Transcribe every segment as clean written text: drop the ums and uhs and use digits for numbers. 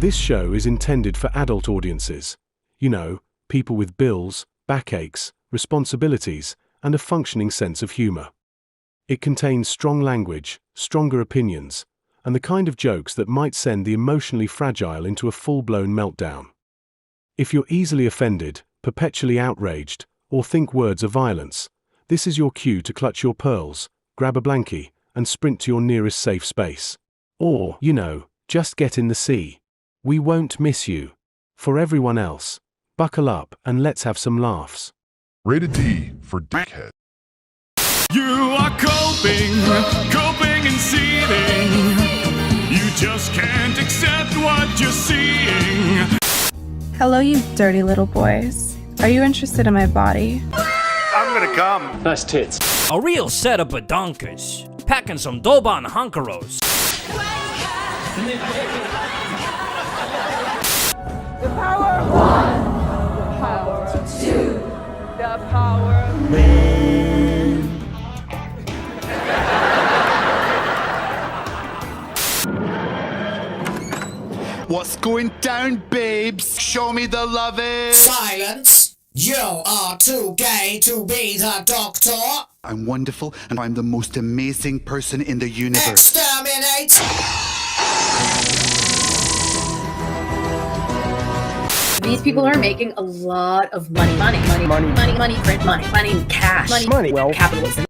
This show is intended for adult audiences. You know, people with bills, backaches, responsibilities, and a functioning sense of humor. It contains strong language, stronger opinions, and the kind of jokes that might send the emotionally fragile into a full-blown meltdown. If you're easily offended, perpetually outraged, or think words are violence, this is your cue to clutch your pearls, grab a blankie, and sprint to your nearest safe space. Or, you know, just get in the sea. We won't miss you. For everyone else, buckle up and let's have some laughs. Rated D for dickhead. You are coping and seething. You just can't accept what you're seeing. Hello, you dirty little boys. Are you interested in my body? I'm gonna come. Nice tits. A real set of badonkers. Packing some Doban Hunkeros. The power of one. The power of two. The power of man. What's going down, babes? Show me the lovin'. Silence! You are too gay to be the doctor. I'm wonderful, and I'm the most amazing person in the universe. Exterminate! These people are making a lot of money, print money, cash, money, Well, capitalism.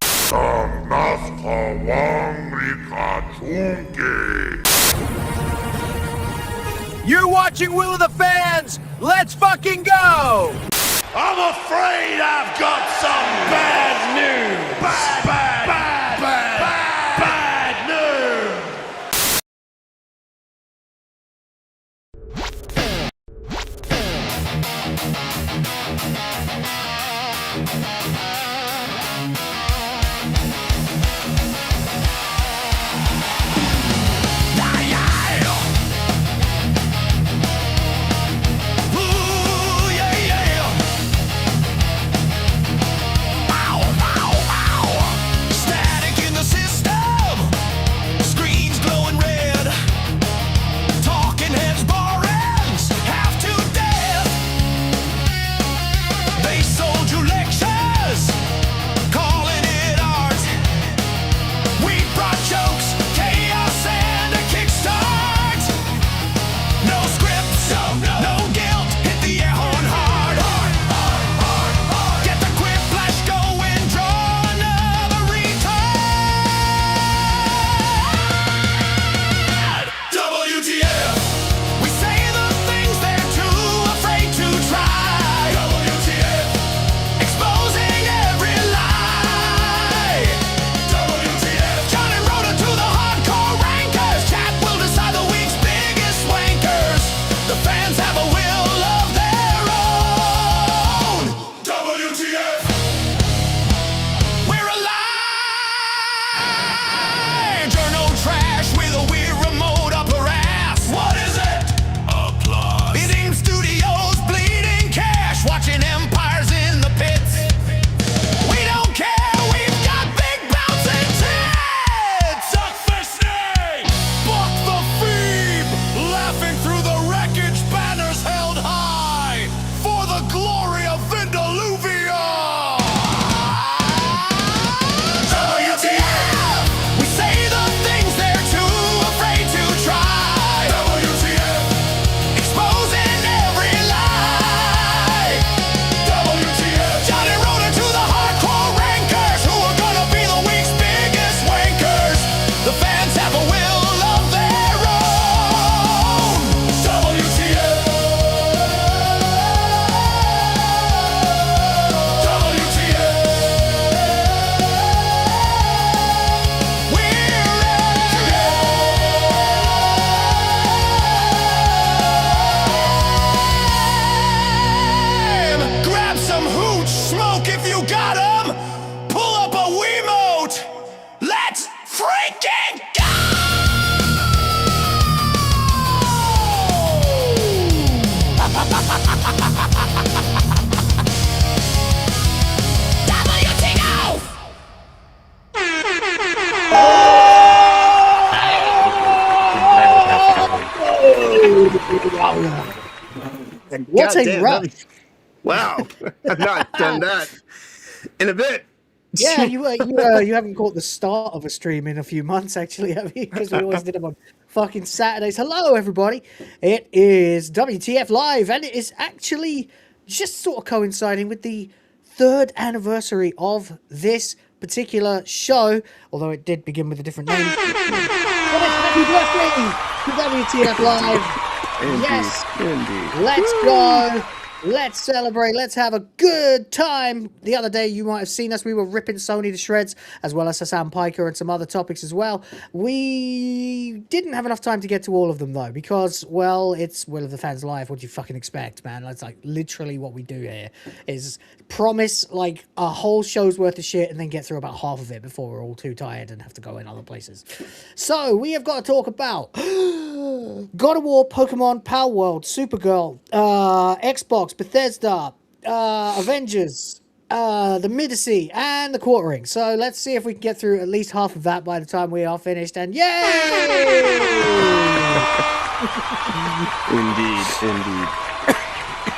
You're watching Will of the Fans! Let's fucking go! I'm afraid I've got some bad news. Bad news. What a Goddamn, run! Wow, I've not done that in a bit. Yeah, you haven't caught the start of a stream in a few months, actually, have you? Because we always did them on fucking Saturdays. Hello, everybody. It is WTF Live, and it is actually just sort of coinciding with the 3rd anniversary of this particular show, although it did begin with a different name. But it's happy birthday to WTF Live. Indeed, Yes, indeed. let's go. Let's celebrate. Let's have a good time. The other day, you might have seen us. We were ripping Sony to shreds, as well as Hassan Piker and some other topics as well. We didn't have enough time to get to all of them, though, because, well, it's Will of the Fans Live. What do you fucking expect, man? That's like literally what we do here, is promise like a whole show's worth of shit and then get through about half of it before we're all too tired and have to go in other places. So, we have got to talk about God of War, Pokemon, Power World, Supergirl, Xbox, Bethesda, Avengers, the Odyssey, and the Quartering. So let's see if we can get through at least half of that by the time we are finished. And yay! Indeed.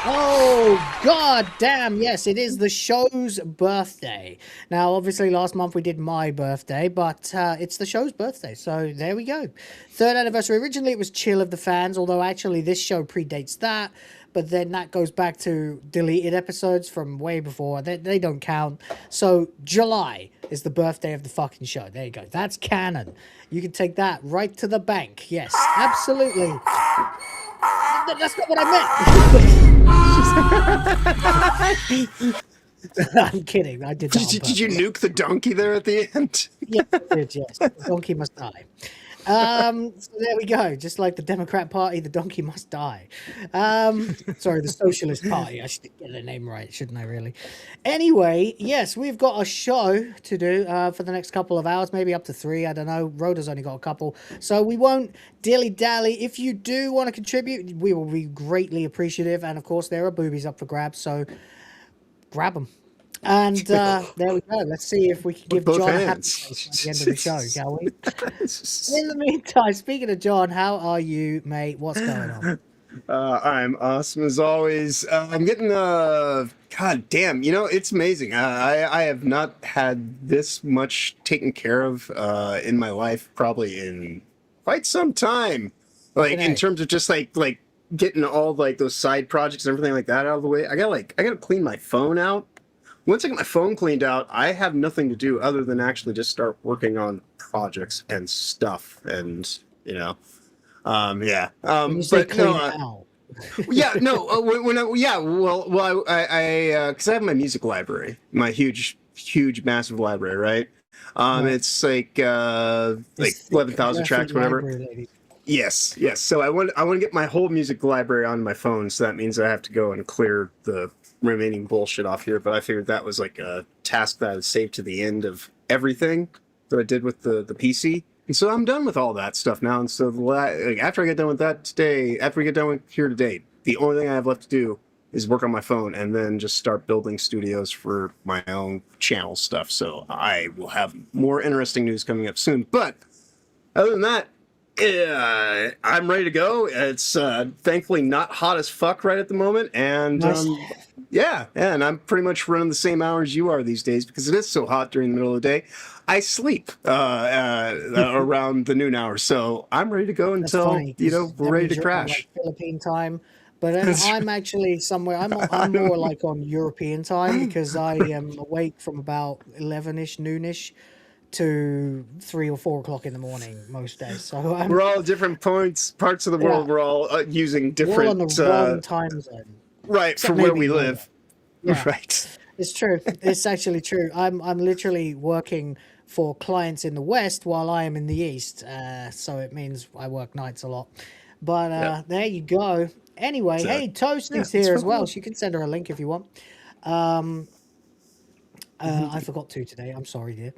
Oh, god damn, yes, it is the show's birthday. Now, obviously, last month we did my birthday, but it's the show's birthday, so there we go. 3rd anniversary. Originally, it was Chill of the Fans, although actually this show predates that, but then that goes back to deleted episodes from way before. They don't count. So, July is the birthday of the fucking show. There you go. That's canon. You can take that right to the bank. Yes, absolutely. That's not what I meant. I'm kidding. I did that. Did you nuke the donkey there at the end? Yeah, I did, yes. The donkey must die. So there we go. Just like the Democrat Party, the donkey must die. Sorry, the Socialist Party. I should get the name right, shouldn't I, really? Anyway, yes, we've got a show to do for the next couple of hours, maybe up to 3. I don't know. Rhoda's only got a couple. So we won't dilly-dally. If you do want to contribute, we will be greatly appreciative. And, of course, there are boobies up for grabs, so grab them. And there we go. Let's see if we can give John a happy face at the end of the show, shall we? In the meantime, speaking of John, how are you, mate? What's going on? I'm awesome as always. I'm getting god damn, it's amazing. I have not had this much taken care of in my life probably in quite some time. Like in terms of just like getting all like those side projects and everything like that out of the way. I gotta clean my phone out. Once I get my phone cleaned out, I have nothing to do other than actually just start working on projects and stuff, and yeah. When you say But clean no, it out. yeah, no. I because I have my music library, my huge, massive library, right? It's like 11,000 tracks, whatever. Library, Yes. So I want to get my whole music library on my phone, so that means I have to go and clear the remaining bullshit off here. But I figured that was like a task that I saved to the end of everything that I did with the PC. And so I'm done with all that stuff now. And so after I get done with that today, after we get done with here today, the only thing I have left to do is work on my phone and then just start building studios for my own channel stuff. So I will have more interesting news coming up soon. But other than that, I'm ready to go. It's thankfully not hot as fuck right at the moment. And Nice. and I'm pretty much running the same hours you are these days because it is so hot during the middle of the day. I sleep around the noon hour, so I'm ready to go until we're ready to crash. Like Philippine time, but I'm actually somewhere. I'm more like on European time because I am awake from about 11ish, noonish to 3 or 4 o'clock in the morning most days. So we're all different parts of the world. We're all using different. We're all on the wrong time zone, right? Except for where we maybe live, yeah. Right. It's true. It's actually true. I'm literally working for clients in the West while I am in the East. So it means I work nights a lot. But there you go. Anyway, hey, Toasty's here as well. So you can send her a link if you want. I forgot to today. I'm sorry, dear.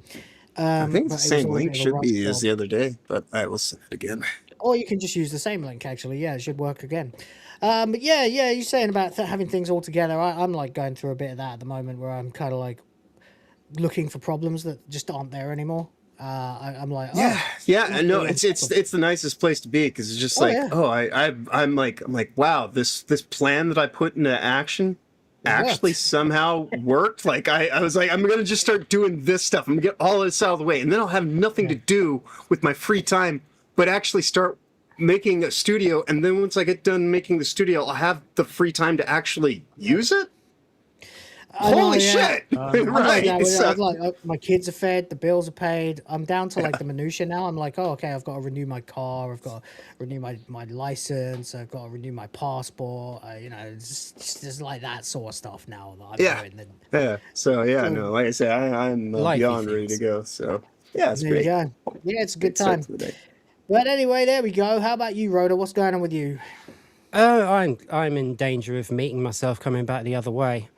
I think the same link should be as the other day, but I will send it again. Or you can just use the same link, actually. Yeah, it should work again. But yeah, you're saying about having things all together. I'm like going through a bit of that at the moment where I'm kind of like looking for problems that just aren't there anymore. I'm like, oh, yeah. I know it's the nicest place to be because it's just I'm like, wow, this plan that I put into action actually somehow worked. Like I was like, I'm gonna just start doing this stuff. I'm gonna get all this out of the way, and then I'll have nothing to do with my free time, but actually start making a studio. And then once I get done making the studio, I'll have the free time to actually use it. Holy shit! Right. Like, my kids are fed, the bills are paid. I'm down to like the minutia now. I'm like, oh, okay, I've got to renew my car. I've got to renew my license. I've got to renew my passport. You know, it's just like that sort of stuff now that I'm doing. So no, like I said, I'm beyond ready to go. So yeah, it's great. Yeah, it's a good time. But anyway, there we go. How about you, Rhoda? What's going on with you? I'm in danger of meeting myself coming back the other way.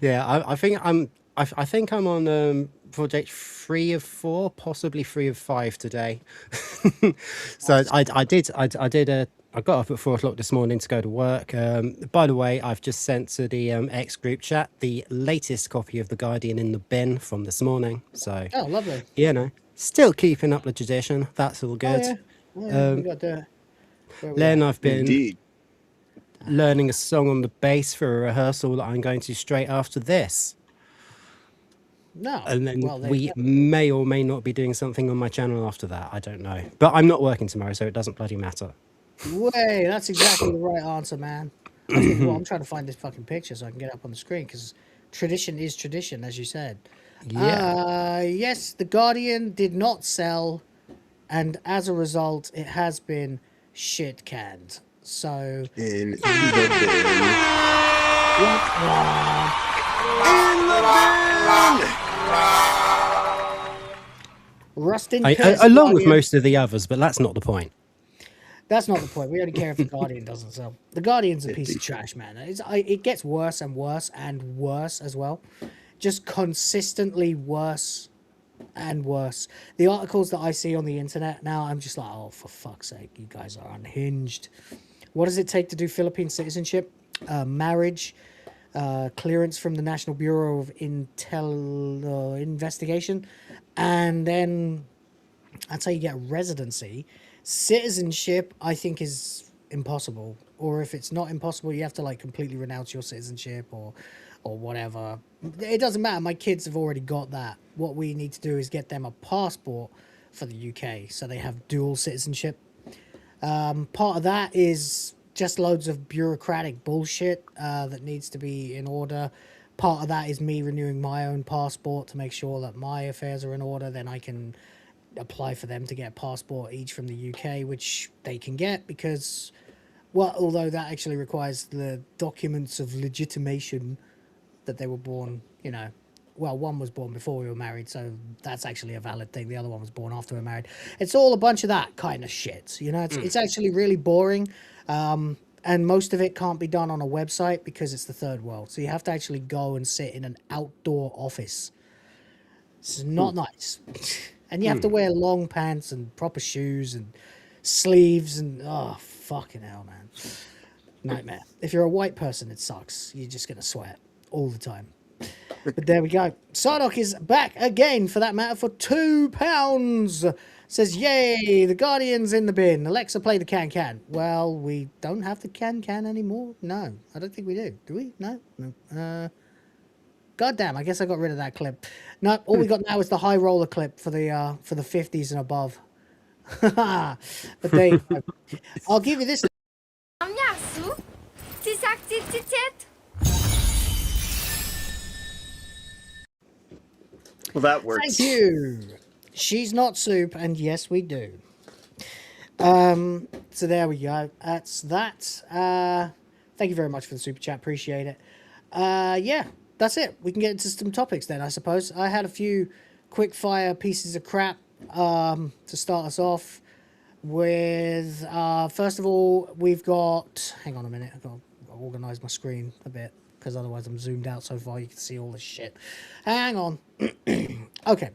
Yeah, I think I'm on project 3 of 4, possibly 3 of 5 today. So I got up at 4 o'clock this morning to go to work. By the way, I've just sent to the X group chat the latest copy of The Guardian in the bin from this morning. So lovely. You know, still keeping up the tradition. That's all good. We got to then I've been learning a song on the bass for a rehearsal that I'm going to straight after this. And then we may or may not be doing something on my channel after that. I don't know. But I'm not working tomorrow, so it doesn't bloody matter. Way, that's exactly the right answer, man. Well, I'm trying to find this fucking picture so I can get it up on the screen because tradition is tradition, as you said. Yeah. Yes, The Guardian did not sell, and as a result, it has been shit canned. So in the bin. Rustin along with most of the others, but that's not the point. That's not the point. We only care if The Guardian doesn't sell. The Guardian's a piece of trash, man. It gets worse and worse and worse as well. Just consistently worse and worse. The articles that I see on the internet now, I'm just like, oh, for fuck's sake, you guys are unhinged. What does it take to do Philippine citizenship? Marriage, clearance from the National Bureau of Investigation, and then that's how you get residency. Citizenship, I think, is impossible. Or if it's not impossible, you have to like completely renounce your citizenship or whatever. It doesn't matter. My kids have already got that. What we need to do is get them a passport for the UK so they have dual citizenship. Part of that is just loads of bureaucratic bullshit that needs to be in order. Part of that is me renewing my own passport to make sure that my affairs are in order. Then I can apply for them to get a passport each from the UK, which they can get because, well, although that actually requires the documents of legitimation that they were born, you know. Well, one was born before we were married, so that's actually a valid thing. The other one was born after we were married. It's all a bunch of that kind of shit, you know. It's actually really boring, and most of it can't be done on a website because it's the third world. So you have to actually go and sit in an outdoor office. It's not nice. And you have to wear long pants and proper shoes and sleeves and, oh, fucking hell, man. Nightmare. If you're a white person, it sucks. You're just going to sweat all the time. But there we go. Sardoc is back again, for that matter, for £2. Says, yay, the Guardian's in the bin. Alexa, play the can-can. Well, we don't have the can-can anymore. No, I don't think we do. Do we? No? No. God damn, I guess I got rid of that clip. No, all we got now is the high roller clip for the 50s and above. But there you go. I'll give you this. Well, that works. Thank you. She's not soup, and yes, we do. So there we go. That's that. Thank you very much for the super chat. Appreciate it. Yeah, that's it. We can get into some topics then, I suppose. I had a few quick fire pieces of crap to start us off with. First of all, we've got. Hang on a minute. I've got to organize my screen a bit, because otherwise I'm zoomed out so far you can see all this shit. Hang on. Okay,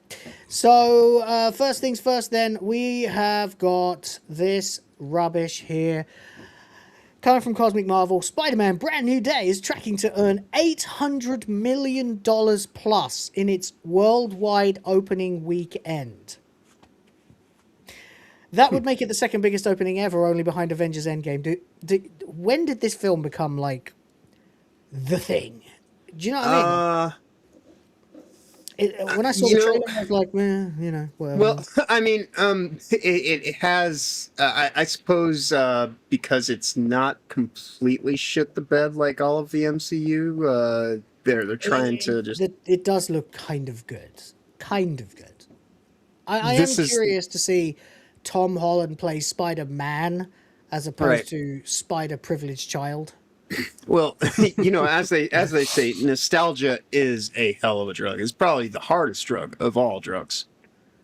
so first things first then, we have got this rubbish here. Coming from Cosmic Marvel, Spider-Man Brand New Day is tracking to earn $800 million plus in its worldwide opening weekend. That would make it the second biggest opening ever, only behind Avengers Endgame. When did this film become, like, the thing? Do you know what I mean? When I saw the trailer, I was like, whatever. Well, I mean, it has, I suppose, because it's not completely shit the bed like all of the MCU. They're trying to just. It does look kind of good. Kind of good. I am curious to see Tom Holland play Spider-Man as opposed to Spider-Privileged Child. Well, as they say, nostalgia is a hell of a drug. It's probably the hardest drug of all drugs.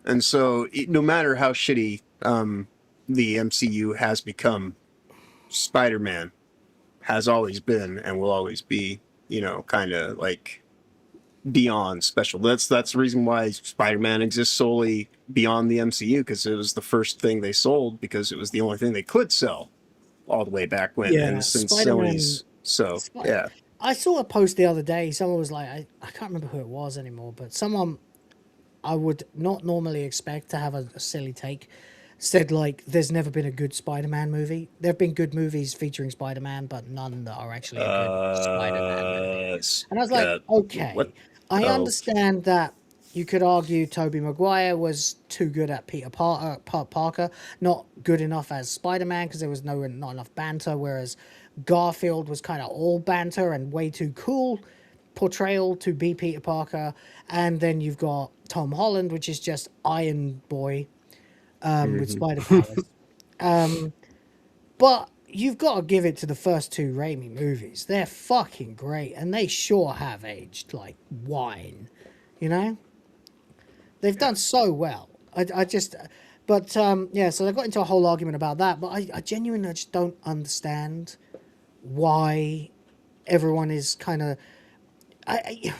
And so no matter how shitty the MCU has become, Spider-Man has always been and will always be, kind of like beyond special. That's the reason why Spider-Man exists solely beyond the MCU, because it was the first thing they sold, because it was the only thing they could sell all the way back when. Yeah, and since Spider-Man, Sony's yeah. I saw a post the other day. Someone was like, I can't remember who it was anymore, but someone I would not normally expect to have a silly take said, like, there's never been a good Spider-Man movie. There have been good movies featuring Spider-Man, but none that are actually a good Spider-Man movie. And I was like, okay, I understand that you could argue Tobey Maguire was too good at Peter Parker, not good enough as Spider-Man because there was not enough banter, whereas Garfield was kind of all banter and way too cool portrayal to be Peter Parker. And then you've got Tom Holland, which is just Iron Boy with spider powers. But you've got to give it to the first two Raimi movies. They're fucking great, and they sure have aged like wine, They've done so well. So they got into a whole argument about that, but I genuinely just don't understand why everyone is kind of... I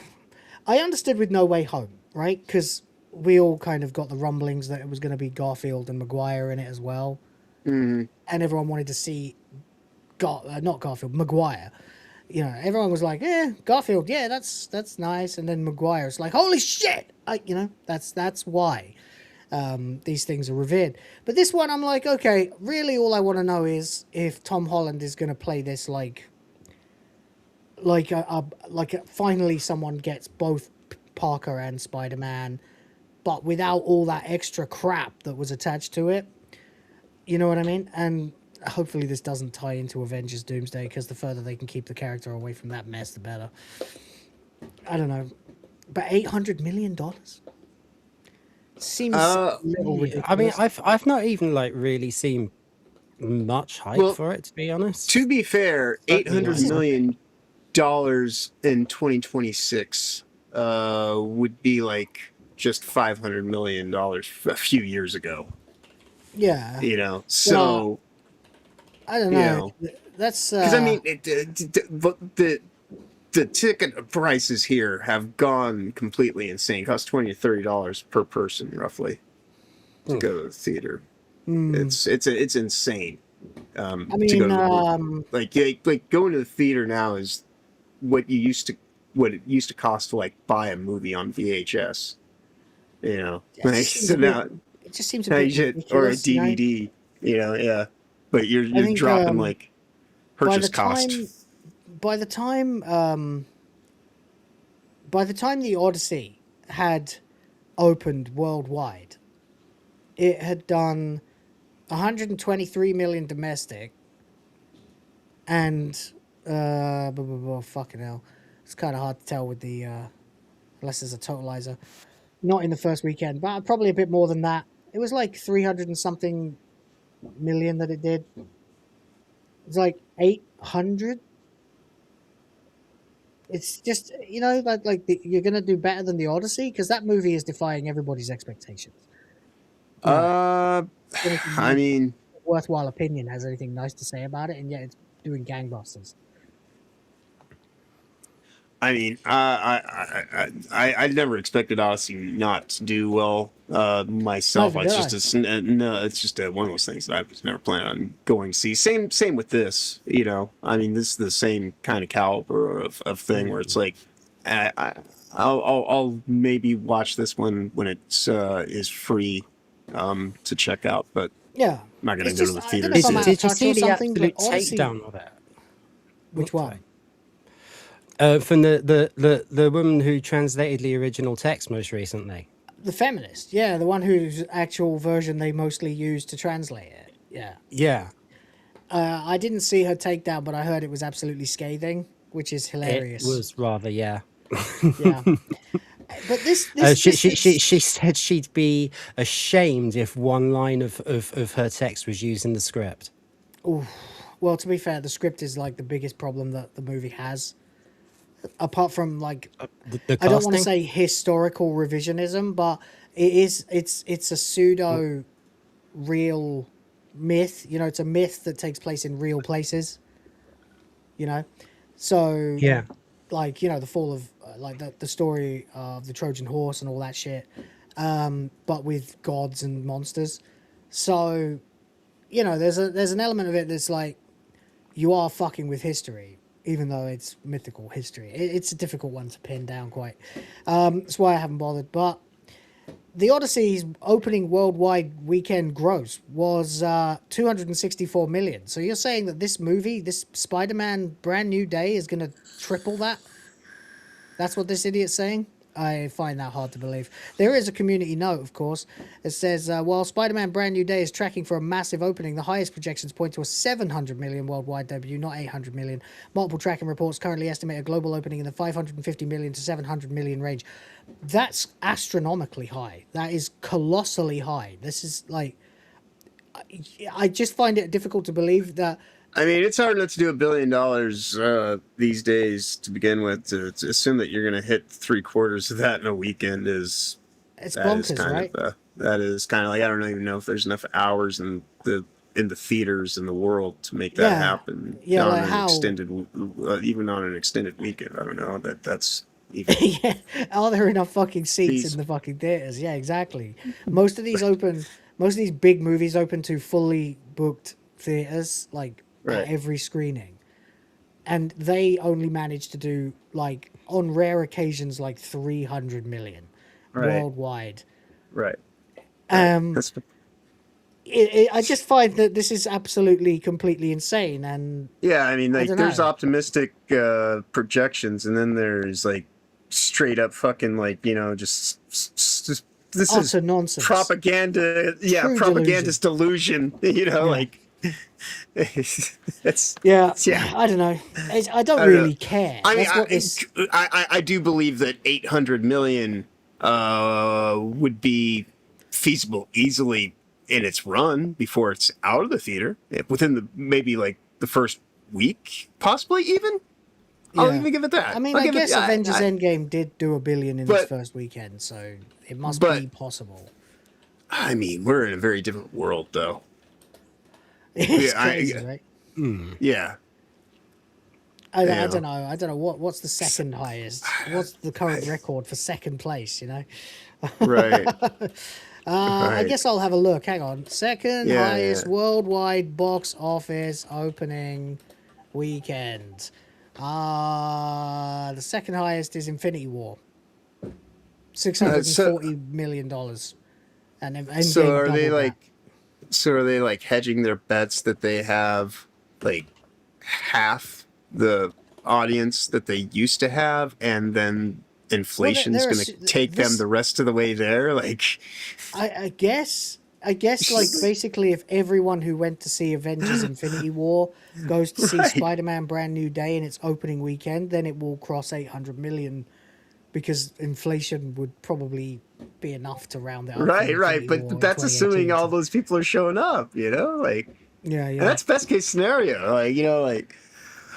understood with No Way Home, right? Because we all kind of got the rumblings that it was going to be Garfield and Maguire in it as well. Mm-hmm. And everyone wanted to see... not Garfield, Maguire. Everyone was like, Garfield, yeah, that's nice. And then Maguire's like, holy shit! That's why these things are revered. But this one, I'm like, okay, really all I want to know is if Tom Holland is going to play this like finally someone gets both Parker and Spider-Man, but without all that extra crap that was attached to it. You know what I mean? And hopefully this doesn't tie into Avengers Doomsday, because the further they can keep the character away from that mess, the better. I don't know. But $800 million? Seems a little ridiculous. I mean, I've not even really seen much hype for it, to be honest. To be fair, $800 million in 2026 would be like just $500 million a few years ago. Yeah. So... Well, I don't know. That's... Because, I mean, the ticket prices here have gone completely insane. It costs $20 to $30 per person, roughly, to go to the theater. It's insane. I mean, to go to like going to the theater now is what it used to cost to buy a movie on VHS. It just seems a bit ridiculous, or a DVD. Yeah. But you're dropping purchase cost. By the time the Odyssey had opened worldwide, it had done 123 million domestic, and fucking hell, it's kind of hard to tell with the unless there's a totalizer. Not in the first weekend, but probably a bit more than that. It was like 300 and something million that it did. It's like 800. It's just, you're gonna do better than the Odyssey, because that movie is defying everybody's expectations. I mean, worthwhile opinion has anything nice to say about it, and yet it's doing gangbusters. I mean, I never expected Odyssey not to do well myself. Neither It's did just no, it's just one of those things that I was never planning on going to see. Same with this. You know, I mean, this is the same kind of caliber of thing where it's like, I'll maybe watch this one when it's is free to check out, but Yeah. I'm not gonna It's go just, to the I don't theater. know if I'm out of Did you touch see or the something, but absolute Odyssey... takedown of it? Which one? From the woman who translated the original text most recently. The feminist, yeah, the one whose actual version they mostly use to translate it. Yeah. Yeah. I didn't see her takedown, but I heard it was absolutely scathing, which is hilarious. It was rather, yeah. Yeah. But she said she'd be ashamed if one line of her text was used in the script. Ooh. Well, to be fair, the script is like the biggest problem that the movie has. Apart from like, the I don't want to casting? say historical revisionism, but it's a pseudo real myth. You know, it's a myth that takes place in real places. You know, so Yeah. like, you know, the fall of like the story of the Trojan horse and all that shit, but with gods and monsters. So, you know, there's an element of it that's like, you are fucking with history, even though it's mythical history. It's a difficult one to pin down quite. That's why I haven't bothered. But the Odyssey's opening worldwide weekend gross was 264 million. So you're saying that this movie, this Spider-Man Brand New Day, is going to triple that? That's what this idiot's saying? I find that hard to believe. There is a community note, of course. It says, while Spider-Man Brand New Day is tracking for a massive opening, the highest projections point to a 700 million worldwide debut, not 800 million. Multiple tracking reports currently estimate a global opening in the 550 million to 700 million range. That's astronomically high. That is colossally high. This is like... I just find it difficult to believe that... I mean, it's hard not to do $1 billion these days to begin with. To assume that you're going to hit 3/4 of that in a weekend is bonkers, right? That is kind of like, I don't even know if there's enough hours in the theaters in the world to make that happen. Yeah, on like an how... even on an extended weekend. I don't know that's even. Yeah. Are there enough fucking seats in the fucking theaters? Yeah, exactly. Most of these big movies open to fully booked theaters, like at every screening, and they only manage to do, like, on rare occasions, like 300 million worldwide. Right. I just find that this is absolutely completely insane. And yeah, I mean, like, there's optimistic projections, and then there's like straight up fucking, like, you know, just this utter is nonsense, propaganda. Yeah, true propagandist delusion. You know, like. It's I don't know. I don't really care. I mean, I do believe that 800 million would be feasible easily in its run before it's out of the theater, within maybe like the first week, possibly even. I'll even give it that. I mean, I guess Avengers Endgame did do $1 billion in its first weekend, so it must be possible. I mean, we're in a very different world, though. It's crazy, right? Yeah. I don't know. I don't know what's the second highest. What's the current record for second place? You know. Right. I guess I'll have a look. Hang on. Second highest worldwide box office opening weekend. The second highest is Infinity War. $640 million. And Endgame so are they doubled like? that. So are they like hedging their bets that they have like half the audience that they used to have, and then inflation is going to take them the rest of the way there? Like, I guess like basically if everyone who went to see Avengers Infinity War goes to see Spider-Man Brand New Day in its opening weekend, then it will cross 800 million, because inflation would probably be enough to round it up. Right. But that's assuming all those people are showing up, you know? Like, yeah. And that's best case scenario. Like, you know, like.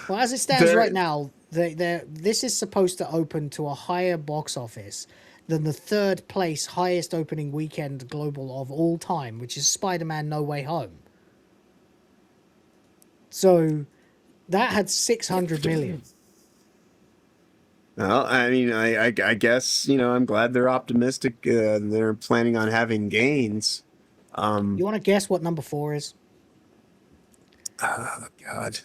Well, as it stands right now, this is supposed to open to a higher box office than the third place highest opening weekend global of all time, which is Spider-Man No Way Home. So that had 600 million. Well, I mean, I guess, I'm glad they're optimistic. They're planning on having gains. You want to guess what number 4 is? Oh, God.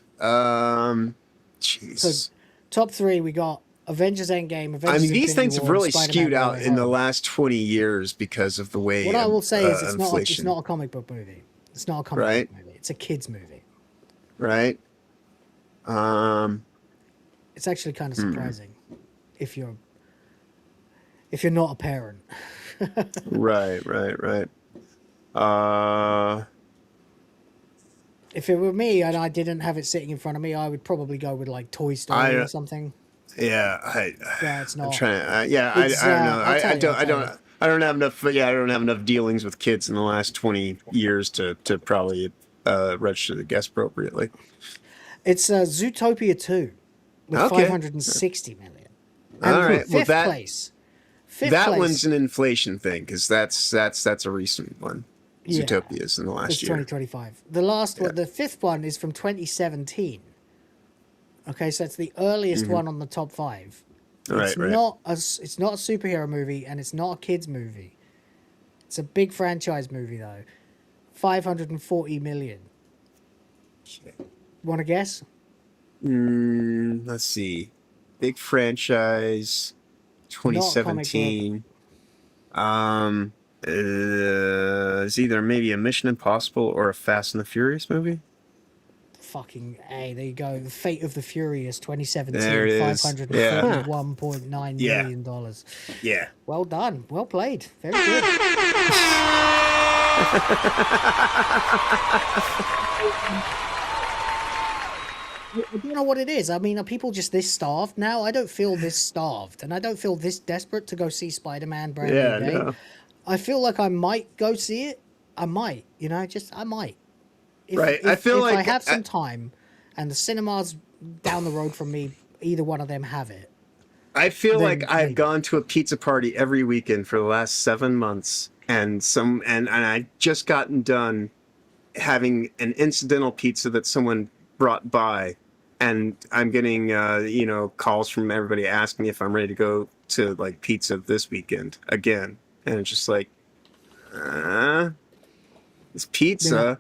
Jeez. So, top 3, we got Avengers Endgame, Avengers I mean, these Infinity things have War, really Spider-Man skewed out Way in the Home. last 20 years because of the way What I will say is it's inflation. not a comic book movie. It's not a comic book movie. It's a kids movie. Right. It's actually kind of surprising if you're not a parent. Right. If it were me and I didn't have it sitting in front of me, I would probably go with like Toy Story or something. Yeah, it's not. I'm trying to. I don't know. I don't have enough. Yeah, I don't have enough dealings with kids in the last 20 years to probably register the guess appropriately. It's Zootopia 2 with 560 million. And all right, fifth place. That one's an inflation thing because that's a recent one. Zootopia's in the last year. 2025. The last one, the fifth one, is from 2017. Okay, so it's the earliest one on the top 5. It's not a superhero movie and it's not a kids movie. It's a big franchise movie though. 540 million. Want to guess? Let's see. Big franchise. 2017. It's either maybe a Mission Impossible or a Fast and the Furious movie. Fucking A, there you go. The Fate of the Furious 2017, there it is. $541.9 million dollars. Yeah. Well done. Well played. Very good. I don't know what it is. I mean, are people just this starved now? I don't feel this starved, and I don't feel this desperate to go see Spider-Man brand new day. No. I feel like I might go see it. I might, I might. I feel like I have some time, and the cinemas down the road from me, either one of them have it. I feel like I've gone to a pizza party every weekend for the last 7 months, and I just gotten done having an incidental pizza that someone brought by, and I'm getting calls from everybody asking me if I'm ready to go to like pizza this weekend again, and it's just like, it's pizza.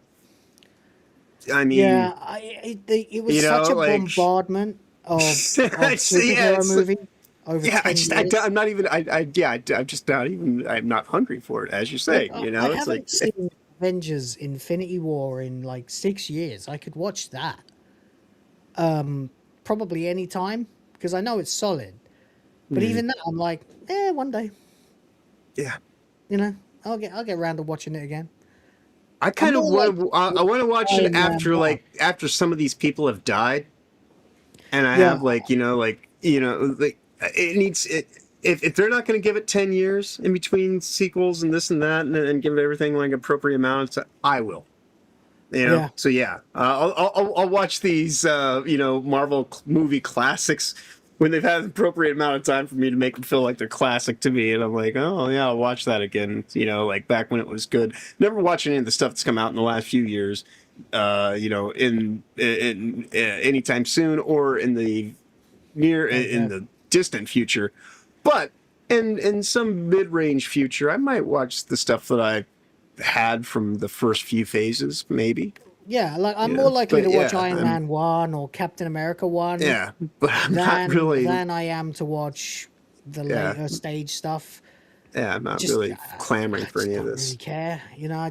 I mean, it was such a bombardment of superhero movie over 10 years. I'm not even. I'm just not even. I'm not hungry for it, as you say. I it's haven't like seen Avengers Infinity War in like 6 years. I could watch that. Probably any time because I know it's solid. But even that, I'm like, one day. Yeah. I'll get around to watching it again. I kind of want to watch it after some of these people have died, and I have it needs it. If they're not going to give it 10 years in between sequels and this and that, and give everything like appropriate amount of time, I will. So I'll watch these Marvel movie classics when they've had an appropriate amount of time for me to make them feel like they're classic to me, and I'm like, oh yeah, I'll watch that again. Like back when it was good. Never watch any of the stuff that's come out in the last few years. In anytime soon or in the in the distant future, but in some mid-range future, I might watch the stuff that I had from the first few phases, maybe. Yeah, like I'm more likely to watch Iron Man 1 or Captain America 1. Yeah, but I'm not really than I am to watch the later stage stuff. Yeah, I'm not really clamoring for any of this. I don't really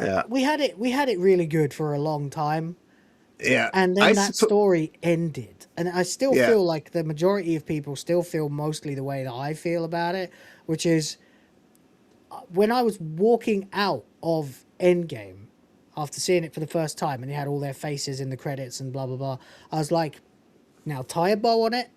care. We had it really good for a long time. Yeah. And then that story ended. And I still feel like the majority of people still feel mostly the way that I feel about it, which is when I was walking out of Endgame after seeing it for the first time and they had all their faces in the credits and blah, blah, blah, I was like, now tie a bow on it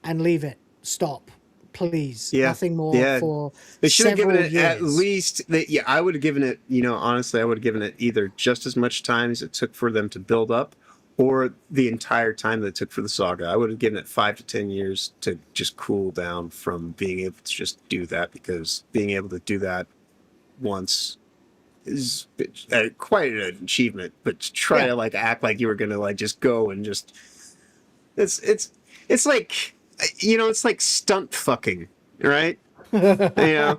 and leave it. Stop. Please. Nothing more for they should have given it years. At least, I would have given it, honestly, I would have given it either just as much time as it took for them to build up or the entire time that it took for the saga. I would have given it 5 to 10 years to just cool down from being able to just do that, because being able to do that once is quite an achievement, but to try to act like you were going to just go and just, it's like it's like stunt fucking, right? You know,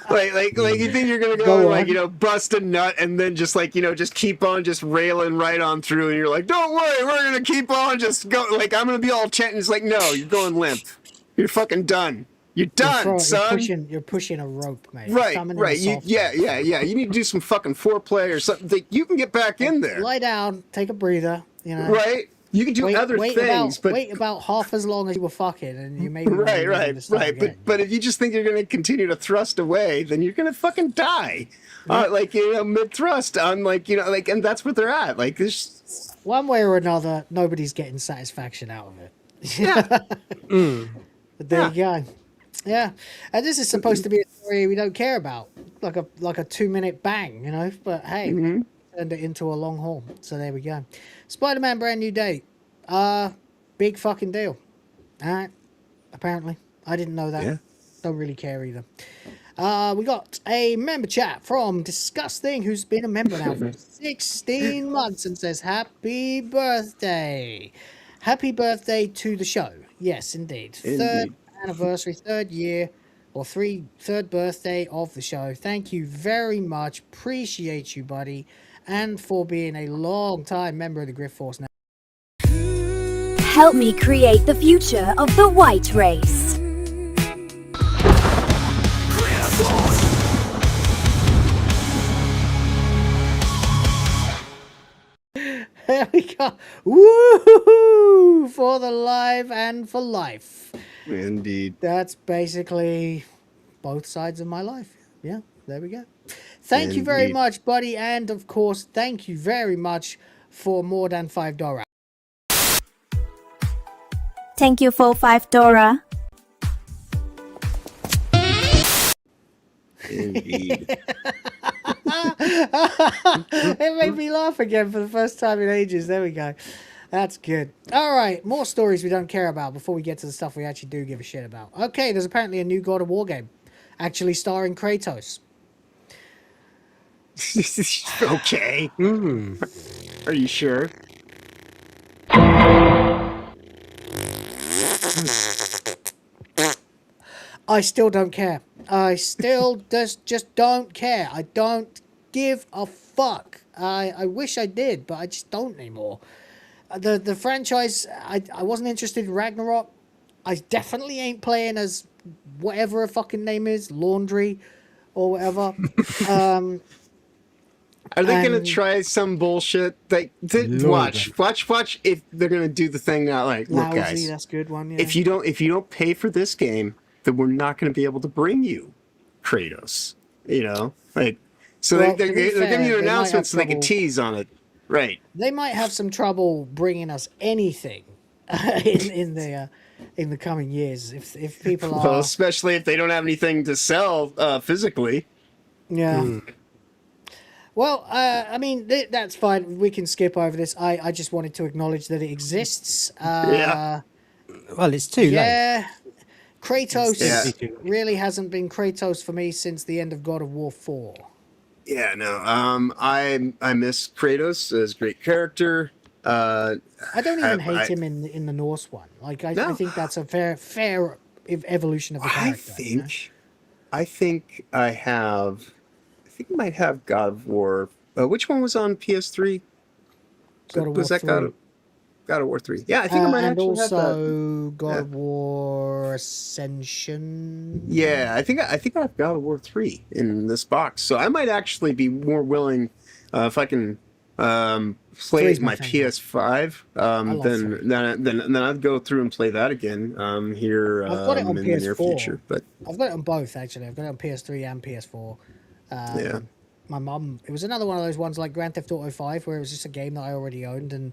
like you think you're gonna go and, like, bust a nut and then just like, just keep on just railing right on through, and you're like, don't worry, we're gonna keep on just go, like, I'm gonna be all chanting. It's like, no, you're going limp. You're fucking done. You're done, son. You're pushing a rope, mate. Right. Yeah. You need to do some fucking foreplay or something that you can get back in there. Lie down, take a breather, Right. You can do other things, but wait about half as long as you were fucking, and you may right. But if you just think you're going to continue to thrust away, then you're going to fucking die. Like, mid thrust on, like, like, and that's what they're at. Like, this one way or another, nobody's getting satisfaction out of it. Yeah. But there you go. Yeah, and this is supposed to be a story we don't care about, like a 2-minute bang, But hey, turned it into a long haul. So there we go. Spider-Man brand new date. Big fucking deal. All right. Apparently, I didn't know that. Yeah. Don't really care either. We got a member chat from Disgusting, who's been a member now for 16 months, and says happy birthday. Happy birthday to the show. Yes, indeed. Third anniversary, third year, or third birthday of the show. Thank you very much. Appreciate you, buddy, and for being a long time member of the Griff Force now. Help me create the future of the white race. There we go. Woo! For the live and for life. Indeed. That's basically both sides of my life. Yeah, there we go. Thank you very much, buddy. And of course, thank you very much for more than $5. Thank you for $5. Indeed. It made me laugh again for the first time in ages. There we go. That's good. All right, more stories we don't care about before we get to the stuff we actually do give a shit about. Okay, there's apparently a new God of War game, actually starring Kratos. Okay. Are you sure? I still don't care. I still just don't care. I don't give a fuck. I wish I did, but I just don't anymore. The franchise, I wasn't interested in Ragnarok. I definitely ain't playing as whatever her fucking name is, Laundry or whatever. Are they going to try some bullshit? Watch if they're going to do the thing now. Like, look, Lousy, guys, that's a good one. Yeah. if you don't pay for this game, then we're not going to be able to bring you Kratos. Like, so Well, they're to be giving fair, you an they might announcement have so they can trouble- tease on it, right? They might have some trouble bringing us anything in the coming years if people are. Well, especially if they don't have anything to sell physically. Yeah. Well, I mean, that's fine. We can skip over this. I just wanted to acknowledge that it exists. Yeah. Well, it's too late. Yeah. Kratos really hasn't been Kratos for me since the end of God of War 4. Yeah, no. I miss Kratos as a great character. I don't even hate him in the Norse one. Like I think that's a fair evolution of the character. I think I might have God of War. Which one was on PS3? Was that God of War 3? Yeah, I think I might actually have that. And also God of War Ascension. Yeah, I think I have God of War 3 in this box, so I might actually be more willing if I can play my PS5. Then I'd go through and play that again here I've got it on in PS4. the near future. But I've got it on both actually. I've got it on PS3 and PS4. Yeah. My mum. It was another one of those ones like Grand Theft Auto 5, where it was just a game that I already owned and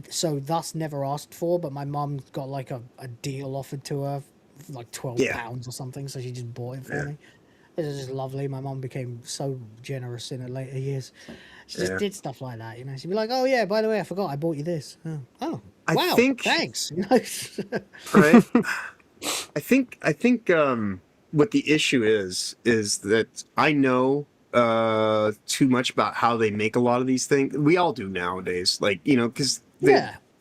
so thus never asked for. But my mum got like a deal offered to her, like £12 or something, so she just bought it for me. It was just lovely. My mum became so generous in her later years. She just did stuff like that, She'd be like, "Oh yeah, by the way, I forgot I bought you this." Oh, wow, thanks. Right. I think what the issue is that I know too much about how they make a lot of these things. We all do nowadays, because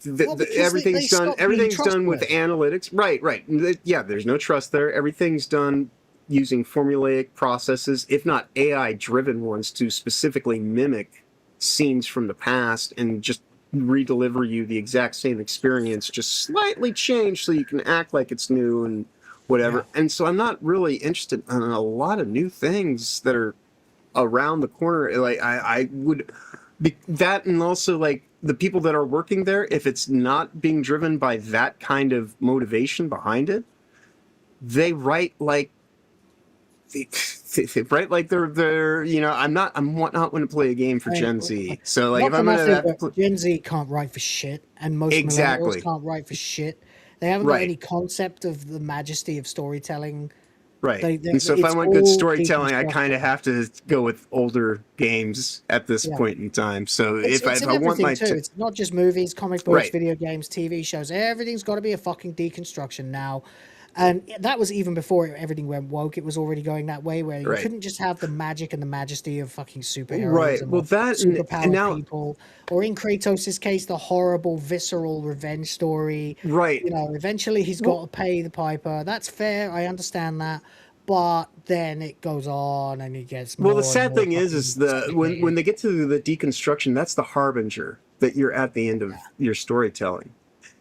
everything's done. Everything's done with analytics. Right. Yeah, there's no trust there. Everything's done using formulaic processes, if not AI-driven ones, to specifically mimic scenes from the past and just re-deliver you the exact same experience, just slightly changed so you can act like it's new and whatever. Yeah. And so I'm not really interested in a lot of new things that are around the corner. Like I would be that, and also like the people that are working there, if it's not being driven by that kind of motivation behind it, they write like right, like they're I'm not going to play a game for Gen Z. So like if I'm gonna Gen Z can't write for shit, and most millennials can't write for shit. They haven't got any concept of the majesty of storytelling. Right. And so if I want good storytelling, I kind of have to go with older games at this point in time. So if I want my it's not just movies, comic books, video games, TV shows, everything's got to be a fucking deconstruction now. And that was even before everything went woke. It was already going that way, where you couldn't just have the magic and the majesty of fucking superheroes and superpowered people, or in Kratos' case, the horrible, visceral revenge story. Right. You know, eventually he's got to pay the piper. That's fair. I understand that. But then it goes on and it gets more. Well, the sad thing is when they get to the deconstruction, that's the harbinger that you're at the end of your storytelling.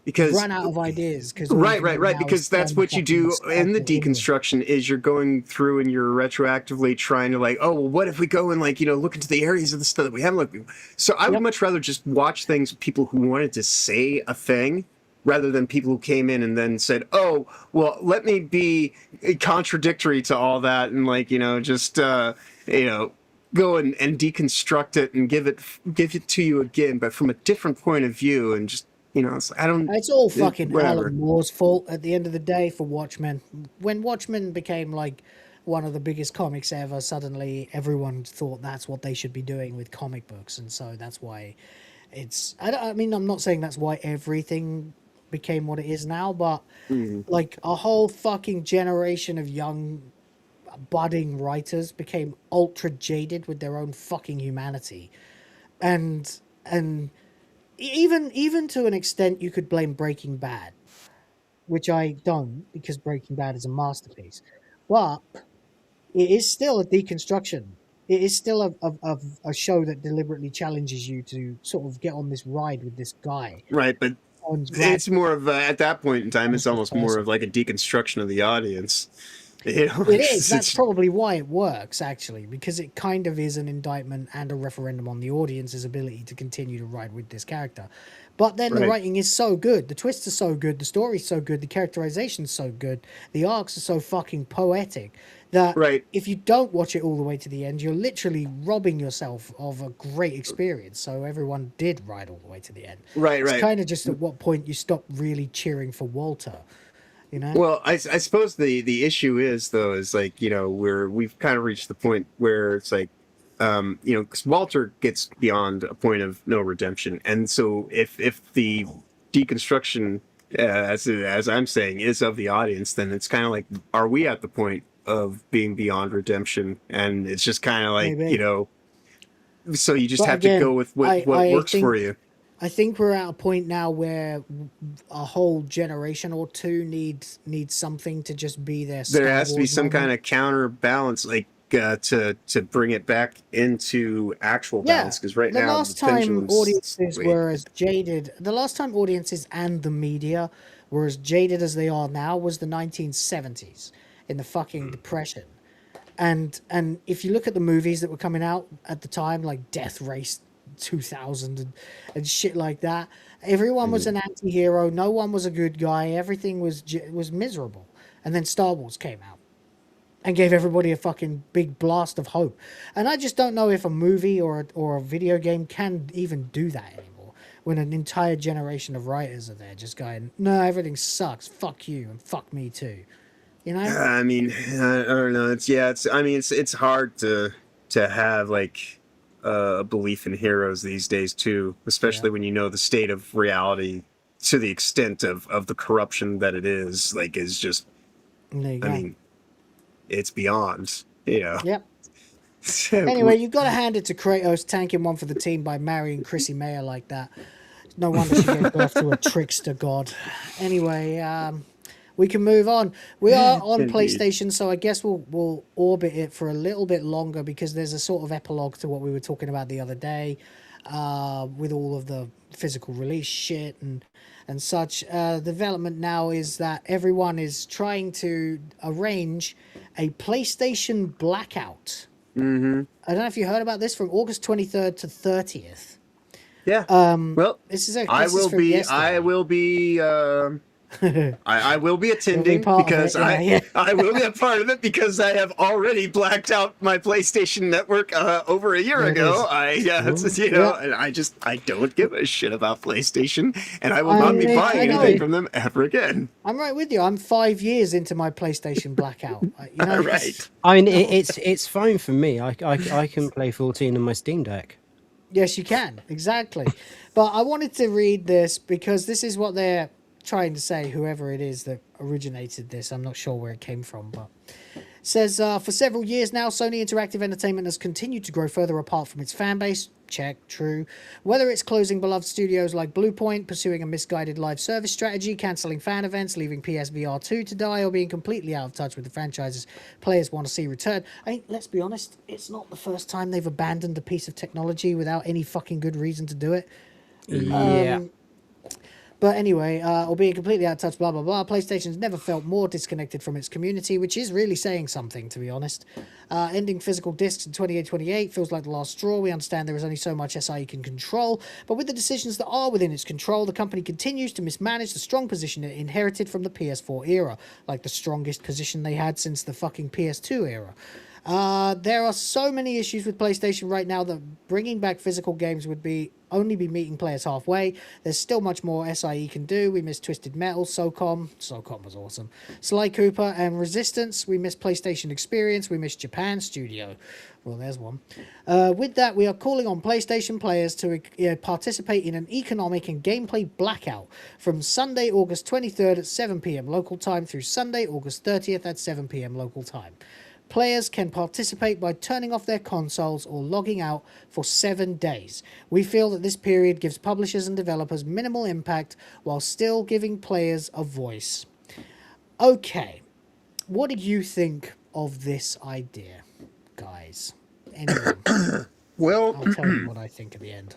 Because run out of ideas. Right. Because that's what you do in the deconstruction is you're going through and you're retroactively trying to like, oh, well, what if we go and like, look into the areas of the stuff that we haven't looked at. So I would much rather just watch things, people who wanted to say a thing, rather than people who came in and then said, oh, well, let me be contradictory to all that and like, just, go and deconstruct it and give it to you again, but from a different point of view and just, It's all fucking Alan Moore's fault at the end of the day for Watchmen. When Watchmen became like one of the biggest comics ever, suddenly everyone thought that's what they should be doing with comic books, and so that's why it's. I'm not saying that's why everything became what it is now, but like a whole fucking generation of young, budding writers became ultra jaded with their own fucking humanity, and. Even to an extent, you could blame Breaking Bad, which I don't, because Breaking Bad is a masterpiece. But it is still a deconstruction. It is still a show that deliberately challenges you to sort of get on this ride with this guy. Right, but it's more of at that point in time, it's almost more of like a deconstruction of the audience. It is. That's probably why it works, actually, because it kind of is an indictment and a referendum on the audience's ability to continue to ride with this character. But then the writing is so good, the twists are so good, the story's so good, the characterization's so good, the arcs are so fucking poetic that if you don't watch it all the way to the end, you're literally robbing yourself of a great experience. So everyone did ride all the way to the end. It's kind of just at what point you stop really cheering for Walter. Well, I suppose the issue is like, we've kind of reached the point where it's like, because Walter gets beyond a point of no redemption. And so if the deconstruction, as I'm saying, is of the audience, then it's kind of like, are we at the point of being beyond redemption? And it's just kind of like, so you just have to go with what works for you. I think we're at a point now where a whole generation or two needs something to just be there. There has to be some kind of counterbalance, like to bring it back into actual balance. Because right now, the last time audiences were as jaded, the last time audiences and the media were as jaded as they are now was the 1970s in the fucking Depression. And if you look at the movies that were coming out at the time, like Death Race 2000 and shit like that, everyone was an anti-hero, no one was a good guy, everything was miserable. And then Star Wars came out and gave everybody a fucking big blast of hope. And I just don't know if a movie or a video game can even do that anymore, when an entire generation of writers are there just going, no, everything sucks, fuck you and fuck me too. I mean, I don't know, it's hard to have like a belief in heroes these days too, especially when you know the state of reality to the extent of the corruption that it is, like, is just, mean, it's beyond, Yep. Anyway, you've got to hand it to Kratos tanking one for the team by marrying Chrissy Mayer like that. No wonder she gave birth to a trickster god. Anyway, we can move on. We are on Indeed. PlayStation, so I guess we'll orbit it for a little bit longer because there's a sort of epilogue to what we were talking about the other day, with all of the physical release shit and such. Development now is that everyone is trying to arrange a PlayStation blackout. Mm-hmm. I don't know if you heard about this, from August 23rd to 30th. Yeah. Well, this is I will be I will be attending because I will be a part of it because I have already blacked out my PlayStation Network over a year ago. And I don't give a shit about PlayStation, and I will not be buying anything from them ever again. I'm right with you. I'm 5 years into my PlayStation blackout. Right. I mean, it's fine for me. I can play 14 on my Steam Deck. Yes, you can. Exactly. But I wanted to read this because this is what they're trying to say, whoever it is that originated this. I'm not sure where it came from, but it says, for several years now, Sony Interactive Entertainment has continued to grow further apart from its fan base. Check, true. Whether it's closing beloved studios like Bluepoint, pursuing a misguided live service strategy, cancelling fan events, leaving PSVR 2 to die, or being completely out of touch with the franchises players want to see return. I mean, let's be honest, it's not the first time they've abandoned a piece of technology without any fucking good reason to do it. Yeah. But anyway, or being completely out of touch, blah, blah, blah. PlayStation's never felt more disconnected from its community, which is really saying something, to be honest. Ending physical discs in 2828 feels like the last straw. We understand there is only so much SI can control, but with the decisions that are within its control, the company continues to mismanage the strong position it inherited from the PS4 era, like the strongest position they had since the fucking PS2 era. There are so many issues with PlayStation right now that bringing back physical games would only be meeting players halfway. There's still much more SIE can do. We miss Twisted Metal, SOCOM was awesome, Sly Cooper, and Resistance. We miss PlayStation Experience. We miss Japan Studio. Well, there's one. With that, we are calling on PlayStation players to participate in an economic and gameplay blackout from Sunday, August 23rd at 7 p.m. local time through Sunday, August 30th at 7 p.m. local time. Players can participate by turning off their consoles or logging out for 7 days. We feel that this period gives publishers and developers minimal impact while still giving players a voice. Okay, what do you think of this idea, guys? Anyone? Well, I'll tell you what I think at the end.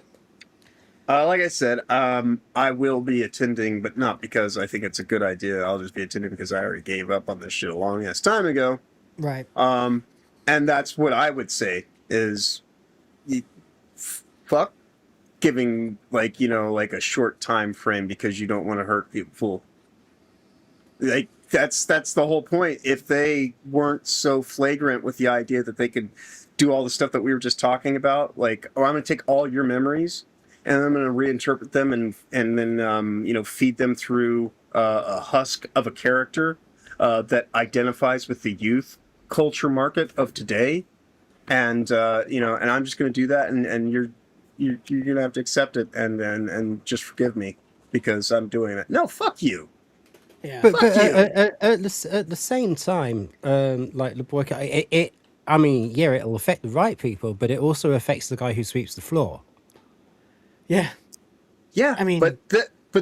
Like I said, I will be attending, but not because I think it's a good idea. I'll just be attending because I already gave up on this shit a long ass time ago. Right. And that's what I would say is fuck giving like a short time frame because you don't want to hurt people. Like that's the whole point. If they weren't so flagrant with the idea that they could do all the stuff that we were just talking about, like, I'm going to take all your memories and I'm going to reinterpret them and then feed them through a husk of a character that identifies with the youth culture market of today, and and I'm just going to do that, and you're going to have to accept it and just forgive me because I'm doing it. No, fuck you. Yeah. But at the same time, like the boy, I mean, yeah, it'll affect the right people, but it also affects the guy who sweeps the floor. Yeah. Yeah. I mean, but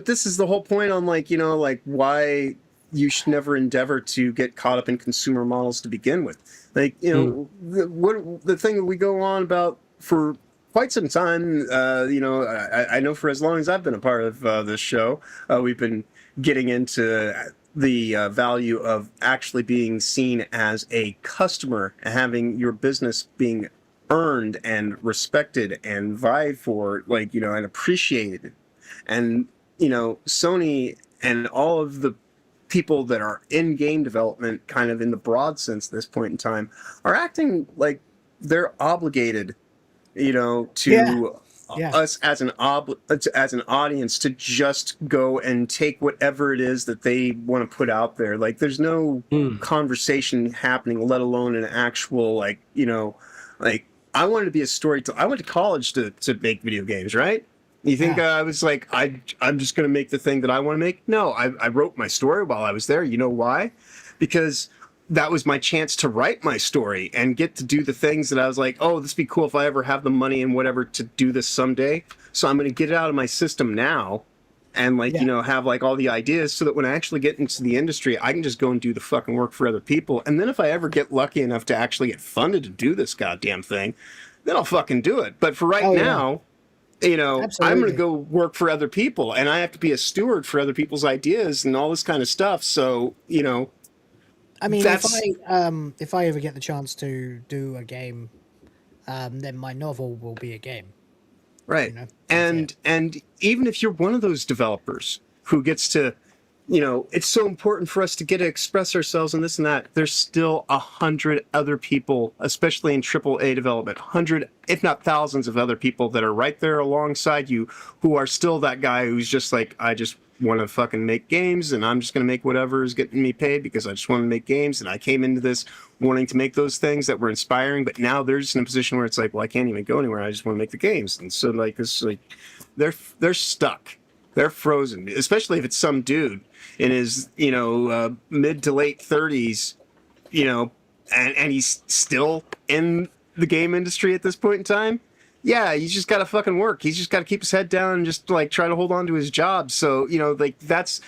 this is the whole point on why you should never endeavor to get caught up in consumer models to begin with. Like, the thing that we go on about for quite some time, I know for as long as I've been a part of this show, we've been getting into the value of actually being seen as a customer and having your business being earned and respected and vied for, and appreciated. And, Sony and all of the people that are in game development, kind of in the broad sense at this point in time, are acting like they're obligated, to us as an audience to just go and take whatever it is that they want to put out there. Like, there's no conversation happening, let alone an actual I wanted to be a storyteller. I went to college to make video games, right? You think I was like, I'm just going to make the thing that I want to make? No, I wrote my story while I was there. You know why? Because that was my chance to write my story and get to do the things that I was like, oh, this would be cool if I ever have the money and whatever to do this someday. So I'm going to get it out of my system now and like, you know, have like all the ideas so that when I actually get into the industry, I can just go and do the fucking work for other people. And then if I ever get lucky enough to actually get funded to do this goddamn thing, then I'll fucking do it. But for right now, you know, I'm going to go work for other people and I have to be a steward for other people's ideas and all this kind of stuff. So, you know, I mean, if I ever get the chance to do a game, then my novel will be a game. Right. You know, and even if you're one of those developers who gets to, you know, it's so important for us to get to express ourselves and this and that. There's still 100 other people, especially in AAA development, 100, if not thousands of other people that are right there alongside you who are still that guy who's just like, I just want to fucking make games and I'm just going to make whatever is getting me paid because I just want to make games. And I came into this wanting to make those things that were inspiring, but now they're just in a position where it's like, well, I can't even go anywhere. I just want to make the games. And so like, this, like, they're stuck. They're frozen, especially if it's some dude in his, you know, mid to late 30s, you know, and he's still in the game industry at this point in time. Yeah, he's just got to fucking work. He's just got to keep his head down and just like try to hold on to his job. So, you know, like that's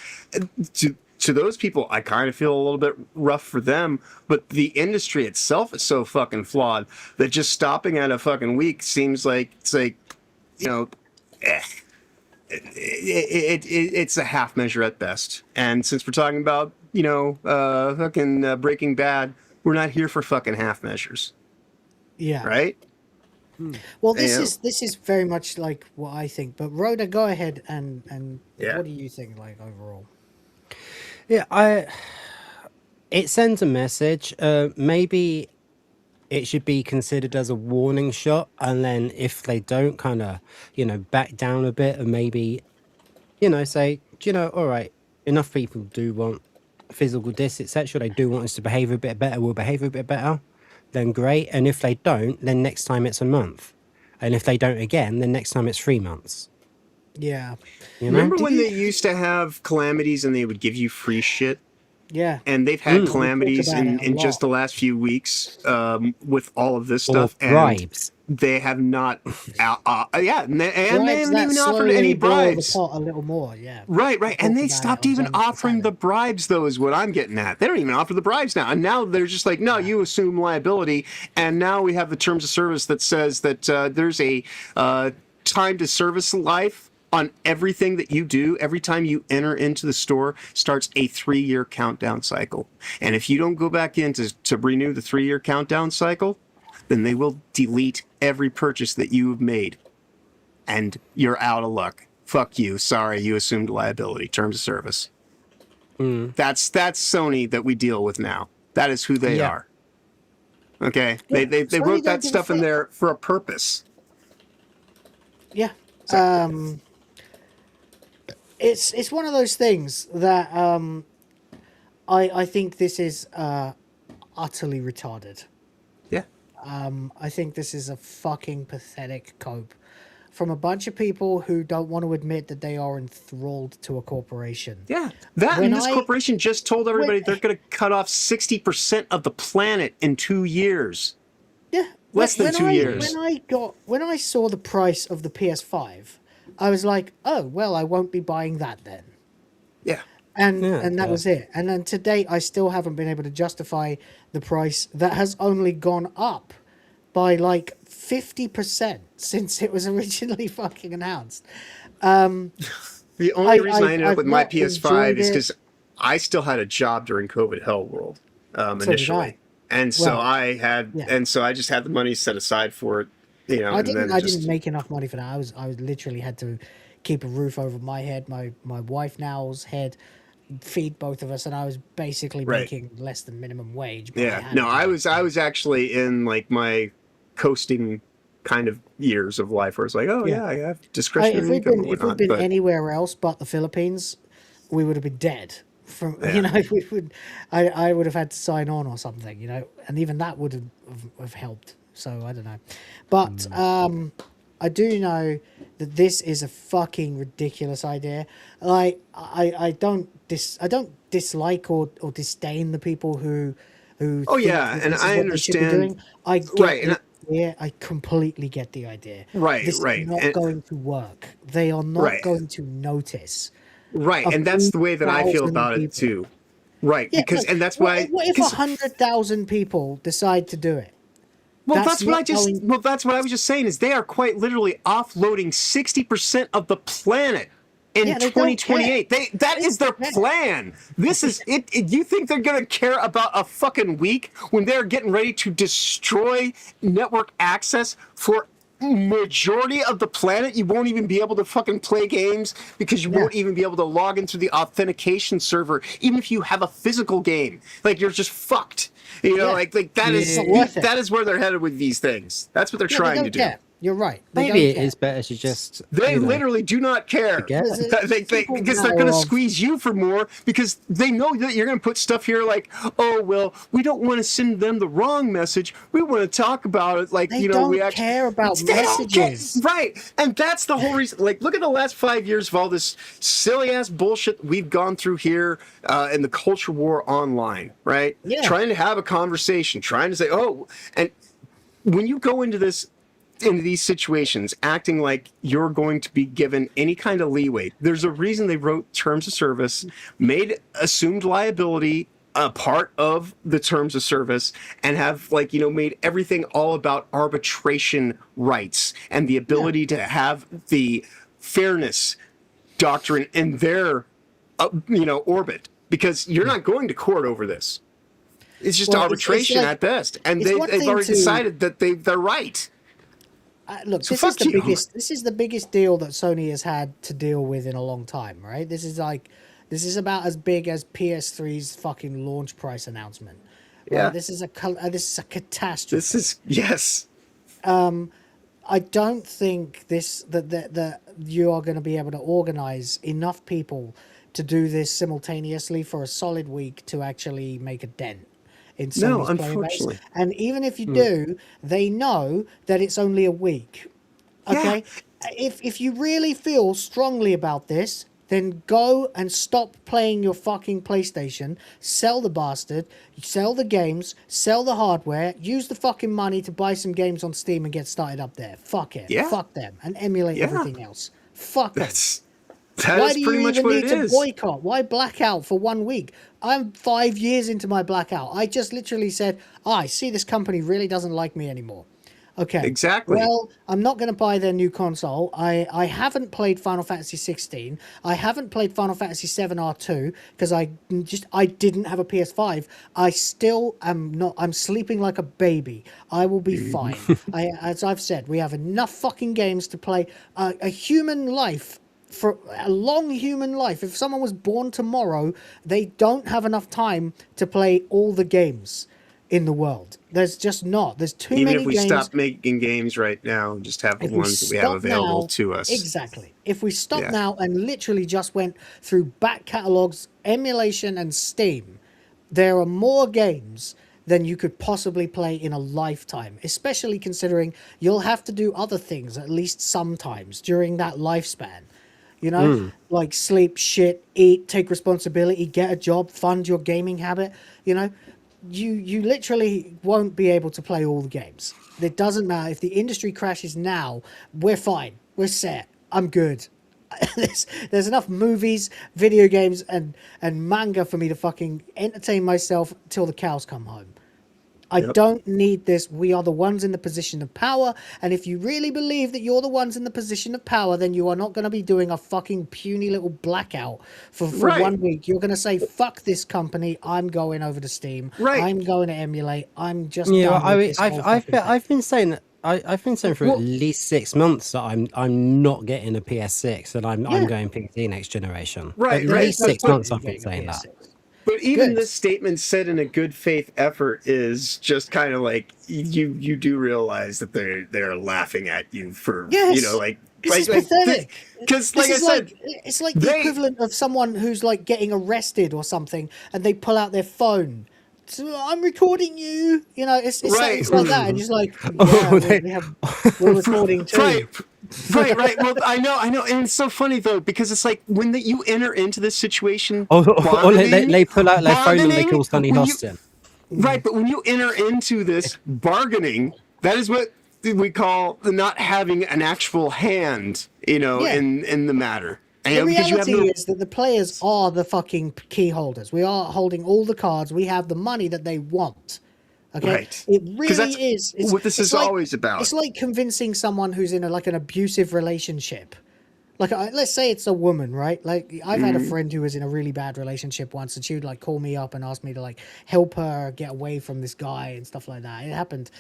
to those people, I kind of feel a little bit rough for them. But the industry itself is so fucking flawed that just stopping at a fucking week seems like it's like, you know, it's a half measure at best. And since we're talking about, you know, fucking Breaking Bad, we're not here for fucking half measures. Yeah. Right. Well, this is very much like what I think. But Rhoda, go ahead and what do you think, like overall? Yeah, it sends a message. Maybe it should be considered as a warning shot, and then if they don't kind of, you know, back down a bit and maybe, you know, say, do you know, all right, enough people do want physical discs, etc. They do want us to behave a bit better. We'll behave a bit better. Then great. And if they don't, then next time it's a month. And if they don't again, then next time it's 3 months. Yeah. You know? Remember when they used to have calamities and they would give you free shit? Yeah. And they've had calamities in just the last few weeks with all of this stuff. Or bribes. And they have not, and they haven't even offered any bribes. A little more, yeah. Right. And they stopped even offering the bribes, though, is what I'm getting at. They don't even offer the bribes now. And now they're just like, no, you assume liability. And now we have the terms of service that says that there's a time to service life on everything that you do. Every time you enter into the store starts a 3-year countdown cycle. And if you don't go back in to renew the 3-year countdown cycle, then they will delete every purchase that you have made. And you're out of luck. Fuck you. Sorry, you assumed liability. Terms of service. That's Sony that we deal with now. That is who they are. Okay? Yeah. They wrote that stuff in there for a purpose. Yeah. It's one of those things that I think this is utterly retarded. Yeah. I think this is a fucking pathetic cope from a bunch of people who don't want to admit that they are enthralled to a corporation. Yeah. This corporation just told everybody they're going to cut off 60% of the planet in 2 years. Yeah. Less than 2 years. When I saw the price of the PS5, I was like, oh, well, I won't be buying that then. Yeah. And that was it. And then to date, I still haven't been able to justify the price that has only gone up by like 50% since it was originally fucking announced. The only reason I ended up with my PS5 is because I still had a job during COVID Hell World initially. And so I just had the money set aside for it. You know, I didn't make enough money for that. I was literally had to keep a roof over my head, my wife now's head, feed both of us, and I was basically making less than minimum wage. Yeah, no, I was actually in like my coasting kind of years of life where it's like, I have discretionary income. If we'd been anywhere else but the Philippines, we would have been dead. You know, I would have had to sign on or something, you know, and even that would have helped. So I don't know, but I do know that this is a fucking ridiculous idea. Like I don't dislike or disdain the people who who Oh think yeah, that and this is I what they should be understand. doing. I get Right, the idea. I completely get the idea. Right, This right, is not and, going to work. They are not right, going to notice right, a and that's few the way that I feel thousand about it people. too. Right, Yeah, because look, and that's why. what if Because 100,000 people decide to do it? well, That's that's what I not just. going. Well, that's what I was just saying. Is they are quite literally offloading 60% of the planet in Yeah, they don't care. 2028. That is their plan. This is it. You think they're gonna care about a fucking week when they're getting ready to destroy network access for majority of the planet? You won't even be able to fucking play games because you won't even be able to log into the authentication server, even if you have a physical game. Like you're just fucked. You know, like that is that is where they're headed with these things. That's what they're trying to do. Care. You're right. Maybe it is better to just. They literally do not care because they're going to squeeze you for more because they know that you're going to put stuff here like, oh well, we don't want to send them the wrong message. We want to talk about it like we don't care about messages, right? And that's the whole reason. Like, look at the last 5 years of all this silly ass bullshit we've gone through here in the culture war online, right? Yeah. Trying to have a conversation, trying to say, oh, and when you go into these situations acting like you're going to be given any kind of leeway, there's a reason they wrote terms of service, made assumed liability a part of the terms of service, and have made everything all about arbitration rights and the ability to have the fairness doctrine in their orbit, because you're not going to court over this. It's just arbitration at best, and they've already decided that they're right. Look, So this is the biggest deal that Sony has had to deal with in a long time, right? This is about as big as PS3's fucking launch price announcement. Right? Yeah. This is a catastrophe. This is yes. I don't think that you are going to be able to organize enough people to do this simultaneously for a solid week to actually make a dent in Sony's player base. And even if you do, they know that it's only a week. Okay? Yeah. If you really feel strongly about this, then go and stop playing your fucking PlayStation, sell the bastard, sell the games, sell the hardware, use the fucking money to buy some games on Steam and get started up there. Fuck it. Yeah. Fuck them. And emulate everything else. Fuck them. Why do you even need to boycott? Why blackout for 1 week? I'm 5 years into my blackout. I just literally said, I see this company really doesn't like me anymore. Okay. Exactly. Well, I'm not going to buy their new console. I haven't played Final Fantasy 16. I haven't played Final Fantasy 7 R2 because I didn't have a PS5. I still am not. I'm sleeping like a baby. I will be fine. As I've said, we have enough fucking games to play a human life. For a long human life, if someone was born tomorrow, they don't have enough time to play all the games in the world. There's just not. There's too many games. Even if we stop making games right now and just have the ones that we have available to us. Exactly. If we stop now and literally just went through back catalogs, emulation, and Steam, there are more games than you could possibly play in a lifetime, especially considering you'll have to do other things at least sometimes during that lifespan. You know, like sleep, shit, eat, take responsibility, get a job, fund your gaming habit. You know, you literally won't be able to play all the games. It doesn't matter. If the industry crashes now, we're fine. We're set. I'm good. There's enough movies, video games, and manga for me to fucking entertain myself till the cows come home. I don't need this. We are the ones in the position of power. And if you really believe that you're the ones in the position of power, then you are not going to be doing a fucking puny little blackout for 1 week. You're going to say, fuck this company. I'm going over to Steam. I'm going to emulate. I'm just I've been saying that. I've been saying for at least 6 months that I'm not getting a PS6 and I'm going PC next generation. At least 6 months I've been saying that. But even this statement said in a good faith effort is just kind of like you do realize that they're laughing at you for this is pathetic. Because like I said, it's like the equivalent of someone who's like getting arrested or something, and they pull out their phone. So I'm recording you. You know, it's like that, and it's like, we're recording too. Right. Well, I know, and it's so funny though because it's like when you enter into this situation, they pull out their phone and they kill Sonny Austin. Right, but when you enter into this bargaining, that is what we call the not having an actual hand, in the matter. The reality is that the players are the fucking key holders. We are holding all the cards. We have the money that they want. Okay, right. It really is. It's what this is always about. It's like convincing someone who's in an abusive relationship. Like, let's say it's a woman, right? Like, I've had a friend who was in a really bad relationship once, and she would call me up and ask me to help her get away from this guy and stuff like that. It happened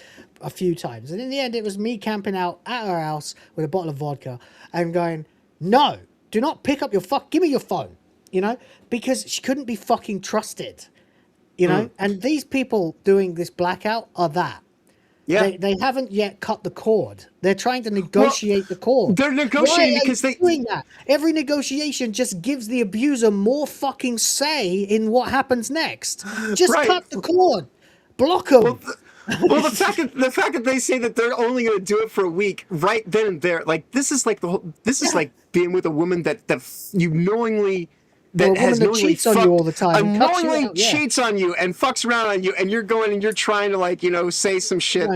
a few times, and in the end, it was me camping out at her house with a bottle of vodka and going, "No, do not pick up give me your phone," because she couldn't be fucking trusted, And these people doing this blackout are that. Yeah. They haven't yet cut the cord. They're trying to negotiate the cord. They're negotiating because they're doing that. Every negotiation just gives the abuser more fucking say in what happens next. Just cut the cord. Block them. Well, the fact that they say that they're only going to do it for a week, right then and there, this is like being with a woman that you knowingly. That has knowingly cheats on you all the time. Knowingly cheats on you and fucks around on you, and you're going and you're trying to say some shit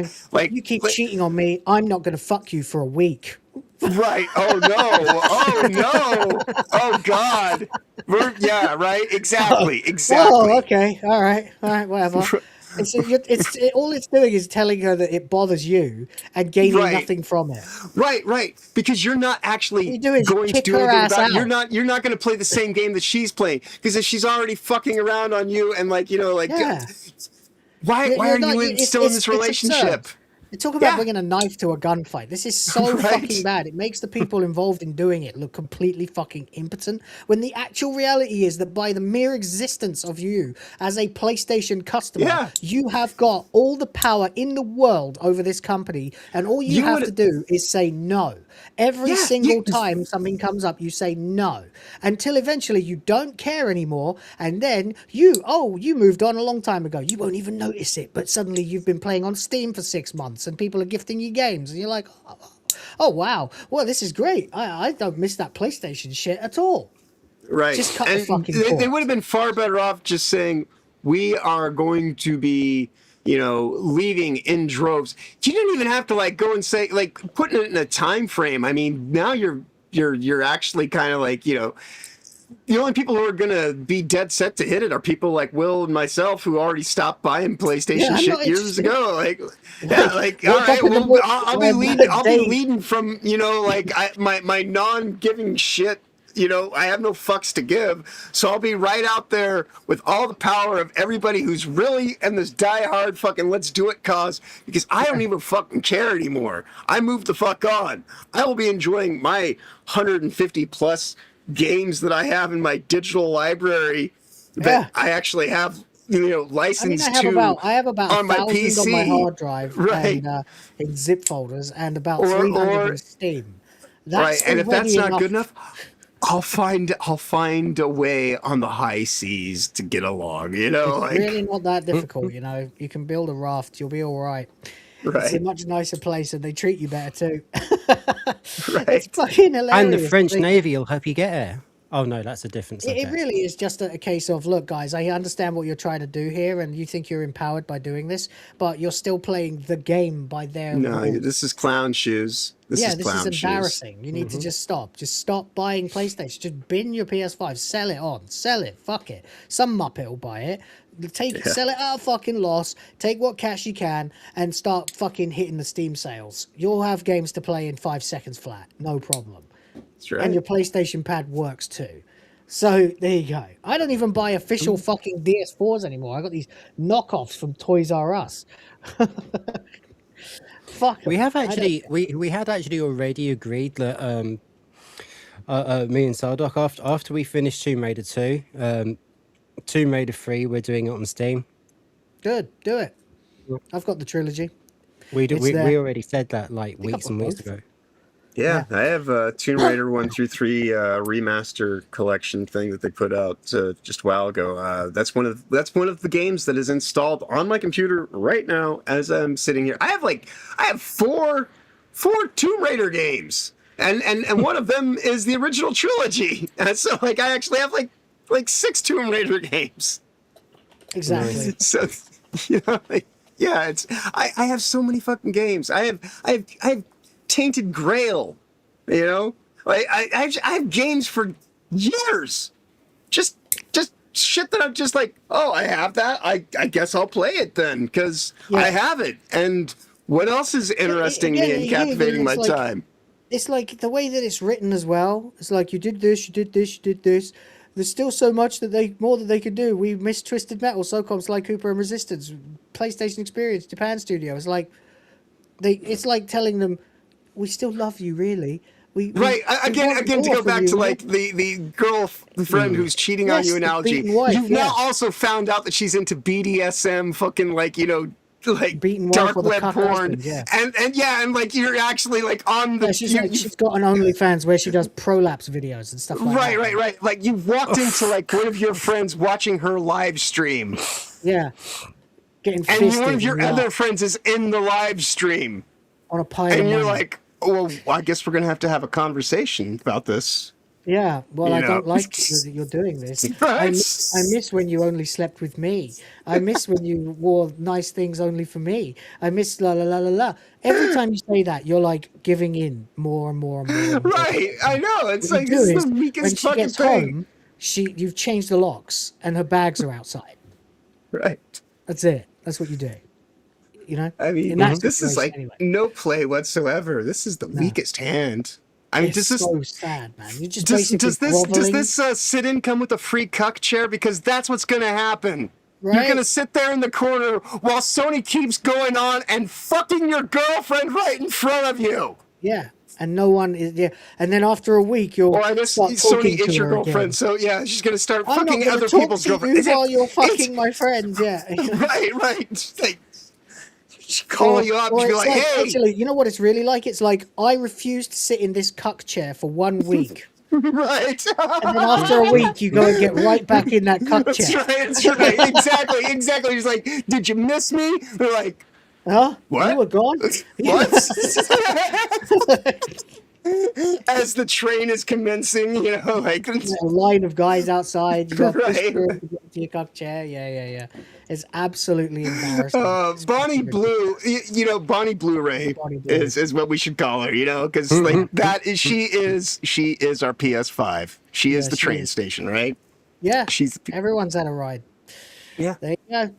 you keep cheating on me, I'm not going to fuck you for a week. Right. Oh no. Oh no. Oh God. Right. Exactly. Oh, okay. All right. Whatever. All it's doing is telling her that it bothers you and gaining nothing from it. Right. Because you're not actually going to do anything about it. You're not going to play the same game that she's playing, because if she's already fucking around on you and why are you still in this relationship? Talk about bringing a knife to a gunfight. This is so fucking bad. It makes the people involved in doing it look completely fucking impotent, when the actual reality is that by the mere existence of you as a PlayStation customer, you have got all the power in the world over this company, and all you have to do is say no. Every single time something comes up, you say no, until eventually you don't care anymore, and then you moved on a long time ago. You won't even notice it, but suddenly you've been playing on Steam for 6 months and people are gifting you games, and you're like, oh wow, well, this is great. I don't miss that PlayStation shit at all. Right. Just cut the fucking cord. They would have been far better off just saying, we are going to be leaving in droves. You didn't even have to go and say, putting it in a time frame. I mean, now you're actually kind of the only people who are going to be dead set to hit it are people like Will and myself, who already stopped buying PlayStation shit years ago. All right, well, I'll be leading from, my non-giving shit. I have no fucks to give, so I'll be right out there with all the power of everybody who's really in this die-hard fucking let's do it cause, because I don't even fucking care anymore. I moved the fuck on. I will be enjoying my 150 plus games that I have in my digital library that I actually have licensed I have about on my 1,000 PC on my hard drive, and in zip folders, and about 300 in Steam. That's and if that's not good enough, I'll find a way on the high seas to get along. It's really not that difficult. You can build a raft. You'll be all right. It's a much nicer place, and they treat you better too. It's fucking hilarious. And the French Navy will help you get there. Oh no, that's a different subject. It really is just a case of, look, guys, I understand what you're trying to do here, and you think you're empowered by doing this, but you're still playing the game by their rules. This is clown shoes. This is embarrassing. You need to just stop. Just stop buying PlayStation. Just bin your PS5. Sell it on. Sell it. Fuck it. Some muppet will buy it. Sell it at a fucking loss. Take what cash you can and start fucking hitting the Steam sales. You'll have games to play in 5 seconds flat. No problem. That's right. And your PlayStation pad works too. So there you go. I don't even buy official fucking DS4s anymore. I got these knockoffs from Toys R Us. Fuck. We have actually we had actually already agreed that me and Sardoc, after we finished Tomb Raider 2, Tomb Raider 3, we're doing it on Steam. Good, do it. I've got the trilogy. We already said that weeks and weeks ago. Yeah, I have Tomb Raider 1 through 3 remaster collection thing that they put out just a while ago. That's one of the games that is installed on my computer right now as I'm sitting here. I have four Tomb Raider games, and one of them is the original trilogy. And so I actually have like 6 Tomb Raider games. Exactly. So You know, like, yeah, it's I have so many fucking games. I have Tainted Grail. You know, like I have games for years. Just shit that I'm just like, oh, I have that. I guess I'll play it then because I have it. And what else is interesting me and captivating my time? It's like the way that it's written as well. It's like you did this, you did this, you did this. There's still so much that they could do. We missed Twisted Metal, SOCOM, Sly Cooper, and Resistance, PlayStation Experience, Japan Studio. It's like it's like telling them, we still love you, really. Again to go back to like the girlfriend who's cheating on you analogy. You've now also found out that she's into BDSM, fucking like, you know, like dark web porn, and like you're actually like on the. She's got an OnlyFans where she does prolapse videos and stuff like that. Right. Like you walked into like one of your friends watching her live stream. Yeah, getting and one of your other friends is in the live stream on a pile. And you're like, well, I guess we're gonna have to have a conversation about this. Yeah, well, I don't like that you're doing this. I miss when you only slept with me. I miss when you wore nice things only for me. I miss la la la la la. Every time you say that, you're like giving in more and more and more. Right, I know. It's like this is the weakest fucking thing. You've changed the locks and her bags are outside. Right. That's it. That's what you do. You know. I mean, this is like no play whatsoever. This is the weakest hand. I mean, it's so sad, man. You just does this sit-in come with a free cuck chair? Because that's what's going to happen. Right? You're going to sit there in the corner while Sony keeps going on and fucking your girlfriend right in front of you. Yeah, and no one is there. And then after a week, you'll I guess Sony is your girlfriend, again. So yeah, she's going to start fucking other people's girlfriends. While you're fucking my friends, yeah. Right. Like, she call you up and be like, hey. Actually, you know what it's really like? It's like, I refuse to sit in this cuck chair for 1 week. Right. And then after a week, you go and get right back in that cuck chair. That's right. Exactly. He's like, did you miss me? They're like, huh? What? You were gone? What? As the train is commencing, you know, like a line of guys outside. You got to your cuck chair. Yeah. It's absolutely embarrassing. Bonnie Blue, you know, Bonnie Blu-ray is what we should call her, you know, because like that is she is our PS5. She is the train station, right? Yeah. Everyone's had a ride. Yeah. There you go.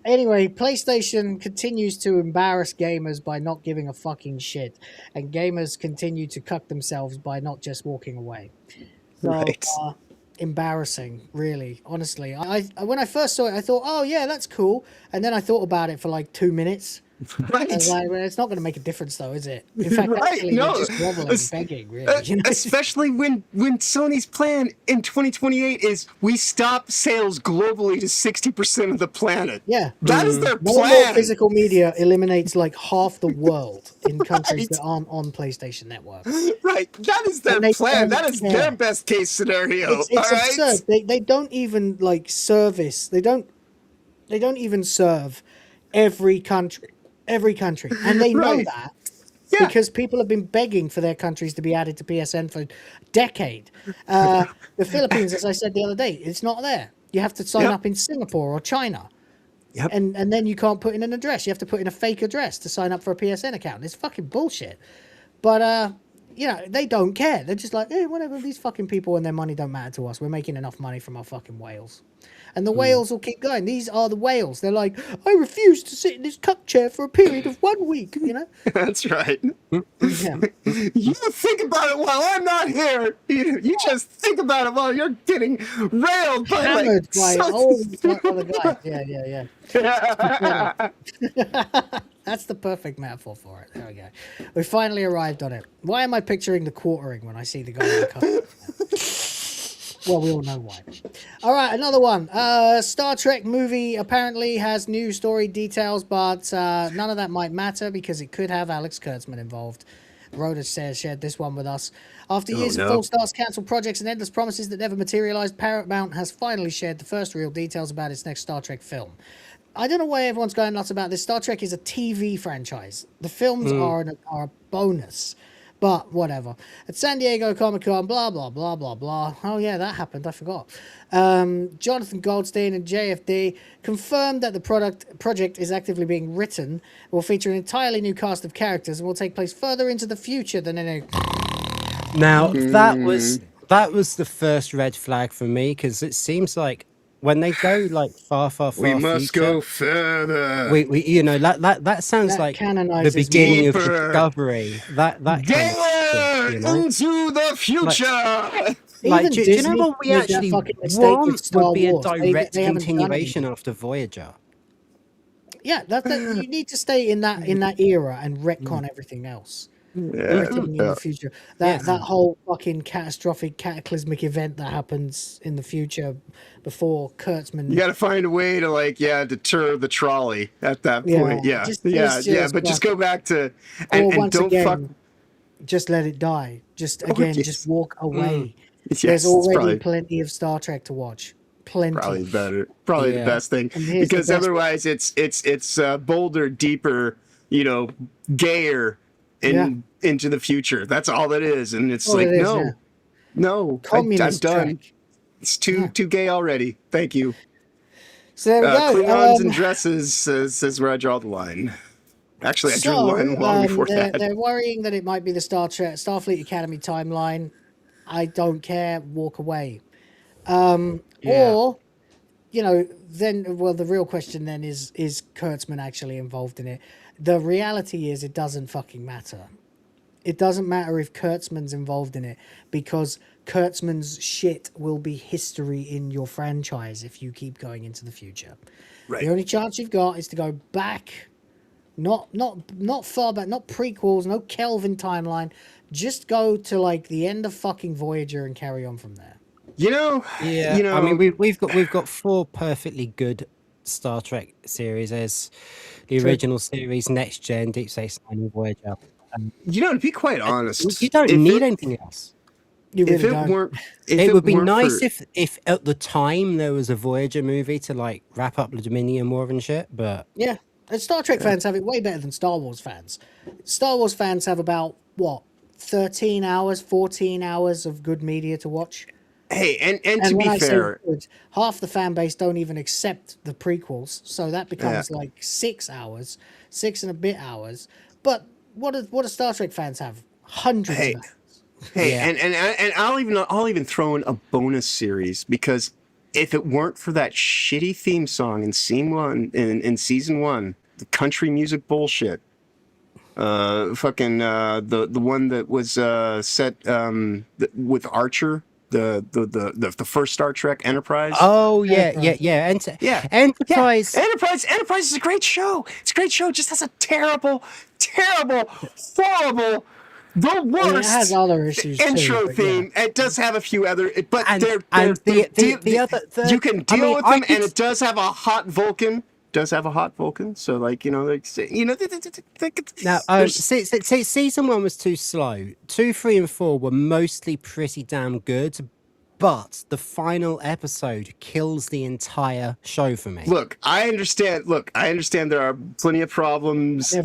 Anyway, PlayStation continues to embarrass gamers by not giving a fucking shit, and gamers continue to cuck themselves by not just walking away. So, right. Embarrassing, really, honestly. I when I first saw it, I thought, oh yeah, that's cool, and then I thought about it for like 2 minutes. Right. I was like, well, it's not going to make a difference, though, is it? In fact, actually, you're just groveling, begging, really. You know? Especially when Sony's plan in 2028 is we stop sales globally to 60% of the planet. Yeah, that is their plan. More physical media eliminates like half the world in countries that aren't on PlayStation Network. Right, that is their plan. That is their best case scenario. It's absurd. They don't even like service. They don't even serve every country, and they know that because people have been begging for their countries to be added to PSN for a decade. The Philippines, as I said the other day, it's not there. You have to sign up in Singapore or China, and then you can't put in an address. You have to put in a fake address to sign up for a PSN account. It's fucking bullshit. But you know, they don't care. They're just like, whatever. These fucking people and their money don't matter to us. We're making enough money from our fucking whales. And the whales will keep going. These are the whales. They're like, I refuse to sit in this cuck chair for a period of 1 week, you know? That's right. Yeah. You think about it while I'm not here. You just think about it while you're getting railed by hammered like... by other guys. Yeah. That's the perfect metaphor for it. There we go. We finally arrived on it. Why am I picturing the quartering when I see the guy in the cup? Well, we all know why. All right, another one. Star Trek movie apparently has new story details, but none of that might matter because it could have Alex Kurtzman involved. Rhoda shared this one with us. After years of false starts, cancelled projects, and endless promises that never materialized, Paramount has finally shared the first real details about its next Star Trek film. I don't know why everyone's going nuts about this. Star Trek is a TV franchise. The films are a bonus. But whatever. At San Diego Comic-Con, blah, blah, blah, blah, blah. Oh, yeah, that happened. I forgot. Jonathan Goldstein and JFD confirmed that the project is actively being written, will feature an entirely new cast of characters, and will take place further into the future than any... Now, that was the first red flag for me, because it seems like when they go like far we must future, go further. We you know that sounds That like the canonizes beginning deeper. of Discovery. That kind of stuff, you know? Into the future. Like, do you know Disney what we made that actually fucking mistake with want Star would be a Wars. direct They haven't done continuation anything. after Voyager. Yeah, you need to stay in that era and retcon everything else. Everything in the future. That whole fucking cataclysmic event that happens in the future before Kurtzman. You got to find a way to deter the trolley at that point. Yeah, but just go back to and don't fuck. Just let it die. Just just walk away. Yes, There's already plenty of Star Trek to watch. Plenty. Probably better. Probably the best thing, because otherwise it's bolder, deeper, gayer into the future. That's all it is, and it's no, I'm done. It's too gay already. Thank you. So there we go. Klingons and dresses is where I draw the line. Actually, I drew the line long before that. They're worrying that it might be the Starfleet Academy timeline. I don't care. Walk away. Or, the real question then is Kurtzman actually involved in it? The reality is it doesn't fucking matter. It doesn't matter if Kurtzman's involved in it, because Kurtzman's shit will be history in your franchise if you keep going into the future. Right. The only chance you've got is to go back, not far back, not prequels, no Kelvin timeline. Just go to the end of fucking Voyager and carry on from there. I mean, we've got 4 perfectly good Star Trek series. There's the original series, Next Gen, Deep Space Nine, and Voyager. To be quite honest, you don't need anything else. You really don't. It would be nice if at the time there was a Voyager movie to wrap up the Dominion War and shit. But yeah, and Star Trek fans have it way better than Star Wars fans. Star Wars fans have about 13 hours, 14 hours of good media to watch. Hey, and to be fair, half the fan base don't even accept the prequels, so that becomes 6 hours, 6 and a bit hours. But what do Star Trek fans have? Hundreds of hours. And I'll even throw in a bonus series, because if it weren't for that shitty theme song in season 1, the country music bullshit, the one that was set with Archer. The first Star Trek, Enterprise. Oh yeah. Enterprise. Enterprise is a great show. It's a great show. It just has a terrible, horrible, the worst. It has other issues intro too, theme. It does have a few other, but the other. You can deal with them, and it does have a hot Vulcan. So now season 1 was too slow. 2, 3, and 4 were mostly pretty damn good, but the final episode kills the entire show for me. Look, I understand there are plenty of problems.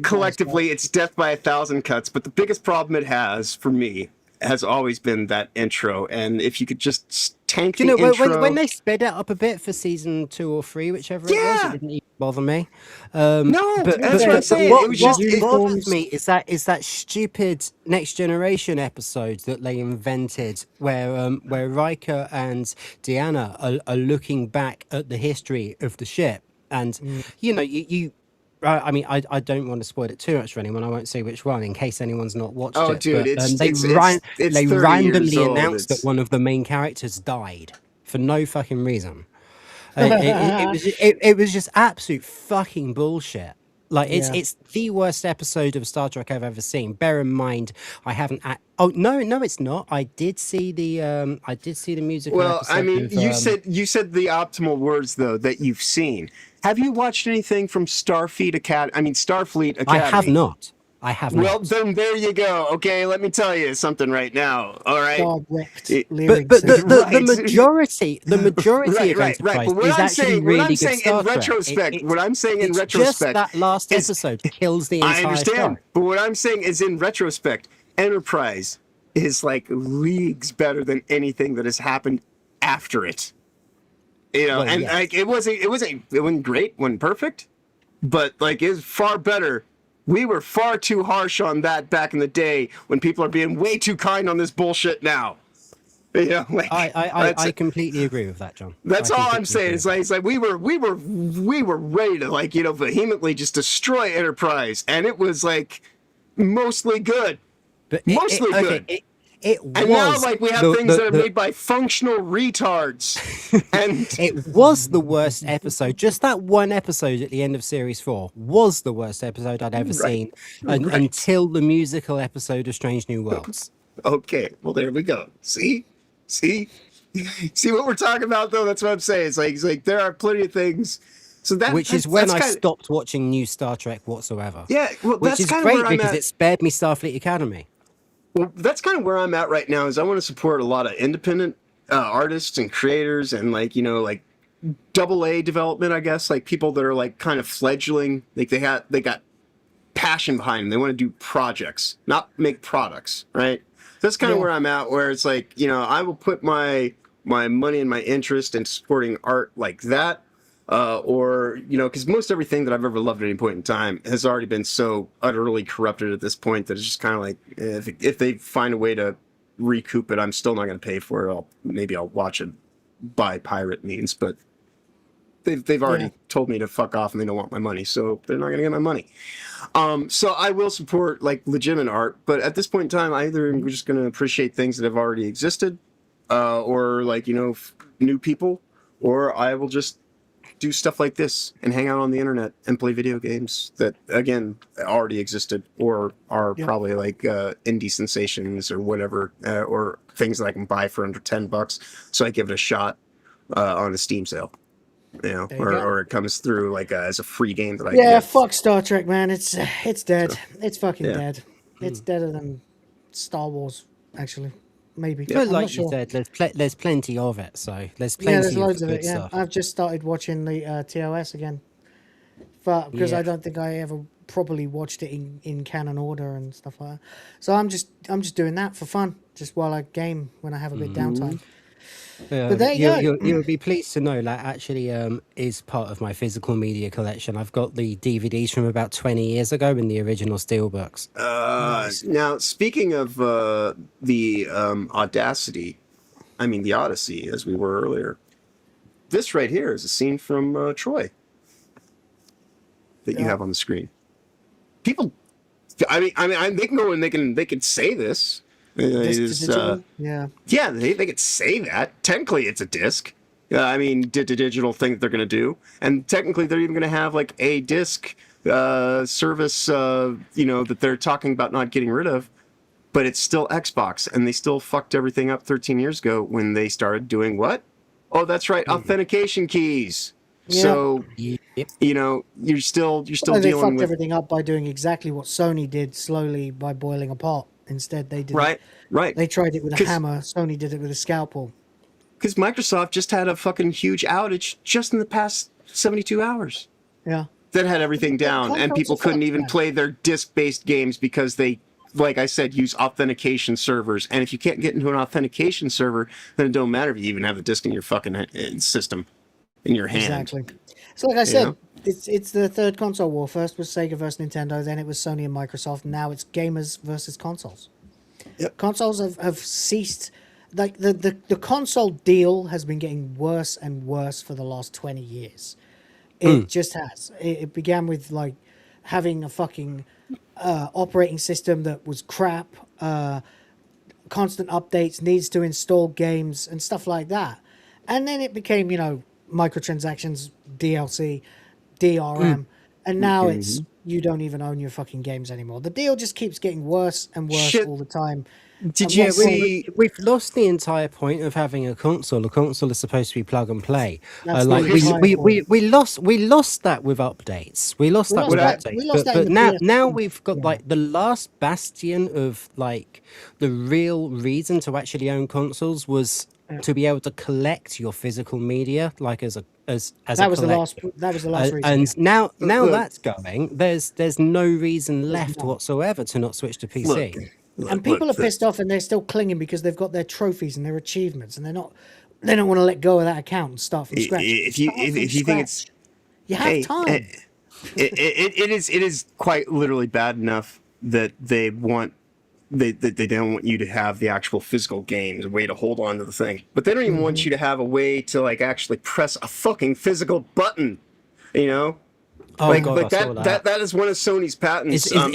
Collectively, it's death by 1,000 cuts, but the biggest problem it has for me has always been that intro. And if you could just tank the intro... when they sped it up a bit for season 2 or 3, whichever it was, it didn't even bother me. That's what I'm saying. What bothers me is that stupid Next Generation episode that they invented, where Riker and Deanna are looking back at the history of the ship, and I mean, I don't want to spoil it too much for anyone. I won't say which one in case anyone's not watched it. Oh, dude, they randomly announced that one of the main characters died for no fucking reason. It was just absolute fucking bullshit. It's the worst episode of Star Trek I've ever seen. Bear in mind, I haven't. Oh no, it's not. I did see the musical. Well, I mean, you said the optimal words though that you've seen. Have you watched anything from Starfleet Academy? I have not. I have Well, not. then there you go. Okay, let me tell you something right now. All right. But the majority of right. Enterprise But what is I'm actually saying, really good Star Trek. retrospect, what I'm saying in It's retrospect, just that last episode kills the entire I understand, show. but what I'm saying is in retrospect, Enterprise is like leagues better than anything that has happened after it. You know, Well, and yes. like it wasn't great, wasn't perfect, but like it's far better. We were far too harsh on that back in the day when people are being way too kind on this bullshit now. You know, like, I completely agree with that, John. that's I all I'm completely saying. agree It's like we were ready to like, you know, vehemently just destroy Enterprise, and it was like mostly good. But Mostly good. It and now, like, we have things that are made by functional retards. And it was the worst episode. Just that one episode at the end of Series 4 was the worst episode I'd ever seen until the musical episode of Strange New Worlds. Okay, well, there we go. See what we're talking about, though? That's what I'm saying. It's like there are plenty of things. So Which is when I stopped watching new Star Trek whatsoever. Yeah, well, which that's is kind of great where I'm because at. it spared me Starfleet Academy. Well, that's kind of where I'm at right now. Is I want to support a lot of independent artists and creators, and like, you know, like AA development. I guess like people that are like kind of fledgling. Like they got passion behind them. They want to do projects, not make products, right? That's kind of where I'm at. Where it's like, you know, I will put my money and my interest in supporting art like that. Or, you know, because most everything that I've ever loved at any point in time has already been so utterly corrupted at this point that it's just kind of like, if they find a way to recoup it, I'm still not going to pay for it. Maybe I'll watch it by pirate means, but they've already told me to fuck off and they don't want my money, so they're not going to get my money. So I will support like legitimate art, but at this point in time, either I'm just going to appreciate things that have already existed, or like, you know, new people, or I will just do stuff like this and hang out on the internet and play video games that again already existed or are probably like indie sensations or whatever, or things that I can buy for under $10, so I give it a shot on a Steam sale, you know, or it comes through like as a free game that I get. Fuck Star Trek, man. It's dead. So, it's fucking dead. It's deader than Star Wars, actually. Maybe. But like you said, there's plenty of it, so there's plenty there's loads of it. stuff. I've just started watching the TOS again, because I don't think I ever properly watched it in canon order and stuff like that. So I'm just doing that for fun, just while I game when I have a bit downtime. But there you go. You'll be pleased to know that actually is part of my physical media collection. I've got the DVDs from about 20 years ago in the original steelbooks. Now, speaking of the Odyssey, as we were earlier, this right here is a scene from Troy that you have on the screen. People, they can go and they can say this. Yeah, they could say that. Technically, it's a disc. Digital thing that they're going to do, and technically, they're even going to have like a disc service, that they're talking about not getting rid of. But it's still Xbox, and they still fucked everything up 13 years ago when they started doing what? Oh, that's right, authentication keys. Yeah. So, you're still they dealing fucked with everything up by doing exactly what Sony did, slowly by boiling apart. Instead, they did right. They tried it with a hammer. Sony did it with a scalpel. Because Microsoft just had a fucking huge outage just in the past 72 hours. Yeah. That had everything down, and people couldn't even play their disc-based games because they, like I said, use authentication servers. And if you can't get into an authentication server, then it don't matter if you even have the disc in your fucking system, in your hand. Exactly. So like I said, it's the third console war. First was Sega versus Nintendo, then it was Sony and Microsoft, now it's gamers versus consoles. Yep. Consoles have ceased. Like the console deal has been getting worse and worse for the last 20 years. It just has. It began with like having a fucking operating system that was crap, constant updates, needs to install games and stuff like that. And then it became, microtransactions, DLC, DRM, and now it's you don't even own your fucking games anymore. The deal just keeps getting worse and worse all the time. Did you see? We've lost the entire point of having a console. A console is supposed to be plug and play. That's Like the entire point. we lost that with updates. We lost that with updates. We lost that But in now the now PS2. we've got like the last bastion of like the real reason to actually own consoles was to be able to collect your physical media, like as a That was the last reason. and now that's going. There's no reason left whatsoever to not switch to PC. And people are pissed off, and they're still clinging because they've got their trophies and their achievements, and they don't want to let go of that account and start from scratch. If you think it's, you have time. It is quite literally bad enough that they don't want you to have the actual physical games, a way to hold on to the thing, but they don't even want you to have a way to like actually press a fucking physical button, you know. Oh like, God, that is one of Sony's patents. Is that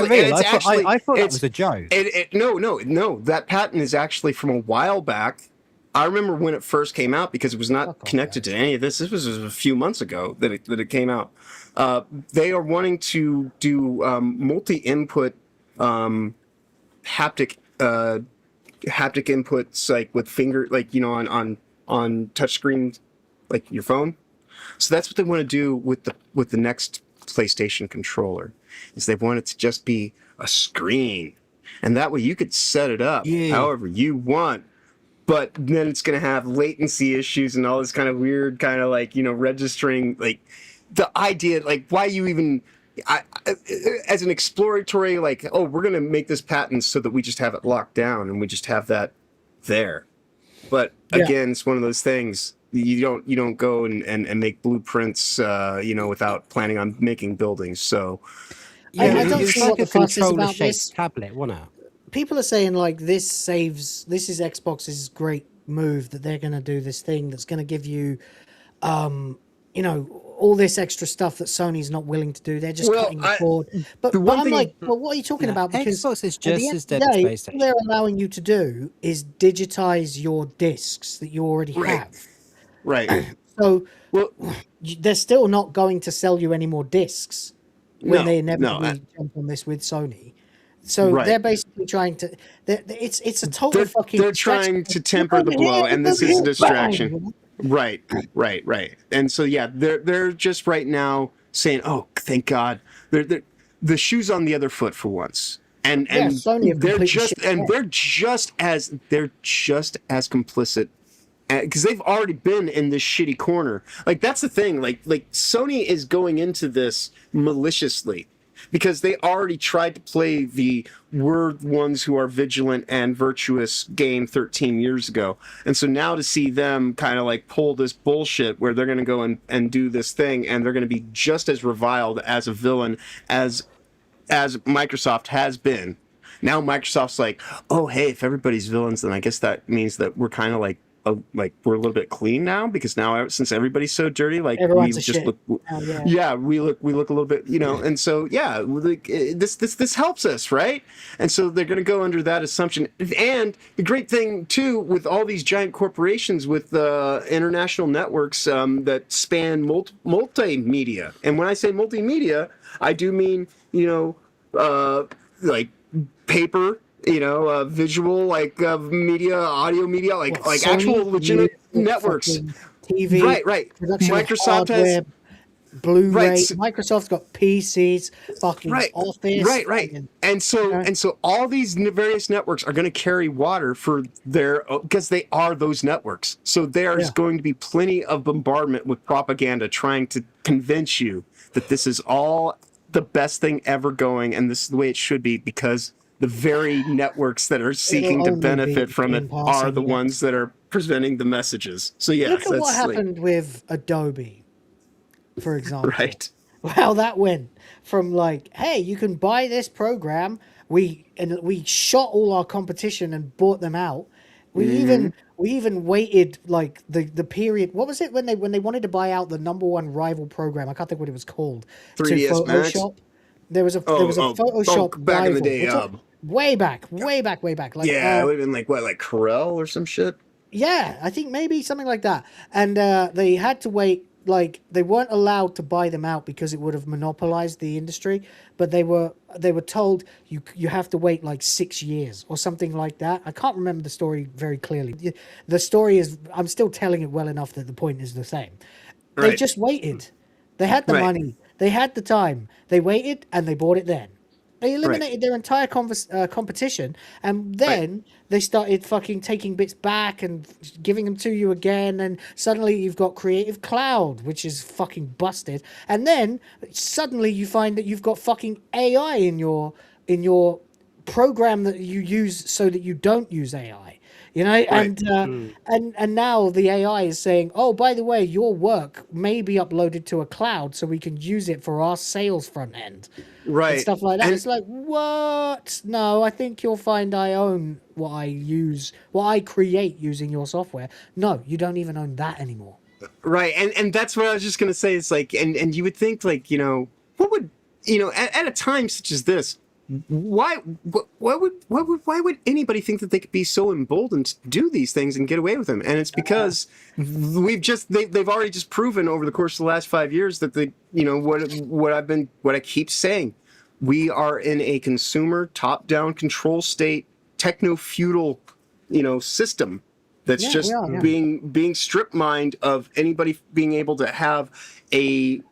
real? I thought that was a joke. No. That patent is actually from a while back. I remember when it first came out because it was not connected to any of this. This was a few months ago that it came out. They are wanting to do multi-input haptic inputs, like with finger, like on touchscreen, like your phone. So that's what they want to do with the next PlayStation controller, is they want it to just be a screen, and that way you could set it up however you want. But then it's going to have latency issues and all this kind of weird kind of like registering, like the idea, like why you even as an exploratory, like, oh, we're going to make this patent so that we just have it locked down and we just have that there. But again, it's one of those things. You don't go and make blueprints, without planning on making buildings. So I don't see what the fuss is about this. Tablet, wasn't it? People are saying like this is Xbox's great move, that they're going to do this thing that's going to give you, all this extra stuff that Sony's not willing to do. They're just cutting the cord. But I'm like, well, what are you talking about? Because Xbox is just as dead as PlayStation. What they're allowing you to do is digitize your discs that you already have. Right. So they're still not going to sell you any more discs when they inevitably jump on this with Sony. So they're basically trying to. It's a total fucking. They're trying to temper the blow, and this is a distraction. Right. And so they're just right now saying, "Oh, thank God." The shoe's on the other foot for once, and Sony they're just as complicit. Because they've already been in this shitty corner. Like, that's the thing. Like Sony is going into this maliciously because they already tried to play the "we're ones who are vigilant and virtuous" game 13 years ago. And so now to see them kind of like pull this bullshit where they're going to go and do this thing, and they're going to be just as reviled as a villain as Microsoft has been. Now Microsoft's like, oh, hey, if everybody's villains, then I guess that means that we're kind of like we're a little bit clean now, because now since everybody's so dirty, like everyone's we just look, we look a little bit, and so this helps us, right? And so they're going to go under that assumption. And the great thing too, with all these giant corporations with international networks that span multimedia, and when I say multimedia, I do mean like paper, visual, like media, audio media, like Sony, actual legitimate networks. TV, right. Microsoft has Blu-ray. Microsoft's got PCs, fucking Office. Right. And so all these various networks are going to carry water for because they are those networks. So there's going to be plenty of bombardment with propaganda trying to convince you that this is all the best thing ever going, and this is the way it should be, because the very networks that are seeking to benefit from it are the ones that are presenting the messages. So look at what happened with Adobe, for example. Right. Well, that went from like, hey, you can buy this program. We shot all our competition and bought them out. We even waited like the period. What was it when they wanted to buy out the number one rival program? I can't think what it was called. 3ds Max. There was a Photoshop back rival. in the day. Way back. Like, it would have been like Corel or some shit. Yeah, I think maybe something like that. And they had to wait like they weren't allowed to buy them out because it would have monopolized the industry, but they were told you have to wait like 6 years or something like that. I can't remember the story very clearly. The story is, I'm still telling it well enough that the point is the same. They Right. just waited. They had the money, they had the time, they waited, and they bought it then. They eliminated their entire competition, and then they started fucking taking bits back and giving them to you again, and suddenly you've got Creative Cloud, which is fucking busted, and then suddenly you find that you've got fucking AI in your program that you use so that you don't use AI. You know, and now the AI is saying, oh, by the way, your work may be uploaded to a cloud so we can use it for our sales front end. Right. And stuff like that. And- It's like, what? No, I think you'll find I own what I create using your software. No, you don't even own that anymore. Right. And that's what I was just going to say. It's like, and you would think, like, you know, what would, you know, at a time such as this, why would anybody think that they could be so emboldened to do these things and get away with them? And it's because they've already just proven over the course of the last 5 years that you know, what I keep saying, we are in a consumer top-down control state, techno-feudal, you know, system that's being strip mined of anybody being able to have any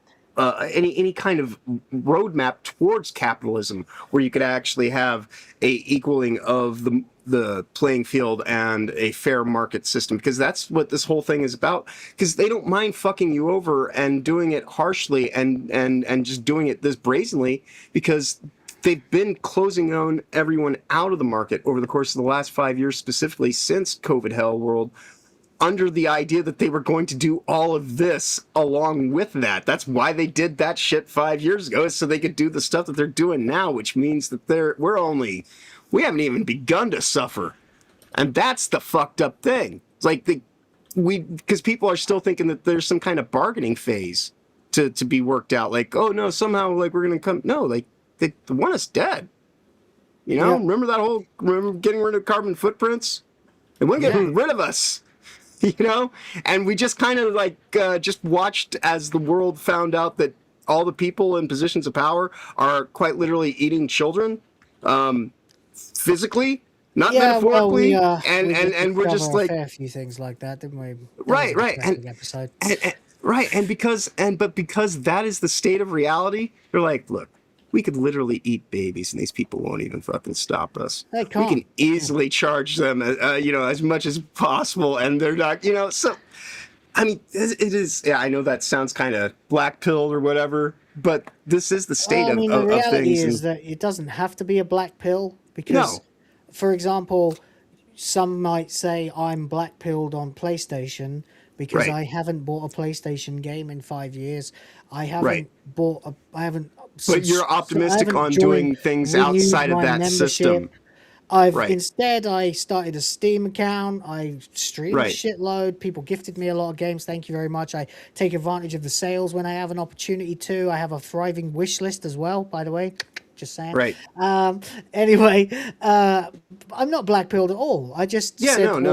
kind of roadmap towards capitalism, where you could actually have a equaling of the playing field and a fair market system, because that's what this whole thing is about. Because they don't mind fucking you over and doing it harshly and just doing it this brazenly, because they've been closing on everyone out of the market over the course of the last 5 years, specifically since COVID Hell World, under the idea that they were going to do all of this along with that. That's why they did that shit 5 years ago, is so they could do the stuff that they're doing now, which means that we haven't even begun to suffer. And that's the fucked up thing. It's like because people are still thinking that there's some kind of bargaining phase to be worked out. Like, oh no, somehow like we're going to come. No, like they want us dead. You know, remember getting rid of carbon footprints? They want to get rid of us. You know, and we just kind of like just watched as the world found out that all the people in positions of power are quite literally eating children, phically, not metaphorically, and we're just like a fair few things like that, didn't we? Right, and because that is the state of reality, they're like, look, we could literally eat babies, and these people won't even fucking stop us. They can't. We can easily charge them, you know, as much as possible, and they're not, you know. So, I mean, it is. Yeah, I know that sounds kind of black pilled or whatever, but this is the state of things. The reality is that it doesn't have to be a black pill, because, for example, some might say I'm black pilled on PlayStation because I haven't bought a PlayStation game in 5 years. I haven't bought. But you're optimistic on doing things outside of that system. Instead, I started a Steam account. I streamed a shitload. People gifted me a lot of games. Thank you very much. I take advantage of the sales when I have an opportunity to. I have a thriving wish list as well, by the way. Just saying. Right. Anyway, I'm not black pilled at all. I just said,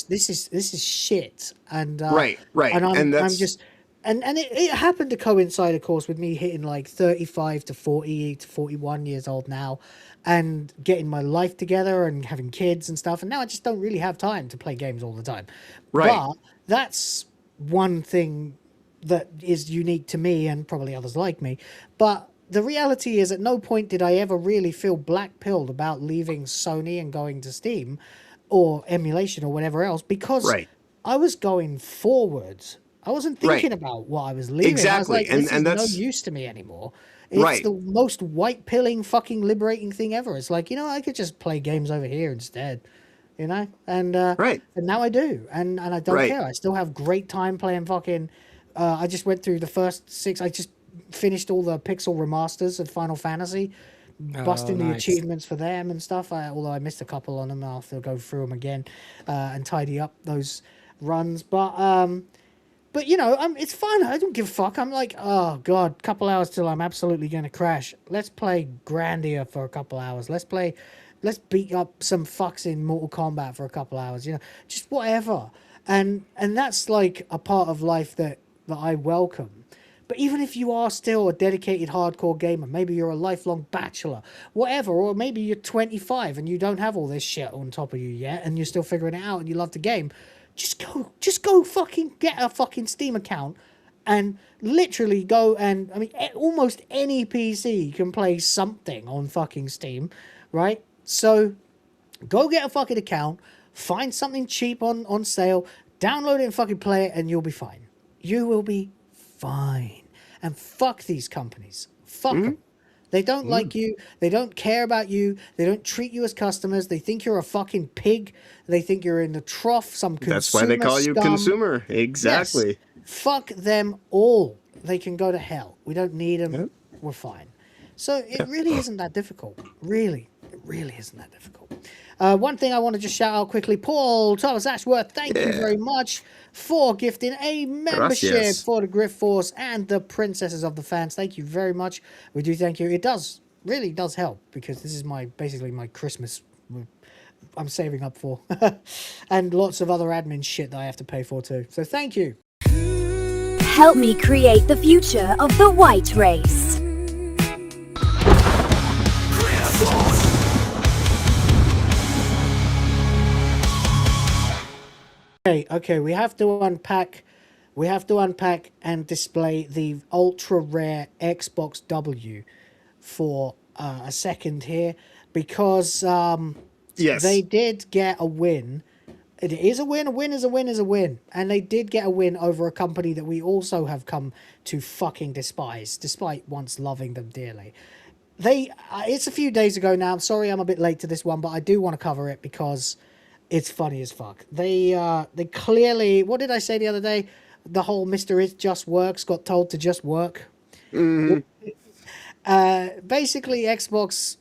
this is shit. And And I'm just. And it happened to coincide, of course, with me hitting like 35 to 40 to 41 years old now, and getting my life together and having kids and stuff. And now I just don't really have time to play games all the time. Right. But that's one thing that is unique to me and probably others like me. But the reality is, at no point did I ever really feel black-pilled about leaving Sony and going to Steam or emulation or whatever else, because I was going forward. I wasn't thinking about what I was leaving. Exactly. I was like, this is no use to me anymore. It's the most white-pilling, fucking liberating thing ever. It's like, you know, I could just play games over here instead, you know? And and now I do. And I don't care. I still have great time playing fucking... I just went through the first 6... I just finished all the pixel remasters of Final Fantasy, busting the achievements for them and stuff. Although I missed a couple on them. I'll have to go through them again and tidy up those runs. But, you know, it's fun. I don't give a fuck. I'm like, oh, God, couple hours till I'm absolutely going to crash. Let's play Grandia for a couple hours. Let's beat up some fucks in Mortal Kombat for a couple hours, you know, just whatever. And that's like a part of life that that I welcome. But even if you are still a dedicated hardcore gamer, maybe you're a lifelong bachelor, whatever, or maybe you're 25 and you don't have all this shit on top of you yet, and you're still figuring it out and you love the game, just go fucking get a fucking Steam account and literally go and, I mean, almost any PC can play something on fucking Steam, right? So go get a fucking account, find something cheap on sale, download it and fucking play it, and you'll be fine. You will be fine. And fuck these companies. Fuck them. They don't like you. They don't care about you. They don't treat you as customers. They think you're a fucking pig. They think you're in the trough, some consumer That's why they call you scum. consumer. Exactly. Yes. Fuck them all. They can go to hell. We don't need them. Yep. We're fine. So it really isn't that difficult. Really. It really isn't that difficult. One thing I want to just shout out quickly, Paul Thomas Ashworth, thank you very much for gifting a membership for the Griff Force and the Princesses of the Fans. Thank you very much. We do thank you. It really does help, because this is basically my Christmas I'm saving up for. And lots of other admin shit that I have to pay for too. So thank you. Help me create the future of the white race. Okay, we have to unpack and display the ultra rare Xbox W for a second here, because they did get a win. It is a win. A win is a win is a win. And they did get a win over a company that we also have come to fucking despise, despite once loving them dearly. It's a few days ago now. I'm sorry I'm a bit late to this one, but I do want to cover it because it's funny as fuck. They clearly, what did I say the other day? The whole Mr. It Just Works got told to just work. Basically, Xbox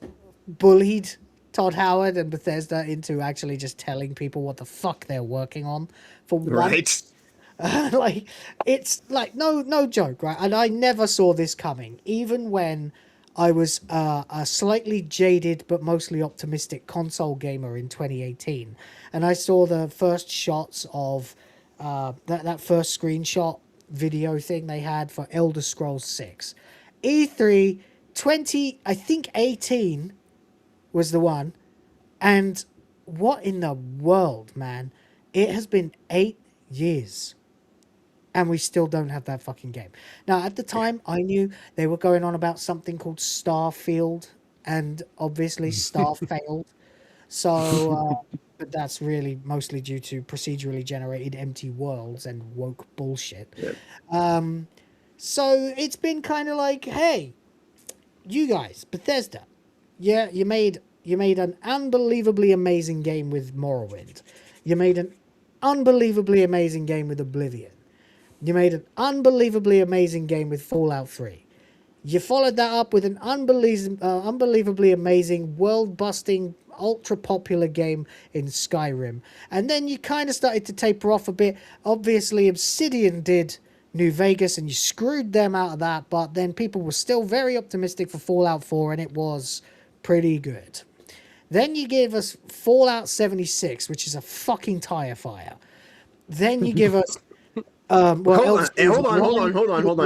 bullied Todd Howard and Bethesda into actually just telling people what the fuck they're working on for once. Like, it's like no joke, right? And I never saw this coming, even when I was a slightly jaded but mostly optimistic console gamer in 2018, and I saw the first shots of that first screenshot video thing they had for Elder Scrolls 6. E3 2018 was the one, and what in the world, man? It has been 8 years. And we still don't have that fucking game. Now, at the time, I knew they were going on about something called Starfield, and obviously Star failed. So, but that's really mostly due to procedurally generated empty worlds and woke bullshit. Yep. So it's been kind of like, hey, you guys, Bethesda, yeah, you made an unbelievably amazing game with Morrowind. You made an unbelievably amazing game with Oblivion. You made an unbelievably amazing game with Fallout 3. You followed that up with an unbelievably amazing, world-busting, ultra-popular game in Skyrim. And then you kind of started to taper off a bit. Obviously, Obsidian did New Vegas, and you screwed them out of that. But then people were still very optimistic for Fallout 4, and it was pretty good. Then you gave us Fallout 76, which is a fucking tire fire. Then you give us... hold on.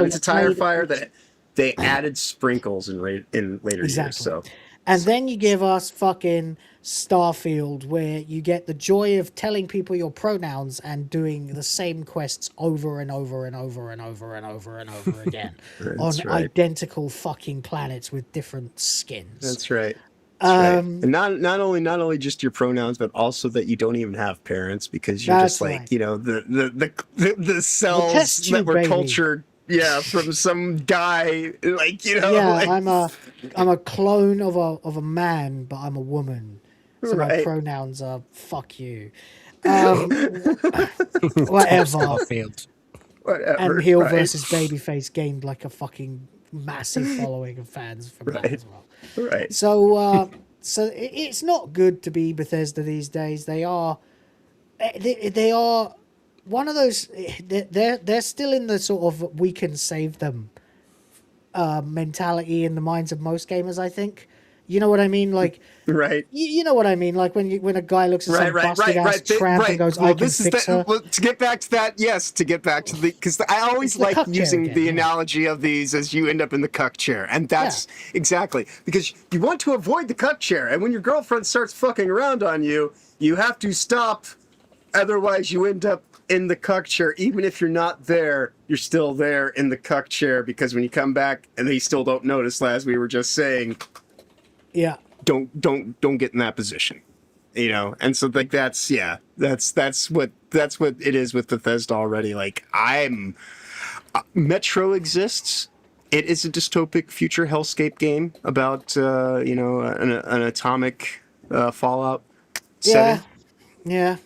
It's a tire fire that they added sprinkles in later years. So, and then you give us fucking Starfield, where you get the joy of telling people your pronouns and doing the same quests over and over and over and over and over and over again on identical fucking planets with different skins. That's right. And not only just your pronouns, but also that you don't even have parents, because you're just like, you know, the cells that were cultured, from some guy, like, you know. Yeah, like... I'm a clone of a man, but I'm a woman. So my pronouns are fuck you. Whatever. And heel versus babyface gained like a fucking massive following of fans from that as well. Right. So it's not good to be Bethesda these days. They are one of those. They're still in the sort of we can save them mentality in the minds of most gamers. I think, You know what I mean? Like, right. You know what I mean? Like when a guy looks at some busted ass tramp and goes, well, "I can this fix is her." well, to get back to that, yes, to get back to the, because I always It's the like cuck chair using again, the yeah. analogy of these as you end up in the cuck chair, and that's exactly because you want to avoid the cuck chair, and when your girlfriend starts fucking around on you, you have to stop, otherwise you end up in the cuck chair. Even if you're not there, you're still there in the cuck chair, because when you come back and they still don't notice, as we were just saying, yeah, don't get in that position, you know. And so like that's what it is with Bethesda already. Like Metro exists. It is a dystopic future hellscape game about an atomic fallout setting. Yeah.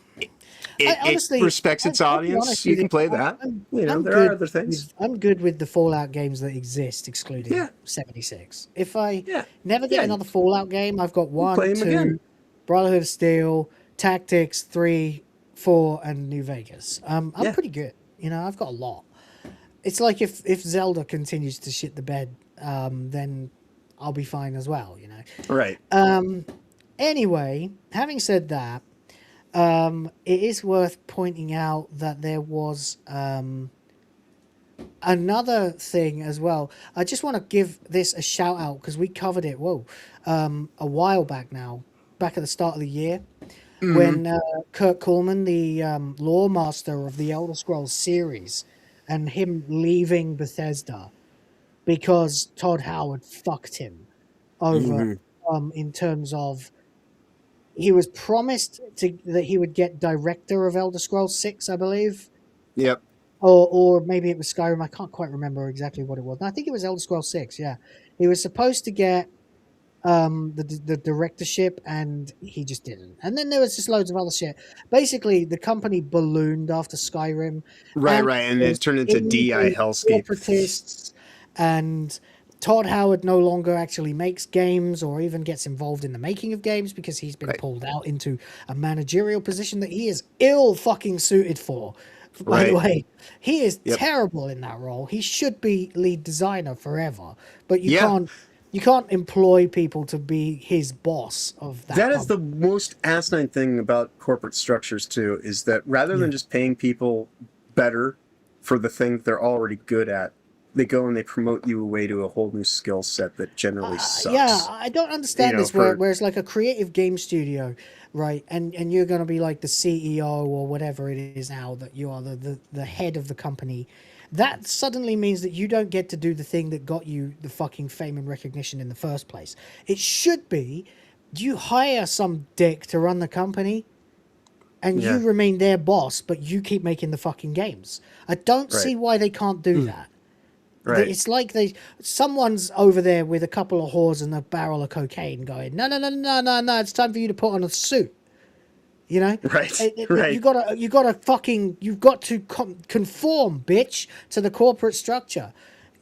It respects its audience. You can play that. There are other things. I'm good with the Fallout games that exist, excluding 76. If I never get another Fallout game, I've got 1, 2, again. Brotherhood of Steel, Tactics, 3, 4, and New Vegas. I'm pretty good. I've got a lot. It's like if Zelda continues to shit the bed, then I'll be fine as well. Right. Anyway, having said that. It is worth pointing out that there was another thing as well. I just want to give this a shout out because we covered it a while back now, back at the start of the year, when Kurt Coleman, the lore master of the Elder Scrolls series, and him leaving Bethesda because Todd Howard fucked him over in terms of he was promised that he would get director of Elder Scrolls 6, I believe. Yep. Or maybe it was Skyrim. I can't quite remember exactly what it was. No, I think it was Elder Scrolls 6, yeah. He was supposed to get the directorship, and he just didn't. And then there was just loads of other shit. Basically, the company ballooned after Skyrim. Right. And it turned into DI hellscape. Corporatists, and Todd Howard no longer actually makes games or even gets involved in the making of games because he's been pulled out into a managerial position that he is ill fucking suited for. By the way, he is terrible in that role. He should be lead designer forever, but you can't employ people to be his boss of that. That is the most asinine thing about corporate structures too, is that rather than just paying people better for the thing that they're already good at, they go and they promote you away to a whole new skill set that generally sucks. Yeah, I don't understand this where it's like a creative game studio, right? And you're going to be like the CEO or whatever it is now, that you are the head of the company. That suddenly means that you don't get to do the thing that got you the fucking fame and recognition in the first place. It should be you hire some dick to run the company and you remain their boss, but you keep making the fucking games. I don't see why they can't do that. Right. It's like someone's over there with a couple of whores and a barrel of cocaine going, no, it's time for you to put on a suit. Right. You've got to conform, bitch, to the corporate structure.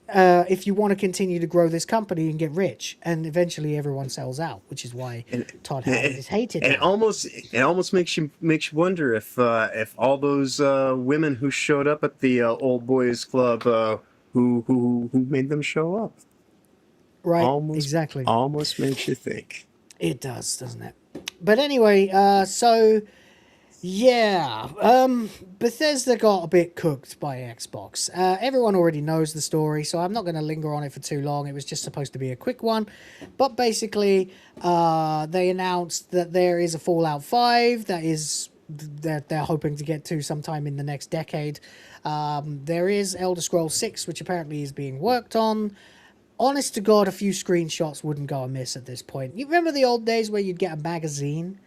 If you want to continue to grow this company and get rich, and eventually everyone sells out, which is why Todd Howard is hated. And it almost makes you wonder if all those women who showed up at the old boys club, who made them show up, right? Exactly. Almost makes you think. It does, doesn't it? But anyway, Bethesda got a bit cooked by Xbox. Everyone already knows the story, so I'm not going to linger on it for too long. It was just supposed to be a quick one. But basically, they announced that there is a Fallout 5 that they're hoping to get to sometime in the next decade. There is Elder Scrolls 6, which apparently is being worked on. Honest to God, a few screenshots wouldn't go amiss at this point. You remember the old days where you'd get a magazine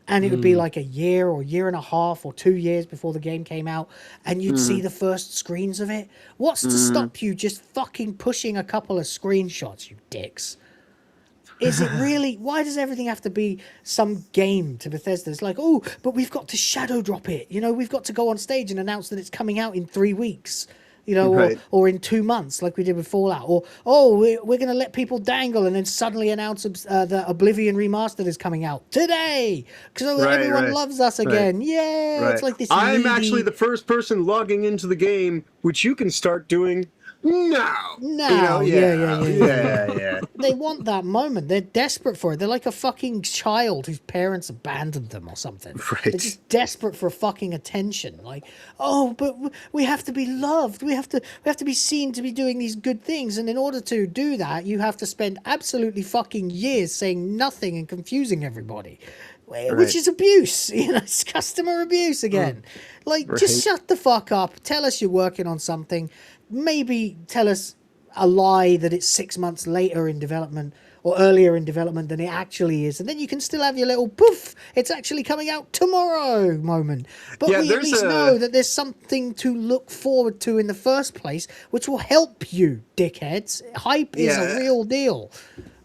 and it would be like a year or year and a half or 2 years before the game came out and you'd see the first screens of it? What's to stop you just fucking pushing a couple of screenshots, you dicks? Is it really? Why does everything have to be some game to Bethesda? It's like, oh, but we've got to shadow drop it. We've got to go on stage and announce that it's coming out in 3 weeks. Or in 2 months, like we did with Fallout. Or, we're going to let people dangle and then suddenly announce that Oblivion Remastered is coming out today. Because everyone loves us again. Yeah, it's like this. I'm actually the first person logging into the game, which you can start doing No. No, Yeah. They want that moment. They're desperate for it. They're like a fucking child whose parents abandoned them or something. Right. They're just desperate for fucking attention. Like, oh, but we have to be loved. We have to be seen to be doing these good things. And in order to do that, you have to spend absolutely fucking years saying nothing and confusing everybody. Which is abuse, it's customer abuse again. Just shut the fuck up. Tell us you're working on something. Maybe tell us a lie that it's 6 months later in development or earlier in development than it actually is. And then you can still have your little poof, it's actually coming out tomorrow moment. But we at least know that there's something to look forward to in the first place, which will help you, dickheads. Hype is a real deal.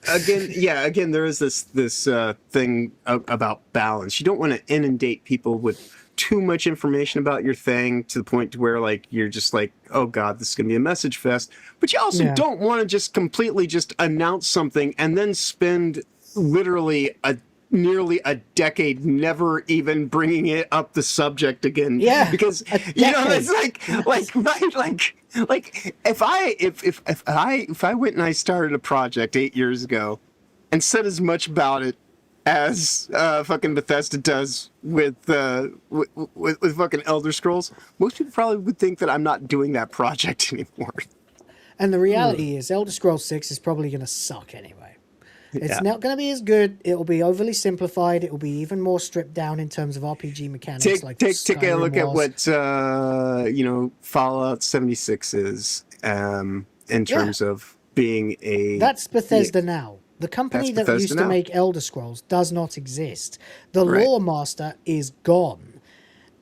Again, there is this thing about balance. You don't want to inundate people with too much information about your thing to the point to where like you're just like, oh god, this is gonna be a message fest. But you also don't want to just completely just announce something and then spend literally nearly a decade never even bringing it up the subject again. Yeah, because it's like if I went and I started a project 8 years ago and said as much about it as fucking Bethesda does with fucking Elder Scrolls, most people probably would think that I'm not doing that project anymore. And the reality is Elder Scrolls 6 is probably going to suck anyway. It's not going to be as good. It will be overly simplified. It will be even more stripped down in terms of RPG mechanics. Take a look at what Fallout 76 is in terms of being a. That's Bethesda now. The company that used to make Elder Scrolls does not exist. The lore master is gone.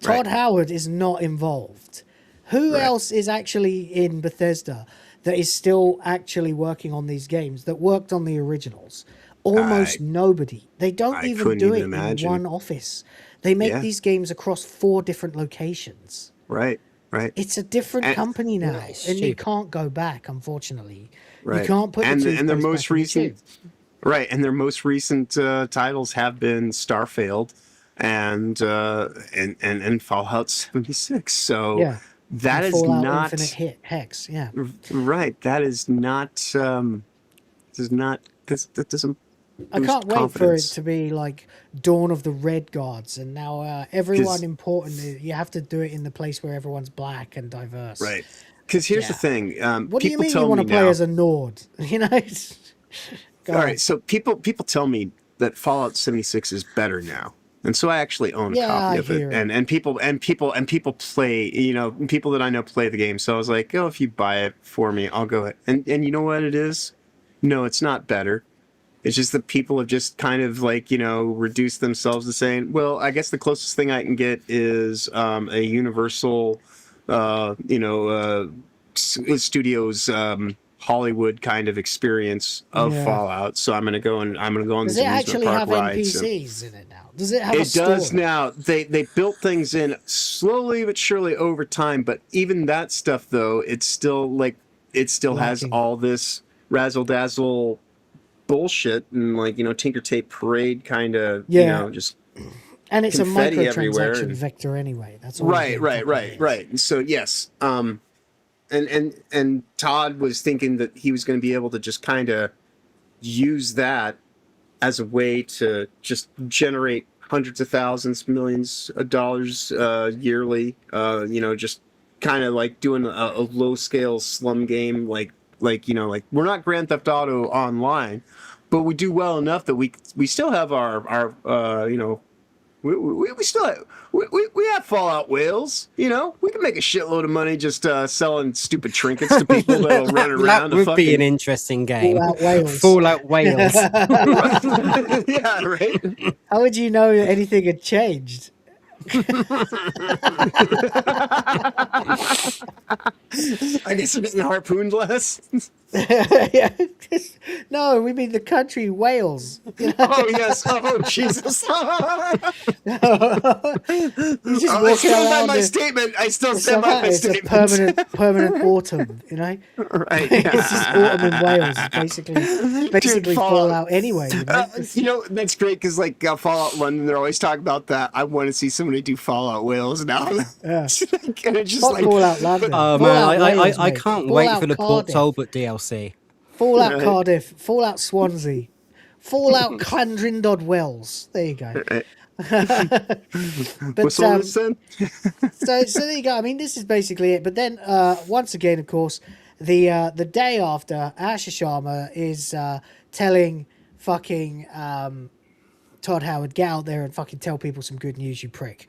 Todd Howard is not involved. Who else is actually in Bethesda that is still actually working on these games, that worked on the originals? Almost nobody. They don't even do it in one office. They make these games across 4 different locations. Right. It's a different company now, and you can't go back, unfortunately. Right. You can't put and their most recent and their most recent titles have been Starfield and Fallout 76. So that is not Infinite Hex. Yeah. Right. That is not that doesn't I can't wait for it to be like Dawn of the Red Guards, and now everyone important, you have to do it in the place where everyone's black and diverse. Right. Because here's the thing. What do you mean you want to play as a Nord? All right. So people tell me that Fallout 76 is better now, and so I actually own a copy of it. And people play. People that I know play the game. So I was like, oh, if you buy it for me, I'll go ahead. And you know what it is? No, it's not better. It's just that people have just kind of like, reduced themselves to saying, well, I guess the closest thing I can get is a Universal, Studios Hollywood kind of experience of Fallout. So I'm going to go on Does these it actually park have rides. NPCs in it now? Does it have a story? It does now. They built things in slowly but surely over time. But even that stuff, though, it's still has all this razzle dazzle bullshit and Tinker Tape Parade kind of just and it's a microtransaction and vector anyway. That's all right. And so yes, and Todd was thinking that he was going to be able to just kind of use that as a way to just generate hundreds of thousands, millions of dollars yearly. Just kind of like doing a low scale slum game like we're not Grand Theft Auto Online, but we do well enough that we still have our we still have Fallout whales. We can make a shitload of money just selling stupid trinkets to people that'll run around. That would be an interesting game. Fallout Whales. Yeah, right. How would you know anything had changed? I guess I'm getting harpooned less. Yeah. No, we mean the country Wales. You know? Oh yes. Oh Jesus. You just I walking stand by around my the- statement. I still it's stand by my a statement. permanent autumn, you know. Right. It's just autumn in Wales. It's basically Fallout anyway. You know, You know, that's great because like Fallout London, they're always talking about that. I want to see somebody do Fallout Wales now. Yeah. And it's just Fuck like Fallout London. Oh Fallout man, I Wales, I mate. can't Fallout wait for the Port Cardiff. Talbot DLC. Fallout Right. Cardiff, Fallout Swansea, Fallout Clandrindod Wells. There you go. But What's all this then? so there you go. I mean, this is basically it. But then once again, of course, the day after, Asher Sharma is telling fucking Todd Howard, get out there and fucking tell people some good news, you prick.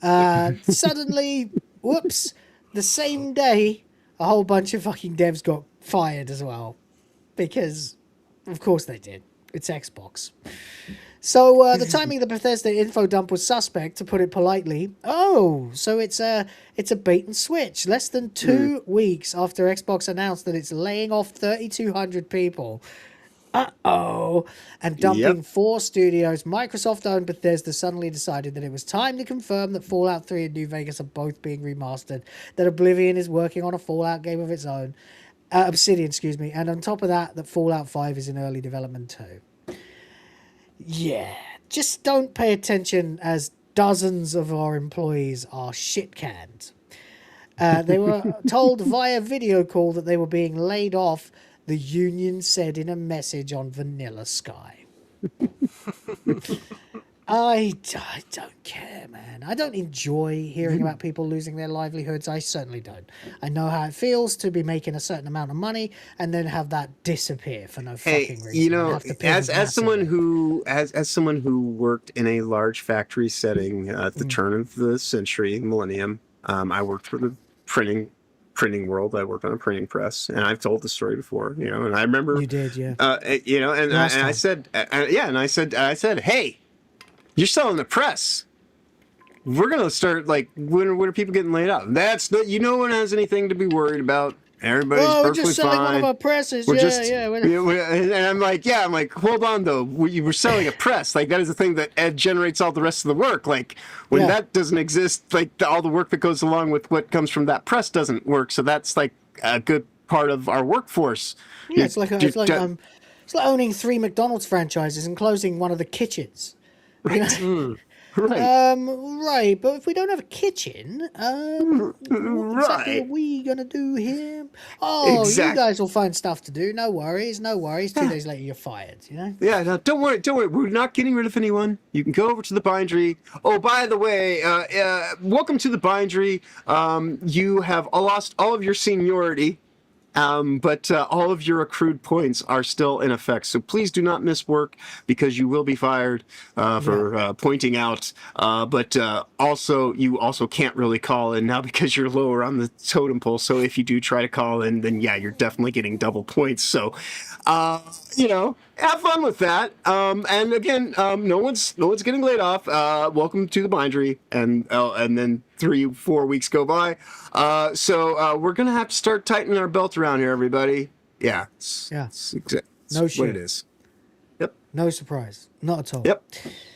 Suddenly, whoops, the same day, a whole bunch of fucking devs got fired as well. Because, of course they did. It's Xbox. So the timing of the Bethesda info dump was suspect, to put it politely. Oh, so it's a bait and switch. Less than 2 weeks after Xbox announced that it's laying off 3,200 people. Uh-oh. And dumping 4 studios, Microsoft-owned Bethesda suddenly decided that it was time to confirm that Fallout 3 and New Vegas are both being remastered, that Oblivion is working on a Fallout game of its own, Obsidian, excuse me, and on top of that, that Fallout 5 is in early development too. Yeah, just don't pay attention as dozens of our employees are shit-canned. They were told via video call that they were being laid off, the union said in a message on Vanilla Sky. I don't care, man. I don't enjoy hearing about people losing their livelihoods. I certainly don't. I know how it feels to be making a certain amount of money and then have that disappear for no fucking reason. You know, as someone who worked in a large factory setting at the turn of the century, millennium, I worked for the printing world. I worked on a printing press, and I've told the story before. You know, and I remember you did, yeah. You know, and I said, I said, hey. You're selling the press. We're gonna start like when are people getting laid off? That's not, no one has anything to be worried about. Everybody's perfectly fine. We're just selling one of our presses. And I'm like, hold on though. You were selling a press. Like that is the thing that generates all the rest of the work. Like when that doesn't exist, like all the work that goes along with what comes from that press doesn't work. So that's like a good part of our workforce. Yeah, it's like owning 3 McDonald's franchises and closing one of the kitchens. Right. Right, but if we don't have a kitchen, what exactly are we gonna do here? Oh, you guys will find stuff to do. No worries. 2 days later, you're fired. You know? Yeah. No, don't worry. We're not getting rid of anyone. You can go over to the bindery. Oh, by the way, welcome to the bindery. You have lost all of your seniority. But all of your accrued points are still in effect. So please do not miss work because you will be fired for pointing out. But also, you also can't really call in now because you're lower on the totem pole. So if you do try to call in, then yeah, you're definitely getting double points. So, you know, have fun with that. And again, no one's getting laid off. Welcome to the bindery. And then 3-4 weeks go by. So we're gonna have to start tightening our belt around here, everybody. Yeah. It's no shit. What it is. Yep. No surprise. Not at all. Yep.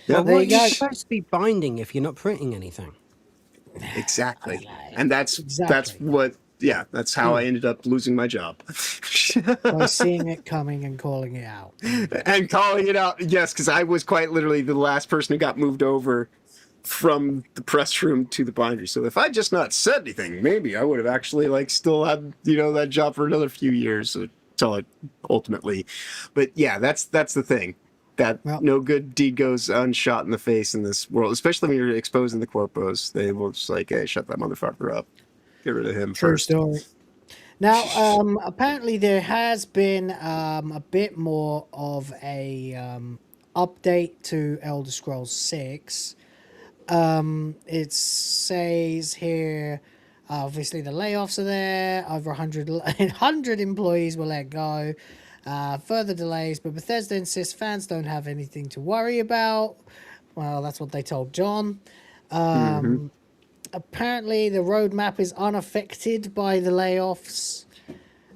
Well, there you go. you're supposed to be binding if you're not printing anything. Exactly. And that's what. Yeah, that's how I ended up losing my job. By seeing it coming and calling it out. And calling it out, yes, because I was quite literally the last person who got moved over from the press room to the bindery. So if I just not said anything, maybe I would have actually like still had, you know, that job for another few years until it ultimately. But yeah, that's the thing. That no good deed goes unshot in the face in this world, especially when you're exposing the corpos. They will just like, hey, shut that motherfucker up. Get rid of him first. True story. Now, apparently there has been a bit more of a update to Elder Scrolls 6. It says here, obviously the layoffs are there. Over 100 employees were let go. Further delays, but Bethesda insists fans don't have anything to worry about. Well, that's what they told John. Apparently the roadmap is unaffected by the layoffs.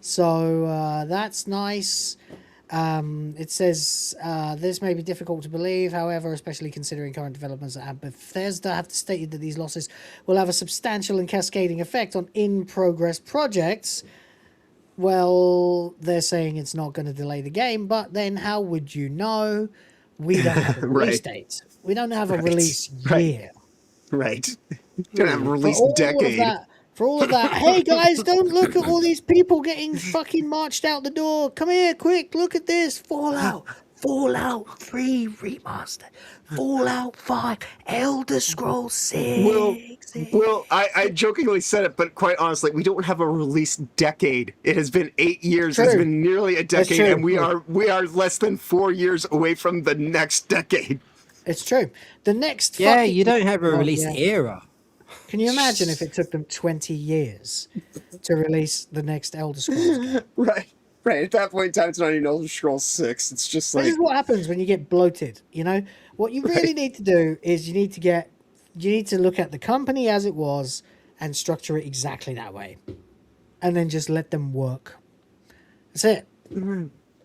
So that's nice. It says this may be difficult to believe, however, especially considering current developments at Bethesda have stated that these losses will have a substantial and cascading effect on in-progress projects. Well, they're saying it's not going to delay the game, but then how would you know? We don't have a release date. We don't have a release year. Right. Don't have a release For decade. all of that, hey guys, don't look at all these people getting fucking marched out the door. Come here, quick, look at this. Fallout 3 Remastered, Fallout 5, Elder Scrolls 6. Well, I jokingly said it, but quite honestly, we don't have a release decade. It has been 8 years. True. It's been nearly a That's decade, true. and we are less than 4 years away from the next decade. It's true. The next Yeah, fucking- you don't have a Oh, release yeah. era. Can you imagine if it took them 20 years to release the next Elder Scrolls game? Right. At that point in time, it's not even Elder Scrolls 6. It's just like... This is what happens when you get bloated, you know? What you really need to do is you need to look at the company as it was and structure it exactly that way. And then just let them work. That's it.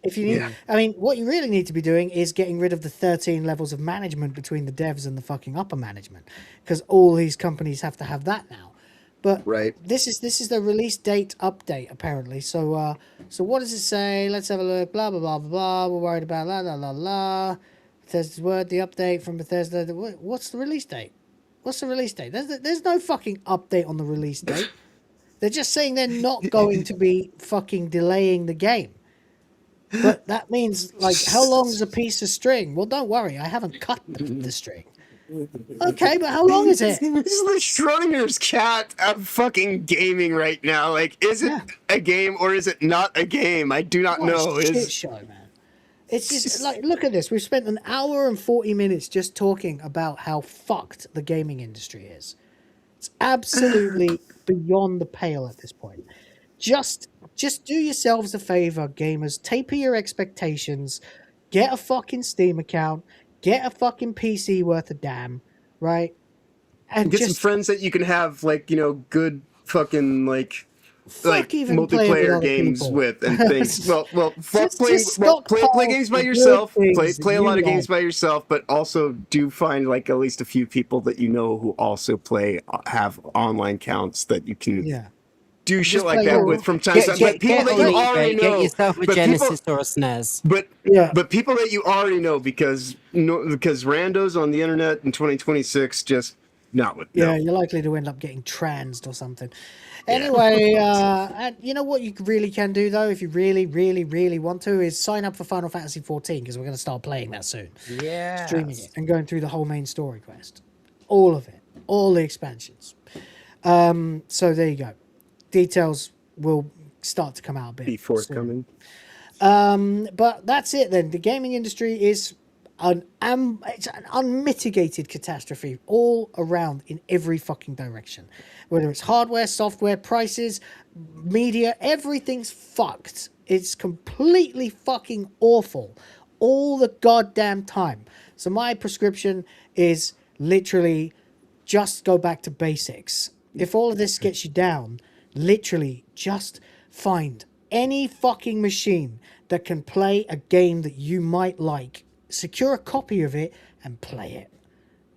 If you need, I mean, what you really need to be doing is getting rid of the 13 levels of management between the devs and the fucking upper management, because all these companies have to have that now. But this is the release date update apparently. So so what does it say? Let's have a look. Blah blah blah blah blah. We're worried about la la la la. Bethesda's word. The update from Bethesda. What's the release date? What's the release date? There's no fucking update on the release date. They're just saying they're not going to be fucking delaying the game. But that means, like, how long is a piece of string? Well, don't worry, I haven't cut the string. Okay, but how long is it? This is the Schrodinger's cat of fucking gaming right now. Like, is it a game or is it not a game? I do not know. What a shit show, man. It's just, like, look at this. We've spent an hour and 40 minutes just talking about how fucked the gaming industry is. It's absolutely beyond the pale at this point. Just do yourselves a favor, gamers. Taper your expectations. Get a fucking Steam account. Get a fucking PC worth of damn, right? And get some friends that you can have, like, you know, good fucking, like multiplayer games people. with and things. well, play games by the yourself. good things Play a that lot of you games by yourself, but also do find like at least a few people that you know who also have online counts that you can do shit Just like play that your- with from time to time. But people that you already know, Get yourself a but Genesis people, or a SNES. but people that you already know because randos on the internet in 2026 just not with Yeah, you're likely to end up getting transed or something. Anyway, and you know what you really can do though, if you really, really, really want to, is sign up for Final Fantasy 14 because we're going to start playing that soon. Yeah, streaming it and going through the whole main story quest, all of it, all the expansions. So there you go. Details will start to come out a bit. Be forthcoming. But that's it then. The gaming industry is it's an unmitigated catastrophe all around in every fucking direction. Whether it's hardware, software, prices, media, everything's fucked. It's completely fucking awful all the goddamn time. So my prescription is literally just go back to basics. If all of this gets you down, literally just find any fucking machine that can play a game that you might like, secure a copy of it and play it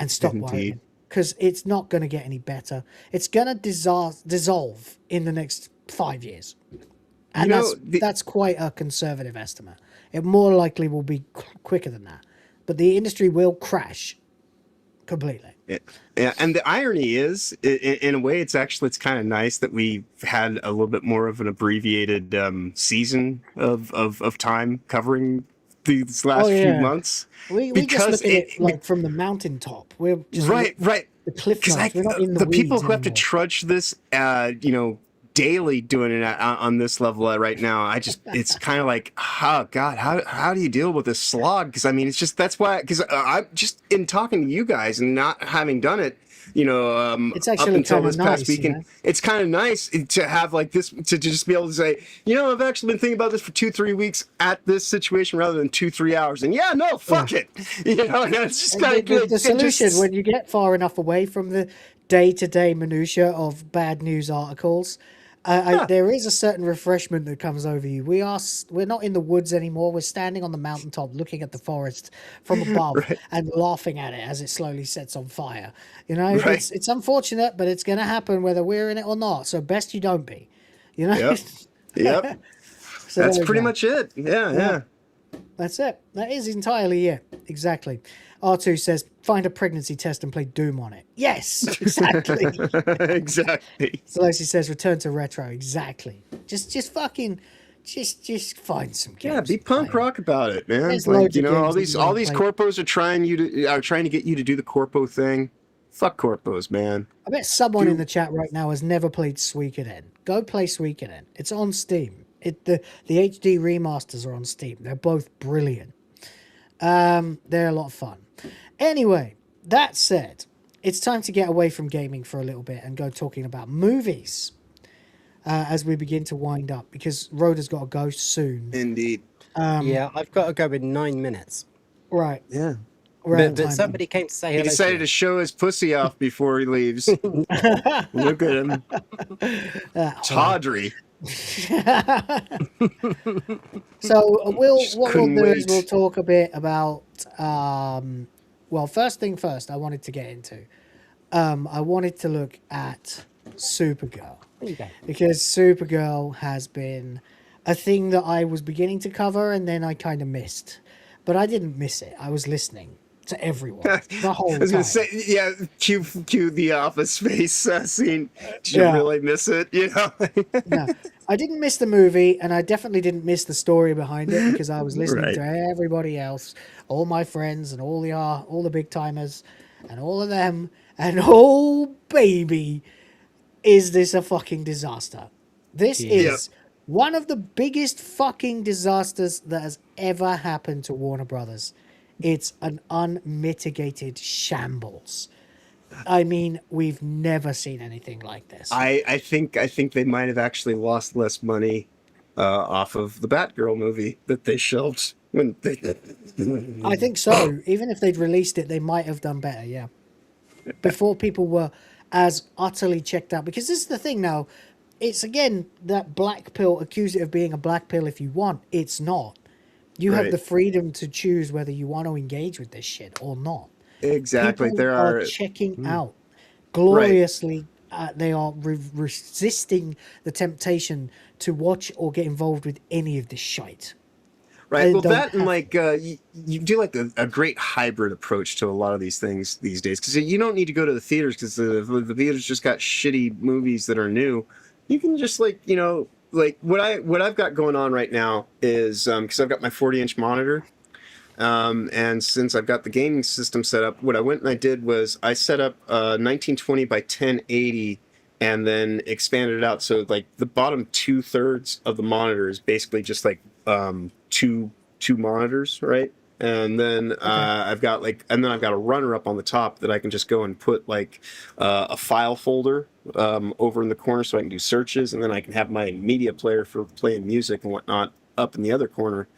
and stop worrying, because it's not going to get any better. It's going to dissolve in the next 5 years, and that's quite a conservative estimate. It more likely will be quicker than that, but the industry will crash completely. Yeah, and the irony is, in a way, it's kind of nice that we had a little bit more of an abbreviated season of time covering these last few months. We just look at it like from the mountaintop. We're just right. The cliff notes. We're not in the people weeds who have to anymore. trudge this, daily doing it on this level right now. It's kind of like, oh God, how do you deal with this slog? Because I mean, it's just because I'm just in talking to you guys and not having done it. It's actually up until kinda this past nice, weekend, it's kind of nice to have like this to just be able to say, I've actually been thinking about this for 2-3 weeks at this situation rather than 2-3 hours. And fuck it, and it's just kind of good. The solution when you get far enough away from the day-to-day minutia of bad news articles, There is a certain refreshment that comes over you. We're not in the woods anymore. We're standing on the mountaintop, looking at the forest from above and laughing at it as it slowly sets on fire. You know, it's unfortunate, but it's going to happen whether we're in it or not. So best you don't be. You know. Yep. So that's pretty much it. Yeah. That's it. That is entirely it. Exactly. R2 says, find a pregnancy test and play Doom on it. Yes, exactly. Exactly. Celosi says, return to retro. Exactly. Just fucking, just find some games. Yeah, be punk rock about it, man. There's Like, loads you of know, games all that these you wanna corpos are trying to get you to do the corpo thing. Fuck corpos, man. I bet someone in the chat right now has never played Suikoden. Go play Suikoden. It's on Steam. The HD remasters are on Steam. They're both brilliant. They're a lot of fun. Anyway, that said, it's time to get away from gaming for a little bit and go talking about movies as we begin to wind up, because Rhoda's got to go soon. Indeed. Yeah, I've got to go in 9 minutes. Right. Yeah. But somebody came to say hello. He decided to show his pussy off before he leaves. Look at him. Tawdry. So what we'll do is we'll talk a bit about well, first thing first, I wanted to get into I wanted to look at Supergirl, because Supergirl has been a thing that I was beginning to cover and then I kind of missed, but I didn't miss it. I was listening to everyone the whole time. I was gonna say, yeah, cue the Office Space scene. Did you really miss it? You know. No, I didn't miss the movie, and I definitely didn't miss the story behind it, because I was listening to everybody else, all my friends, and all the big timers, and all of them, and oh baby, is this a fucking disaster? This is one of the biggest fucking disasters that has ever happened to Warner Brothers. It's an unmitigated shambles. I mean, we've never seen anything like this. I think they might have actually lost less money off of the Batgirl movie that they shelved when they. I think so. Even if they'd released it, they might have done better. Yeah, before people were as utterly checked out. Because this is the thing now. It's again that black pill. Accuse it of being a black pill if you want. It's not. You have the freedom to choose whether you want to engage with this shit or not. Exactly. People there are checking out gloriously. They are resisting the temptation to watch or get involved with any of this shite. Right. Well, that and like you do like a great hybrid approach to a lot of these things these days, because you don't need to go to the theaters, because the theaters just got shitty movies that are new. You can just like what I've got going on right now is because I've got my 40-inch monitor. And since I've got the gaming system set up, what I went and I did was I set up 1920 by 1080 and then expanded it out. So like the bottom 2/3 of the monitor is basically just like two monitors, right? And then I've got a runner up on the top that I can just go and put like a file folder over in the corner so I can do searches, and then I can have my media player for playing music and whatnot up in the other corner.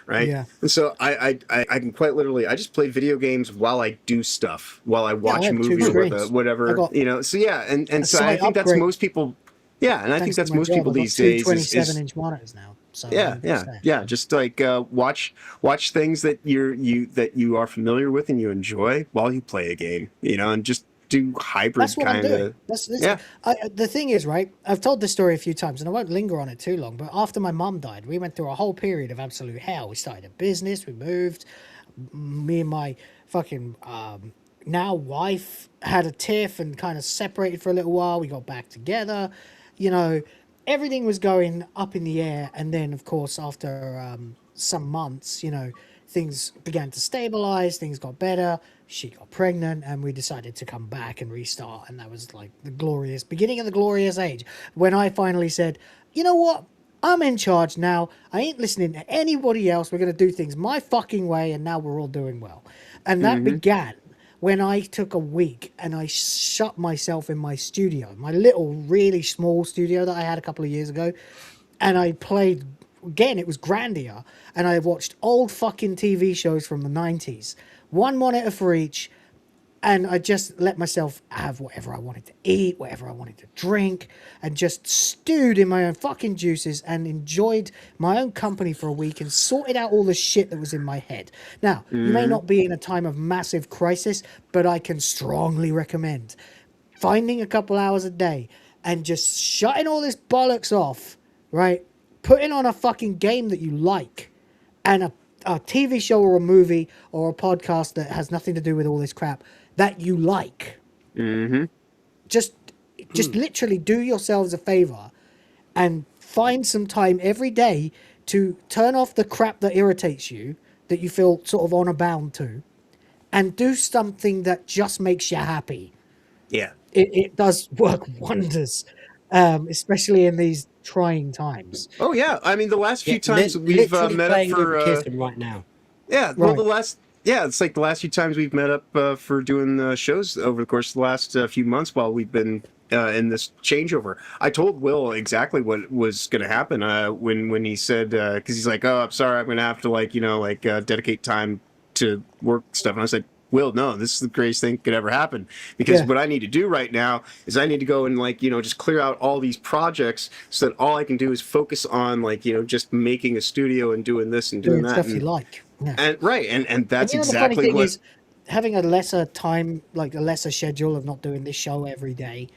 Right. Yeah. And so I can quite literally, I just play video games while I do stuff, while I watch a movie or whatever, So yeah, and so I think that's most people. Yeah, and I think that's most people these days. 27-inch monitors now. So yeah. Just like watch things that you are familiar with and you enjoy while you play a game, and just do hybrid kind of. The thing is, right, I've told this story a few times and I won't linger on it too long, but after my mum died, we went through a whole period of absolute hell. We started a business, we moved, me and my fucking now wife had a tiff and kind of separated for a little while. We got back together, everything was going up in the air. And then of course after some months, things began to stabilize, things got better. She got pregnant and we decided to come back and restart. And that was like the glorious beginning of the glorious age when I finally said, you know what? I'm in charge now. I ain't listening to anybody else. We're going to do things my fucking way. And now we're all doing well. And that began when I took a week and I shut myself in my studio, my little really small studio that I had a couple of years ago. And I played, again, it was Grandia. And I watched old fucking TV shows from the 90s. One monitor for each, And I just let myself have whatever I wanted to eat, whatever I wanted to drink, and just stewed in my own fucking juices and enjoyed my own company for a week and sorted out all the shit that was in my head. Now, you may not be in a time of massive crisis, but I can strongly recommend finding a couple hours a day and just shutting all this bollocks off, right? Putting on a fucking game that you like and a TV show or a movie or a podcast that has nothing to do with all this crap that you like. Just literally do yourselves a favor and find some time every day to turn off the crap that irritates you, that you feel sort of honor bound to, and do something that just makes you happy. Yeah. It does work wonders, especially in these trying times. Oh yeah, I mean the last few times we've met up for right now. Yeah, well it's like the last few times we've met up for doing shows over the course of the last few months while we've been in this changeover. I told Will exactly what was going to happen when he said because he's like, oh, I'm sorry, I'm going to have to dedicate time to work stuff, and I was like, Will, no, this is the greatest thing that could ever happen, because what I need to do right now is I need to go and just clear out all these projects so that all I can do is focus on just making a studio and doing this and doing that stuff you like. Yeah. And that's exactly the funny thing what is, having a lesser time, like a lesser schedule of not doing this show every day,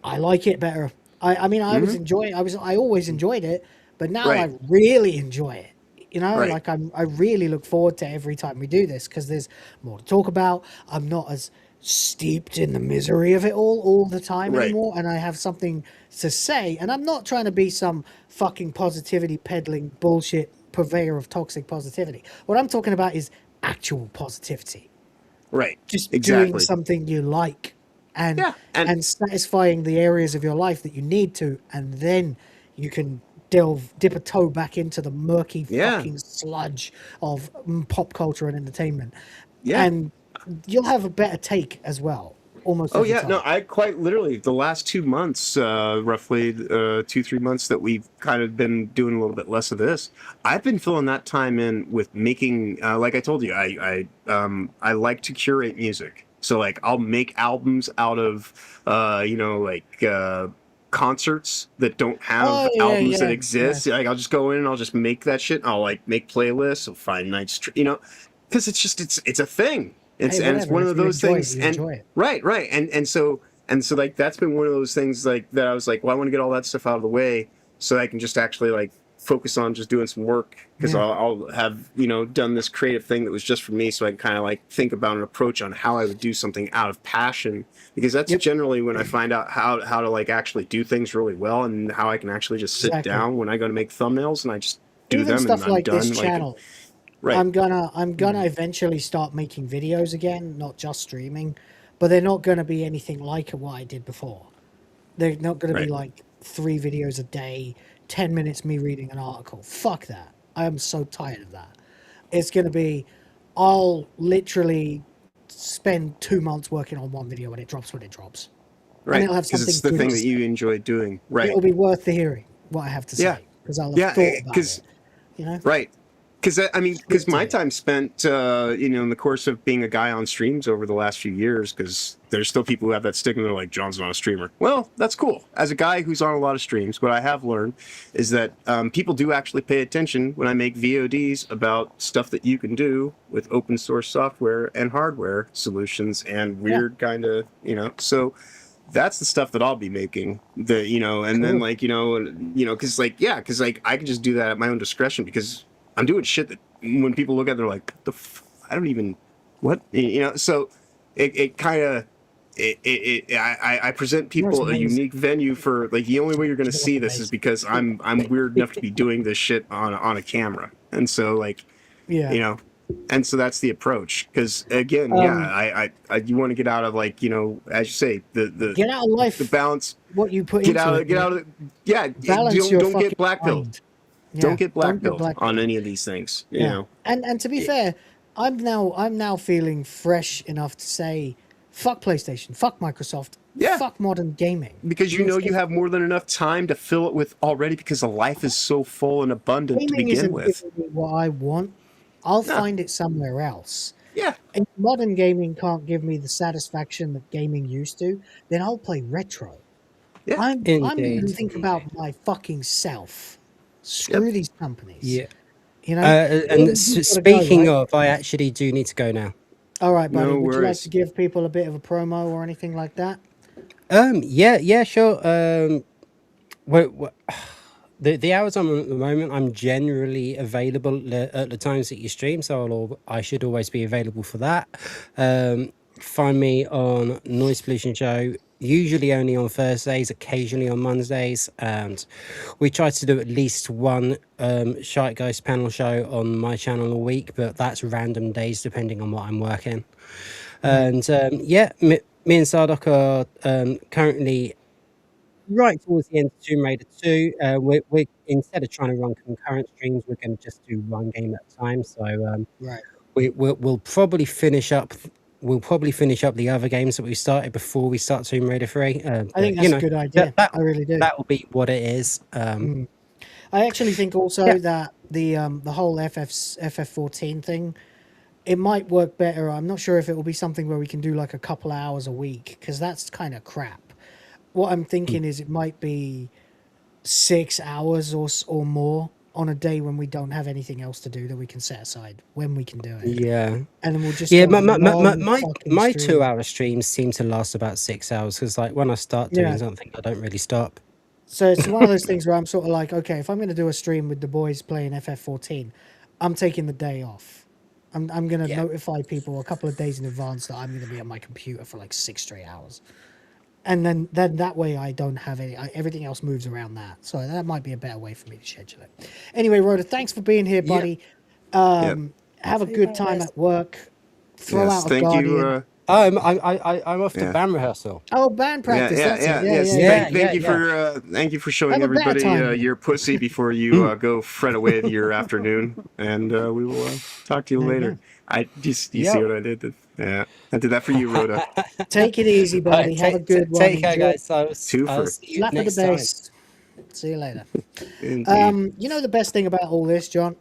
I like it better. I always enjoyed it, but now I really enjoy it. I really look forward to every time we do this because there's more to talk about. I'm not as steeped in the misery of it all the time anymore, and I have something to say. And I'm not trying to be some fucking positivity peddling bullshit purveyor of toxic positivity. What I'm talking about is actual positivity. Right. Just exactly. doing something you like and satisfying the areas of your life that you need to, and then you can dip a toe back into the murky fucking sludge of pop culture and entertainment. Yeah. And you'll have a better take as well. Almost. Oh yeah, time. No, I quite literally the last 2 months, roughly 2-3 months that we've kind of been doing a little bit less of this. I've been filling that time in with making, like I told you, I like to curate music. So I'll make albums out of, concerts that don't have albums that exist. Yeah. I'll just go in and I'll just make that shit. I'll make playlists. I'll find nights, because it's a thing. It's one of those things. Right. And so that's been one of those things that I was like, well, I want to get all that stuff out of the way so I can just actually focus on just doing some work, because I'll have done this creative thing that was just for me, so I can kind of think about an approach on how I would do something out of passion, because that's generally when I find out how to actually do things really well, and how I can actually just sit down when I go to make thumbnails and I just do them stuff and I'm like done. This channel. Right. I'm gonna eventually start making videos again, not just streaming, but they're not gonna be anything like what I did before. They're not gonna be 3 videos a day, 10 minutes me reading an article. Fuck that. I am so tired of that. It's going to be, I'll literally spend 2 months working on one video and it drops when it drops. Right. And it'll have something it's the thing that you enjoy doing. Right. It'll be worth the hearing what I have to say. Because I'll have thought about it. Right. Because my time spent, in the course of being a guy on streams over the last few years, because there's still people who have that stigma. They're like, John's not a streamer. Well, that's cool. As a guy who's on a lot of streams, what I have learned is that people do actually pay attention when I make VODs about stuff that you can do with open source software and hardware solutions and weird kind of, so that's the stuff that I'll be making. And then because I can just do that at my own discretion, because I'm doing shit that when people look at it, they're like, I don't even, what? So it kind of, I present people a unique venue for, the only way you're going to see this is because I'm weird enough to be doing this shit on a camera. And so and so that's the approach. Because again, you want to get out of as you say, the get out of life, the balance, what you put get out of don't get black-pilled. Don't get black-pilled on any of these things. You know. And to be fair, I'm now feeling fresh enough to say, fuck PlayStation, fuck Microsoft, fuck modern gaming. Because you have more than enough time to fill it with already, because the life is so full and abundant to begin with. What I want, I'll find it somewhere else. Yeah. If modern gaming can't give me the satisfaction that gaming used to, then I'll play retro. Yeah. I'm going Indeed. to think about my fucking self. Screw these companies. Yeah. You know. And You've gotta go, speaking right? of, I actually do need to go now. All right, buddy. No Would you like worries. to give people a bit of a promo or anything like that? Yeah, sure. The hours I'm on at the moment, I'm generally available at the times that you stream, so I should always be available for that. Find me on Noise Pollution Show, usually only on Thursdays, occasionally on Mondays, and we try to do at least one Shite Ghost panel show on my channel a week, but that's random days depending on what I'm working. And me and Sardoc are currently right towards the end of Tomb Raider 2. We're instead of trying to run concurrent streams, we're going to just do one game at a time. So right, we'll probably finish up. We'll probably finish up the other games that we started before we start Tomb Raider 3. I think that's a good idea. I really do. That will be what it is. I actually think also that the whole FF14 thing, it might work better. I'm not sure if it will be something where we can do like a couple of hours a week, because that's kind of crap. What I'm thinking is it might be 6 hours or more on a day when we don't have anything else to do that we can set aside when we can do it. Yeah. And then we'll just my 2 hour streams seem to last about 6 hours, because like when I start doing something, I don't really stop. So it's one of those things where I'm sort of like, okay, if I'm going to do a stream with the boys playing FF14, I'm taking the day off. I'm going to notify people a couple of days in advance that I'm going to be on my computer for like 6 straight hours. And then that way I don't have everything else moves around that. So that might be a better way for me to schedule it. Anyway, Rhoda, thanks for being here, buddy. Have a good time at work. Throw out a Guardian. I'm off to band rehearsal. Oh, band practice. Thank you for showing everybody your pussy before you go fret away your afternoon, and we will talk to you later. You see what I did? Yeah, I did that for you, Rhoda. Take it easy, buddy. Have a good one. Take care, guys. Slap of the bass. See you later. Indeed. You know the best thing about all this, John,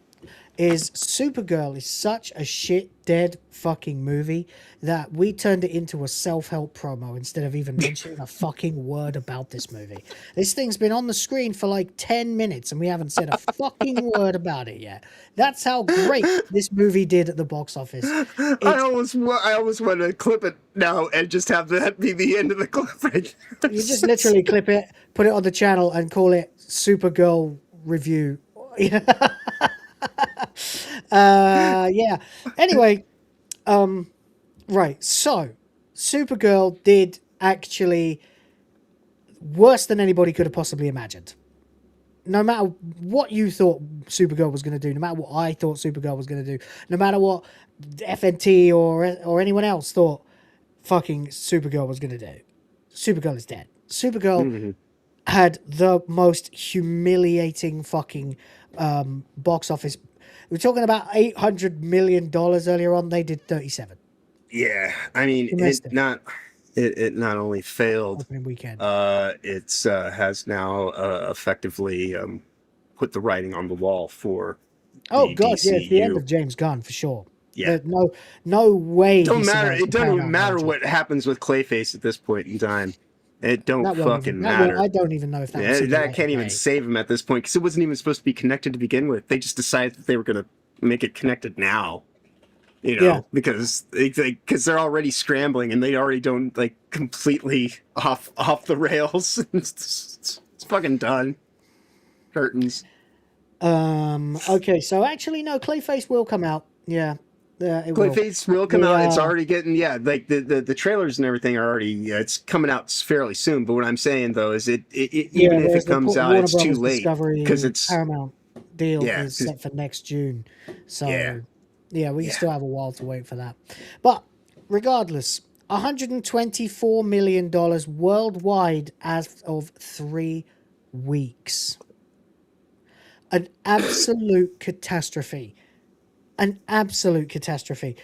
is Supergirl is such a shit dead fucking movie that we turned it into a self-help promo instead of even mentioning a fucking word about this movie. This thing's been on the screen for like 10 minutes and we haven't said a fucking word about it yet. That's how great this movie did at the box office. I always want to clip it now and just have that be the end of the clip. You just literally clip it, put it on the channel and call it Supergirl Review. Yeah. Anyway, right. So, Supergirl did actually worse than anybody could have possibly imagined. No matter what you thought Supergirl was going to do, no matter what I thought Supergirl was going to do, no matter what FNT or anyone else thought fucking Supergirl was going to do, Supergirl is dead. Supergirl had the most humiliating fucking box office. We were talking about $800 million earlier on. They did 37. Yeah, I mean, it not only failed, weekend. It has now effectively put the writing on the wall for. Oh God, DCU. yeah, it's the end of James Gunn for sure. Yeah, no way. It don't matter. It doesn't even matter what happens with Clayface at this point in time. It don't fucking matter. I don't even know if that can't even save him at this point, because it wasn't even supposed to be connected to begin with. They just decided that they were going to make it connected now. Because they're already scrambling and they already don't like completely off the rails. It's fucking done. Curtains. Okay, so actually no, Clayface will come out. Yeah. Clayface will come out. It's already getting like the trailers and everything are already. It's coming out fairly soon. But what I'm saying though is even if it comes out, it's too late because it's Paramount deal is set for next June. So we still have a while to wait for that. But regardless, $124 million worldwide as of 3 weeks. An absolute catastrophe. An absolute catastrophe.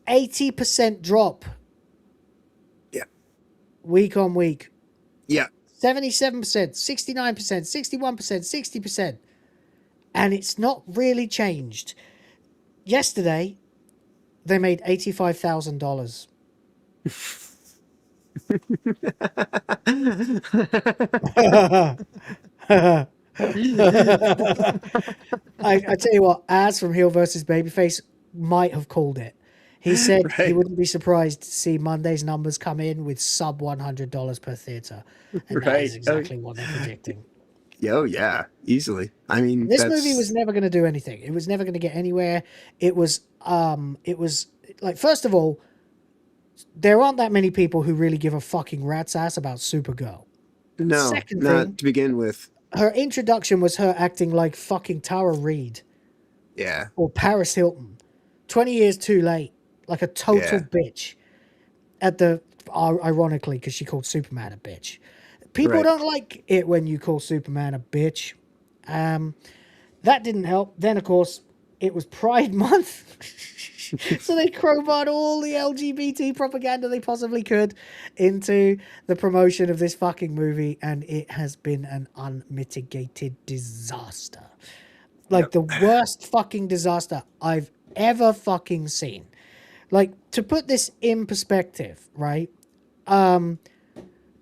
80% drop. Yeah. Week on week. Yeah. 77%, 69%, 61%, 60%. And it's not really changed. Yesterday, they made $85,000. I tell you what, Az from Heel versus Babyface might have called it. He said he wouldn't be surprised to see Monday's numbers come in with sub $100 per theater, and that is exactly what they're predicting. Oh yeah, easily. I mean, this movie was never going to do anything. It was never going to get anywhere. It was like, first of all, there aren't that many people who really give a fucking rat's ass about Supergirl. No, Second not thing, to begin with. Her introduction was her acting like fucking Tara Reid. Yeah. Or Paris Hilton. 20 years too late. Like a total bitch. Ironically, because she called Superman a bitch. People don't like it when you call Superman a bitch. That didn't help. Then, of course, it was Pride Month. So they crowbarred all the LGBT propaganda they possibly could into the promotion of this fucking movie, and it has been an unmitigated disaster. Like the worst fucking disaster I've ever fucking seen. Like, to put this in perspective, right?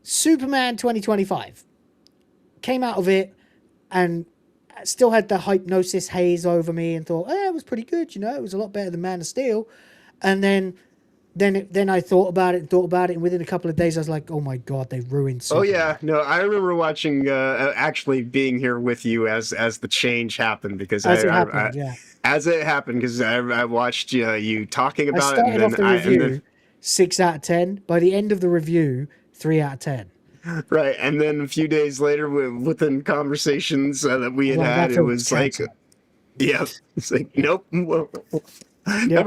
Superman 2025 came out of it and still had the hypnosis haze over me and thought, it was pretty good, you know, it was a lot better than Man of Steel. And then I thought about it, and within a couple of days I was like, oh my God, they ruined Superman. Oh yeah, no, I remember watching, actually being here with you as the change happened, because as it happened, because I watched you talking about it. I started off the review 6 out of 10. By the end of the review, 3 out of 10. Right, and then a few days later, within conversations that we had, it was like, it's like, nope, never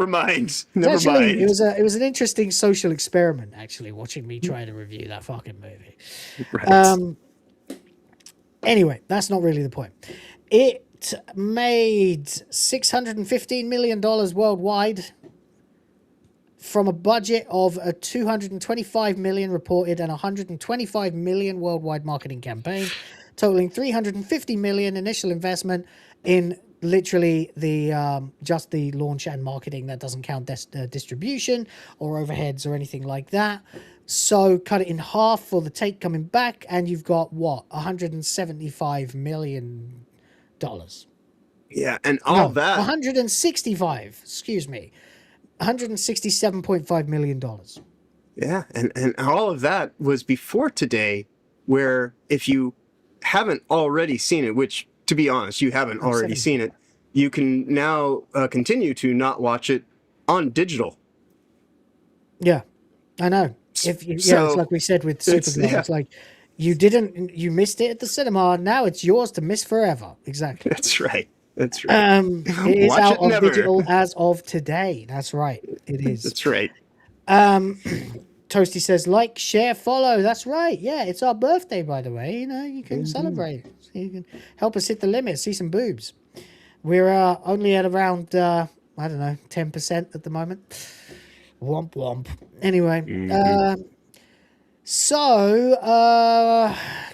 mind, never mind. It was an interesting social experiment, actually, watching me try to review that fucking movie. Right. Anyway, that's not really the point. It made $615 million worldwide, from a budget of a $225 million reported and $125 million worldwide marketing campaign, totaling $350 million initial investment in literally the just the launch and marketing. That doesn't count distribution or overheads or anything like that. So cut it in half for the take coming back, and you've got what, $175 million. Yeah, and all that 165. Excuse me. $167.5 million. Yeah, and all of that was before today, where if you haven't already seen it, which, to be honest, you haven't already seen it, you can now continue to not watch it on digital. Yeah, I know. It's like we said with Supergirl. It's like you missed it at the cinema. Now it's yours to miss forever. Exactly. That's right. That's right. It is out of digital as of today. That's right. It is. That's right. Toasty says, like, share, follow. That's right. Yeah, it's our birthday, by the way. You know, you can celebrate. You can help us hit the limit, see some boobs. We're only at around, 10% at the moment. Womp womp. Anyway,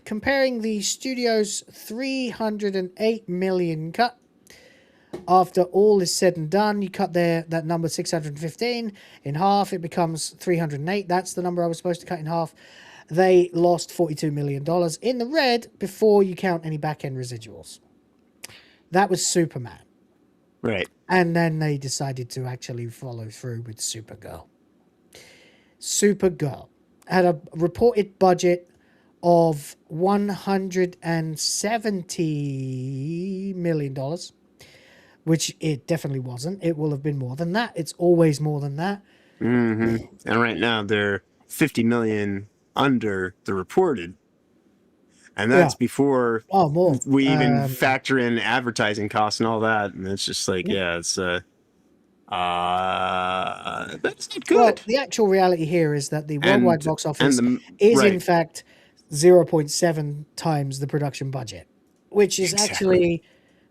comparing the studio's $308 million cut, after all is said and done, you cut that number 615 in half, it becomes 308. That's the number I was supposed to cut in half. They lost $42 million in the red before you count any back-end residuals. That was Superman. Right. And then they decided to actually follow through with Supergirl. Supergirl had a reported budget of $170 million, which it definitely wasn't. It will have been more than that. It's always more than that. Mm-hmm. And right now they're 50 million under the reported. And that's before we even factor in advertising costs and all that. And it's just like, it's that's not good. Well, the actual reality here is that the worldwide box office is in fact 0.7 times the production budget, which is actually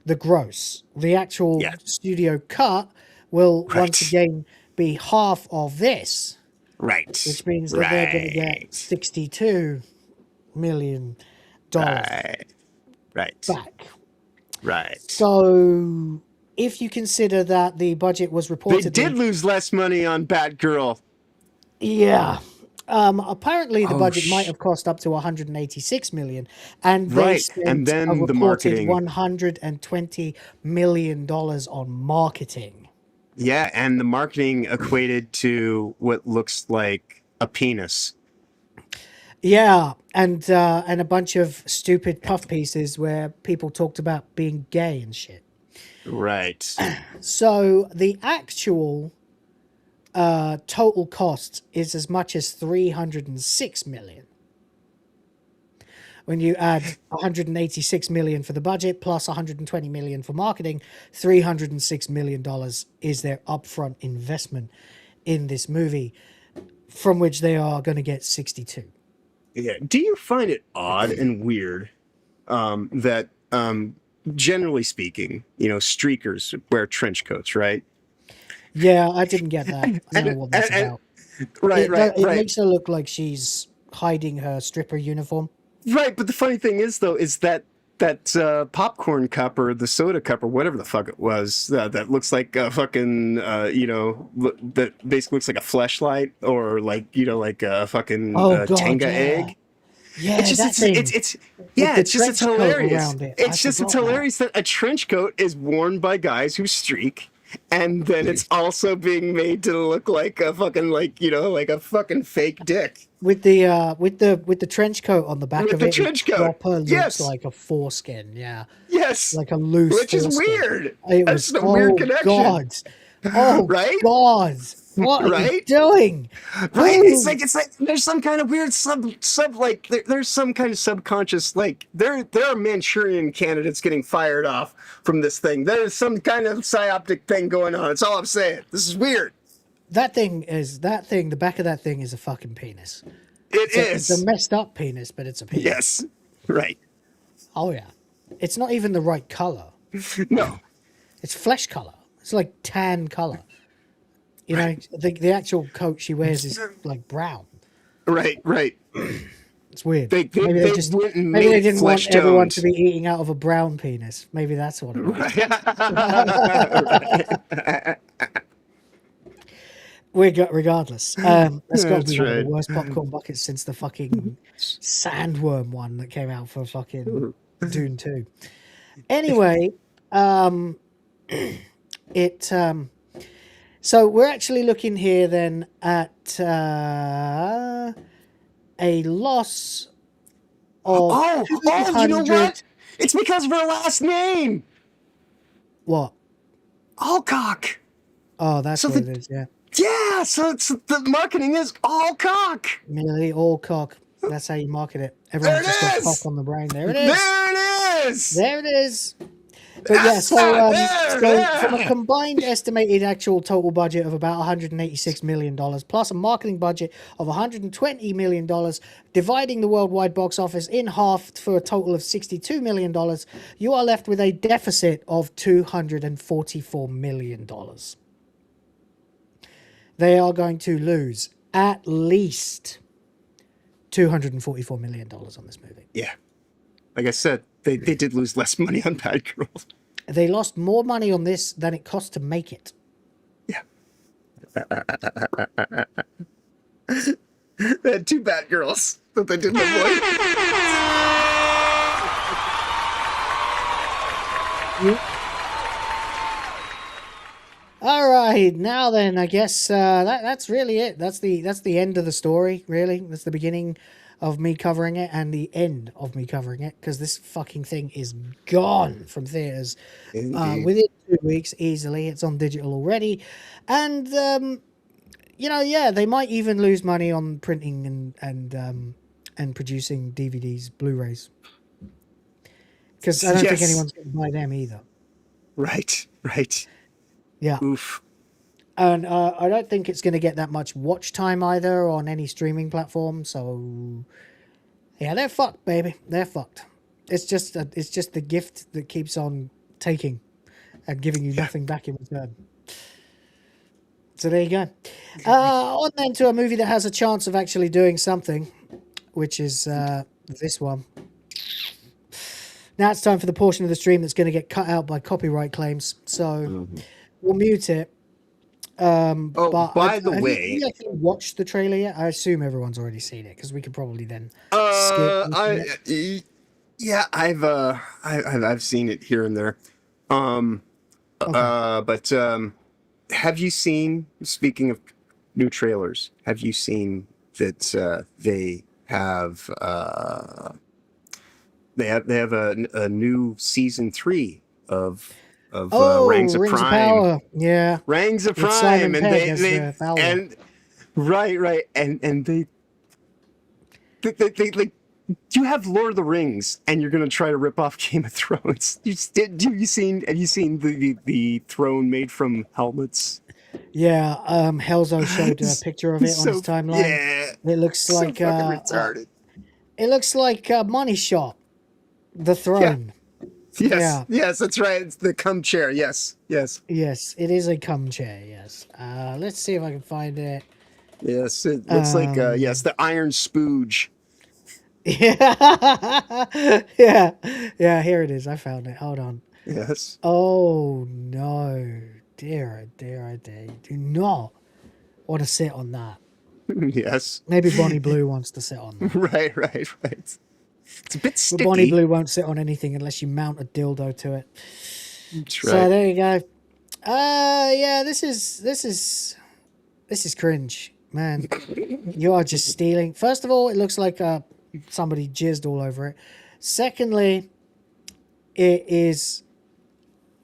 the gross. The actual studio cut will once again be half of this. Right. Which means that they're going to get $62 million back. Right. So if you consider that the budget was reportedly... They did lose less money on Batgirl. Yeah. Apparently the budget might have cost up to 186 million, and they spent and then a the reported marketing. $120 million on marketing. Yeah, and the marketing equated to what looks like a penis. Yeah, and a bunch of stupid puff pieces where people talked about being gay and shit. Right. So the actual total cost is as much as 306 million. When you add 186 million for the budget plus 120 million for marketing, $306 million is their upfront investment in this movie, from which they are going to get 62. Yeah. Do you find it odd and weird that, generally speaking, streakers wear trench coats, right? Yeah, I didn't get that. I don't know what that's about. Right. It makes her look like she's hiding her stripper uniform. Right, but the funny thing is, though, is that popcorn cup or the soda cup or whatever the fuck it was that looks like a fucking that basically looks like a fleshlight or like a fucking Tenga egg. Yeah, it's just it's hilarious. It's hilarious that a trench coat is worn by guys who streak. And then it's also being made to look like a fucking like a fucking fake dick. With the trench coat on the back of it, the trench coat. Proper looks like a foreskin. Yeah. Yes. Like a loose. Which is weird. That's a weird connection. God. Oh right? God. What are you doing? Right? It's like there's some kind of weird there's some kind of subconscious there are Manchurian candidates getting fired off from this thing. There's some kind of psyoptic thing going on. That's all I'm saying. This is weird. The back of that thing is a fucking penis. It's a messed up penis, but it's a penis. Yes. Right. Oh yeah. It's not even the right color. No. It's flesh color. It's like tan color. The actual coat she wears is like brown. Right. It's weird. Maybe they didn't want everyone to be eating out of a brown penis. Maybe that's what it was. Regardless, that's got to be one of the worst popcorn buckets since the fucking sandworm one that came out for fucking Dune 2. Anyway, so we're actually looking here then at a loss of you know what? It's because of her last name. What? Alcock. Oh, that's what it is. Yeah. Yeah. So the marketing is Alcock. Merely Alcock. That's how you market it. Everyone's just got cock on the brain. There it is. There it is. But yeah, so from a combined estimated actual total budget of about $186 million, plus a marketing budget of $120 million, dividing the worldwide box office in half for a total of $62 million, you are left with a deficit of $244 million. They are going to lose at least $244 million on this movie. Yeah. Like I said, they did lose less money on Batgirl. They lost more money on this than it cost to make it. Yeah. They had two Batgirls that they didn't avoid. All right, now then, I guess that's really it. That's the end of the story, really. That's the beginning of me covering it and the end of me covering it, because this fucking thing is gone from theaters within 2 weeks easily. It's on digital already, and they might even lose money on printing and producing DVDs, Blu-rays, because I don't think anyone's going to buy them either. Right. Yeah. Oof. And I don't think it's going to get that much watch time either on any streaming platform. So, yeah, they're fucked, baby. They're fucked. It's just the gift that keeps on taking and giving you nothing back in return. So there you go. On then to a movie that has a chance of actually doing something, which is this one. Now it's time for the portion of the stream that's going to get cut out by copyright claims. So we'll mute it. But by the have way, you actually watched the trailer yet? I assume everyone's already seen it because we could probably then skip. Yeah, I've seen it here and there. But have you seen? Speaking of new trailers, have you seen that they have a new season 3 of Rings of Prime? Power. Yeah, Rings of with Prime, Simon and Pegg they as Fowler. and right, and they like. You have Lord of the Rings, and you're gonna try to rip off Game of Thrones. Have you seen the throne made from helmets? Yeah, Helzo showed a picture of it on his timeline. Yeah, it looks like retarded. It looks like Money Shot, the throne. Yes, that's right. It's the cum chair. Yes, it is a cum chair. Yes. Let's see if I can find it. Yes, it looks like the iron spooge. Yeah. Here it is. I found it. Hold on. Yes. Oh no, dear, I do not want to sit on that. Yes. Maybe Bonnie Blue wants to sit on that. Right. It's a bit sticky. But Bonnie Blue won't sit on anything unless you mount a dildo to it. That's right. So there you go. Yeah, this is cringe, man. You are just stealing. First of all, it looks like somebody jizzed all over it. Secondly, it is,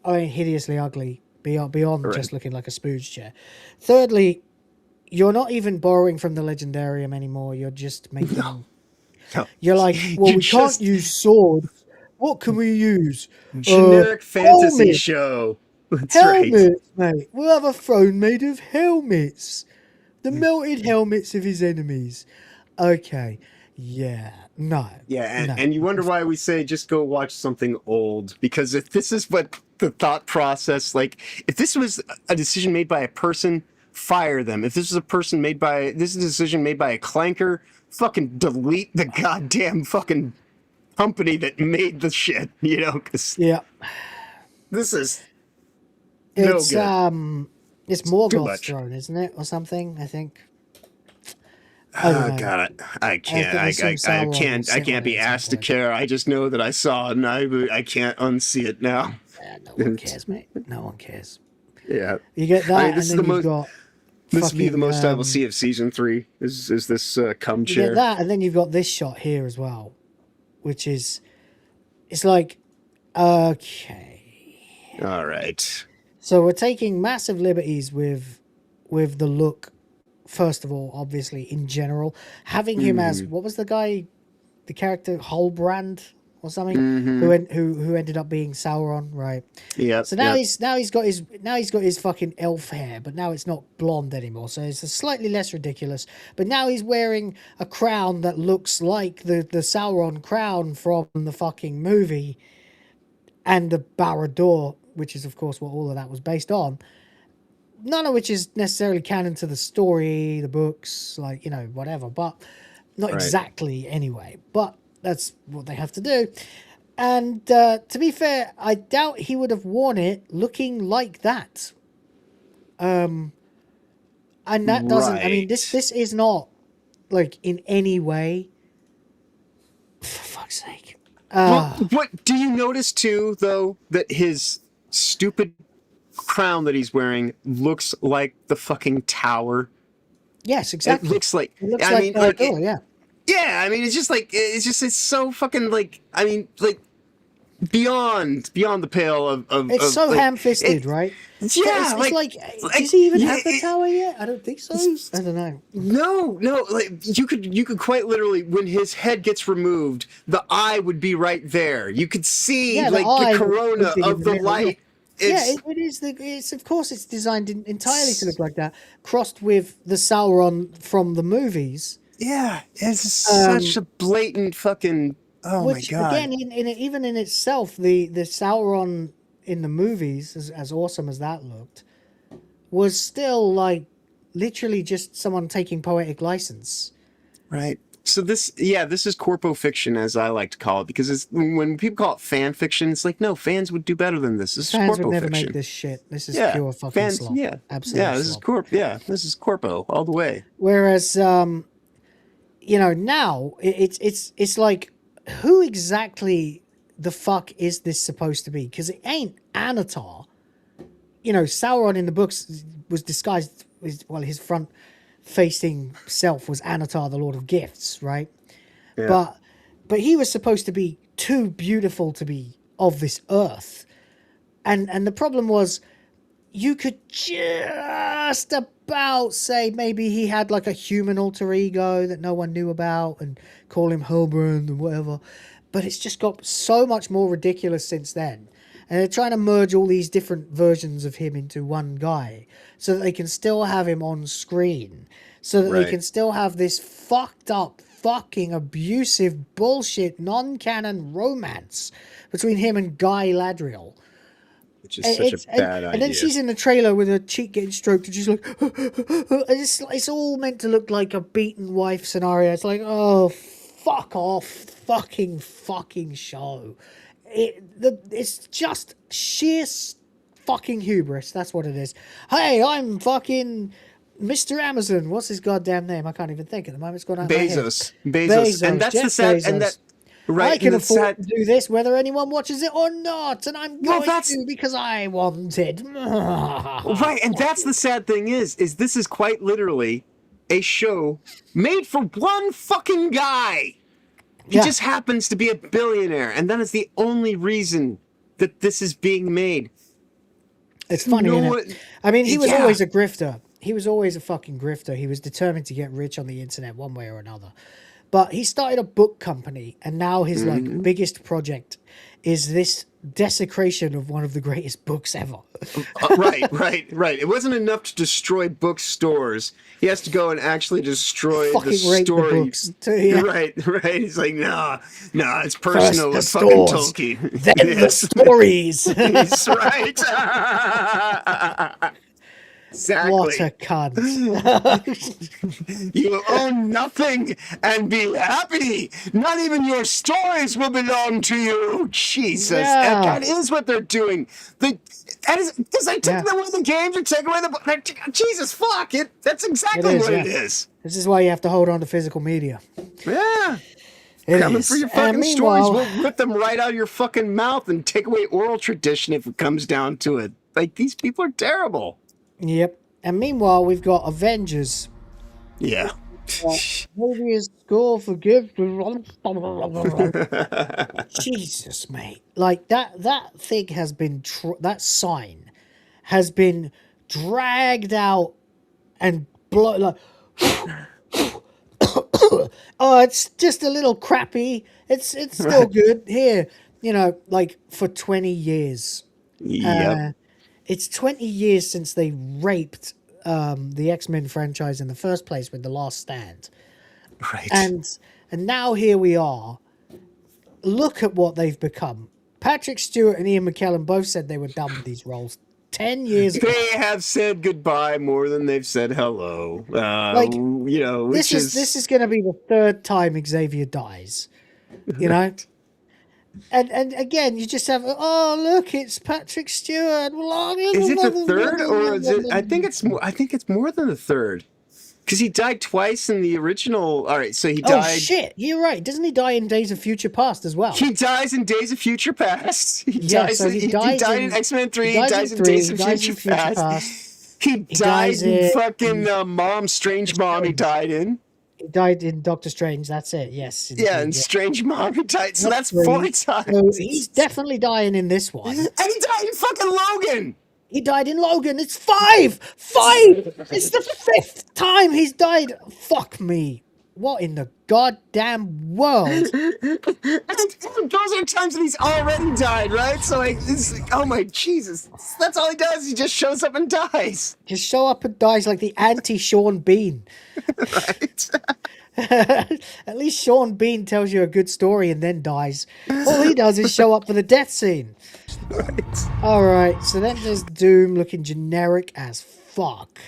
hideously ugly beyond just looking like a spooge chair. Thirdly, you're not even borrowing from the Legendarium anymore. You're just making. No. You're like, well, we can't use swords. What can we use? Generic fantasy helmets. Show. That's helmets, mate. We'll have a throne made of helmets. The melted helmets of his enemies. Okay. Yeah. No. Yeah, no. And you wonder why we say just go watch something old. Because if this is what the thought process, like, if this was a decision made by a person, fire them. If this is a decision made by a clanker, fucking delete the goddamn fucking company that made the shit, because this is no good. It's Morgoth's throne, isn't it, or something? I think. Oh God, I can't be asked to care. I just know that I saw it, and I can't unsee it now. Yeah, no one cares, mate. No one cares. Yeah, you get that, and then you've got. This would be the most I will see of season 3. Is this cum chair? You get that, and then you've got this shot here as well, which is, it's like, okay, all right. So we're taking massive liberties with the look. First of all, obviously, in general, having him as what was the character Holbrand or something, who ended up being Sauron, right? Yeah. So now he's got his fucking elf hair, but now it's not blonde anymore, so it's slightly less ridiculous. But now he's wearing a crown that looks like the Sauron crown from the fucking movie, and the Barad-dûr, which is of course what all of that was based on. None of which is necessarily canon to the story, the books, whatever, but not exactly anyway. But that's what they have to do. And to be fair, I doubt he would have worn it looking like that. And that doesn't, I mean, this is not, like, in any way, for fuck's sake. What do you notice too, though, that his stupid crown that he's wearing looks like the fucking tower? Yes, exactly. It looks like yeah, I mean, it's so fucking, like, I mean, like, beyond the pale of it's so like, ham-fisted, right? Yeah, it's like does he even have the tower yet? I don't think so. I don't know. No, like, you could quite literally, when his head gets removed, the eye would be right there. You could see the corona of the light. It is. It's of course it's designed entirely to look like that, crossed with the Sauron from the movies. Yeah, it's such a blatant fucking. Oh Which, my god! Again, even in itself, the Sauron in the movies, as awesome as that looked, was still like literally just someone taking poetic license. Right. So this is corpo fiction, as I like to call it, because it's, when people call it fan fiction, it's like, no, fans would do better than this. This Fans is corpo would never fiction. make this shit. This is Yeah, pure fucking fans, slop. yeah, Absolute yeah. slop. This is corpo all the way. Whereas, you know, now it's like, who exactly the fuck is this supposed to be? Because it ain't Anatar. You know, Sauron in the books was disguised as, well, his front-facing self was Anatar, the Lord of Gifts, right? Yeah. But he was supposed to be too beautiful to be of this earth. And the problem was, you could just about say maybe he had like a human alter ego that no one knew about and call him Hellbrand and whatever. But it's just got so much more ridiculous since then. And they're trying to merge all these different versions of him into one guy so that they can still have him on screen. So that they can still have this fucked up, fucking abusive bullshit, non-canon romance between him and Guy Ladriel. Which is such a bad idea. And then she's in the trailer with her cheek getting stroked and she's like, it's all meant to look like a beaten wife scenario. It's like, oh, fuck off. Fucking show. It's just sheer fucking hubris. That's what it is. Hey, I'm fucking Mr. Amazon. What's his goddamn name? I can't even think at the moment. It's gone out of my head. Bezos. And that's the sad... Bezos. And that, right, I can afford to do this whether anyone watches it or not, and I'm going to because I wanted. Right, and that's the sad thing is this is quite literally a show made for one fucking guy. He just happens to be a billionaire, and that is the only reason that this is being made. It's funny, isn't it? I mean, he was always a grifter. He was always a fucking grifter. He was determined to get rich on the internet one way or another. But he started a book company, and now his like biggest project is this desecration of one of the greatest books ever. Right. It wasn't enough to destroy bookstores. He has to go and actually destroy the story. The books too, yeah. Right. He's like, nah, it's personal with fucking Tolkien. Then the stories. That's right. Exactly. What a cunt. You will own nothing and be happy. Not even your stories will belong to you. Jesus. Yeah. That is what they're doing. Because they take away the games or take away the... Jesus, fuck it. That's exactly what it is. This is why you have to hold on to physical media. Yeah. Coming for your fucking stories. We'll rip them right out of your fucking mouth and take away oral tradition if it comes down to it. Like, these people are terrible. Yep. And meanwhile, we've got Avengers. Yeah. Maybe a score for gift. Jesus, mate. Like, that thing has been... that sign has been dragged out and blown... Like, oh, it's just a little crappy. It's still good. Here, you know, like, for 20 years. Yep. It's 20 years since they raped the X-Men franchise in the first place with The Last Stand. Right. And now here we are. Look at what they've become. Patrick Stewart and Ian McKellen both said they were done with these roles 10 years ago. They have said goodbye more than they've said hello. You know, this is going to be the third time Xavier dies. You know? And again, you just have, oh, look, it's Patrick Stewart. Is it the third, or is it? I think it's more. I think it's more than the third, because he died twice in the original. All right, so he died. Oh shit, you're right. Doesn't he die in Days of Future Past as well? He dies in Days of Future Past. He died in X-Men 3. He dies in Days of Future Past. He died in fucking Mom, Strange Mom. He died in. He died in Doctor Strange. That's it. Yes. Yeah, and Strange Mom. He died. So that's 4 times. So he's definitely dying in this one. And he died in fucking Logan. He died in Logan. It's 5. It's the 5th time he's died. Fuck me. What in the goddamn world? And those are times that he's already died, right? So like, oh my Jesus. That's all he does. He just shows up and dies. Just show up and dies like the anti-Sean Bean. Right. At least Sean Bean tells you a good story and then dies. All he does is show up for the death scene. Right. Alright, so then there's Doom looking generic as fuck.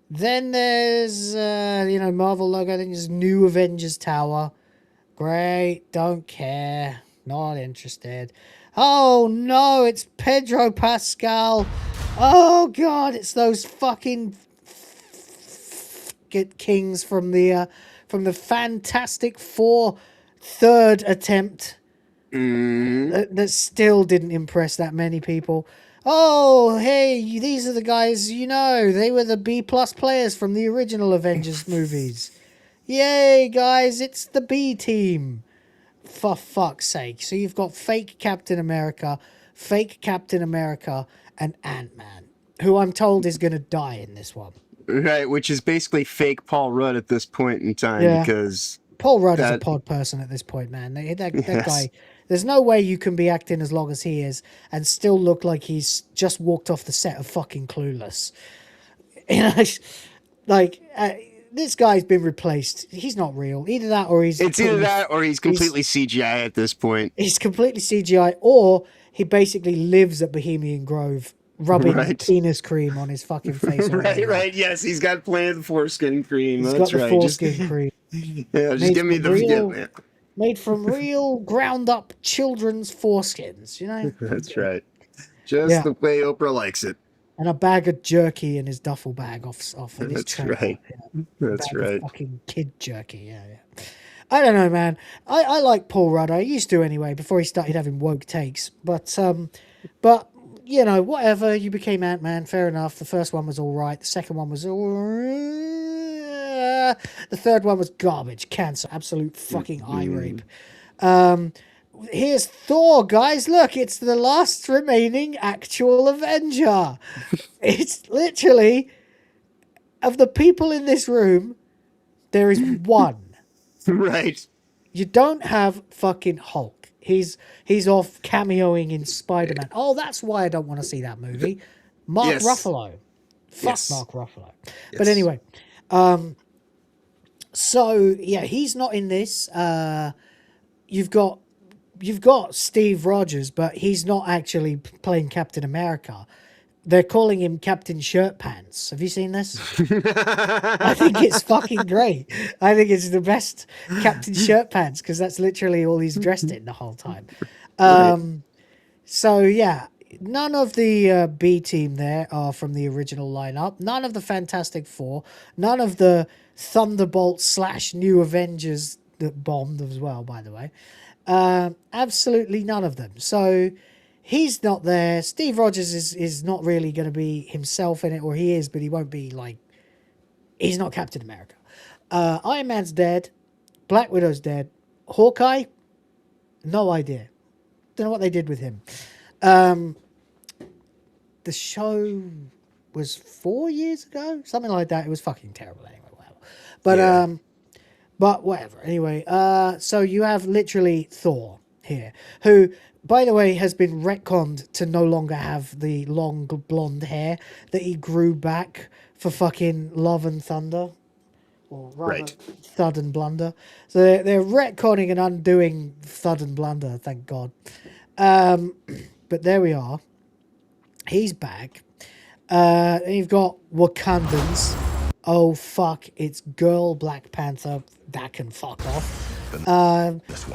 Then there's, Marvel logo. Then there's New Avengers Tower. Great. Don't care. Not interested. Oh, no. It's Pedro Pascal. Oh, God. It's those fucking kings from the Fantastic Four third attempt. That still didn't impress that many people. Oh, hey, these are the guys, they were the B+ players from the original Avengers movies. Yay, guys, it's the B team. For fuck's sake. So you've got fake Captain America, and Ant-Man, who I'm told is going to die in this one. Right, which is basically fake Paul Rudd at this point in time, because... Paul Rudd is a pod person at this point, man. That guy... There's no way you can be acting as long as he is and still look like he's just walked off the set of fucking Clueless. This guy's been replaced. He's not real. Either that or he's... It's either that or he's completely CGI at this point. He's completely CGI, or he basically lives at Bohemian Grove, rubbing penis cream on his fucking face. Right. Yes, he's got plenty of the foreskin cream. He's That's got the right. foreskin cream. Yeah, just give me the... Made from real ground-up children's foreskins, That's right. Just the way Oprah likes it. And a bag of jerky in his duffel bag off in his trailer. Right. That's right. Fucking kid jerky, yeah. I don't know, man. I like Paul Rudd. I used to anyway, before he started having woke takes. But whatever. You became Ant-Man, fair enough. The first one was all right. The second one was all right. The third one was garbage, cancer, absolute fucking eye rape. Here's Thor, guys. Look, it's the last remaining actual Avenger. It's literally, of the people in this room, there is one. Right. You don't have fucking Hulk. He's off cameoing in Spider-Man. Oh, that's why I don't want to see that movie. Mark Ruffalo. Fuck Mark Ruffalo. Yes. But anyway, so yeah, he's not in this. You've got Steve Rogers, but he's not actually playing Captain America. They're calling him Captain Shirt Pants. Have you seen this? I think it's fucking great. I think it's the best Captain Shirt Pants, because that's literally all he's dressed in the whole time. So yeah, none of the B team there are from the original lineup. None of the Fantastic Four. None of the Thunderbolts / New Avengers that bombed as well, by the way. Absolutely none of them. So he's not there. Steve Rogers is not really going to be himself in it, or he is, but he won't be he's not Captain America. Iron Man's dead. Black Widow's dead. Hawkeye, no idea. Don't know what they did with him. The show was 4 years ago, something like that. It was fucking terrible anyway. Whatever. But whatever. Anyway, so you have literally Thor here, who, by the way, has been retconned to no longer have the long blonde hair that he grew back for fucking Love and Thunder, or rather Thud and Blunder. So they're retconning and undoing Thud and Blunder, thank God. But there we are. He's back. And you've got Wakandans. Oh, fuck, it's girl Black Panther. That can fuck off.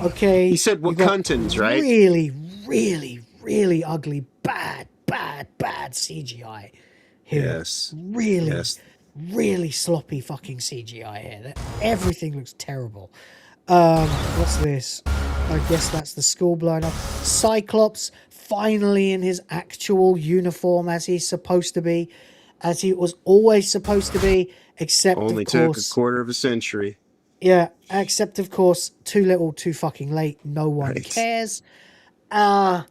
Okay. He said Wakandans, right? Really, really, really ugly, bad CGI here. Yes. Really sloppy fucking CGI here. Everything looks terrible. What's this? I guess that's the school blown up. Cyclops, finally in his actual uniform as he's supposed to be. As he was always supposed to be, except only of course, took a quarter of a century. Yeah, except of course, too little, too fucking late. No one cares. Cyclops,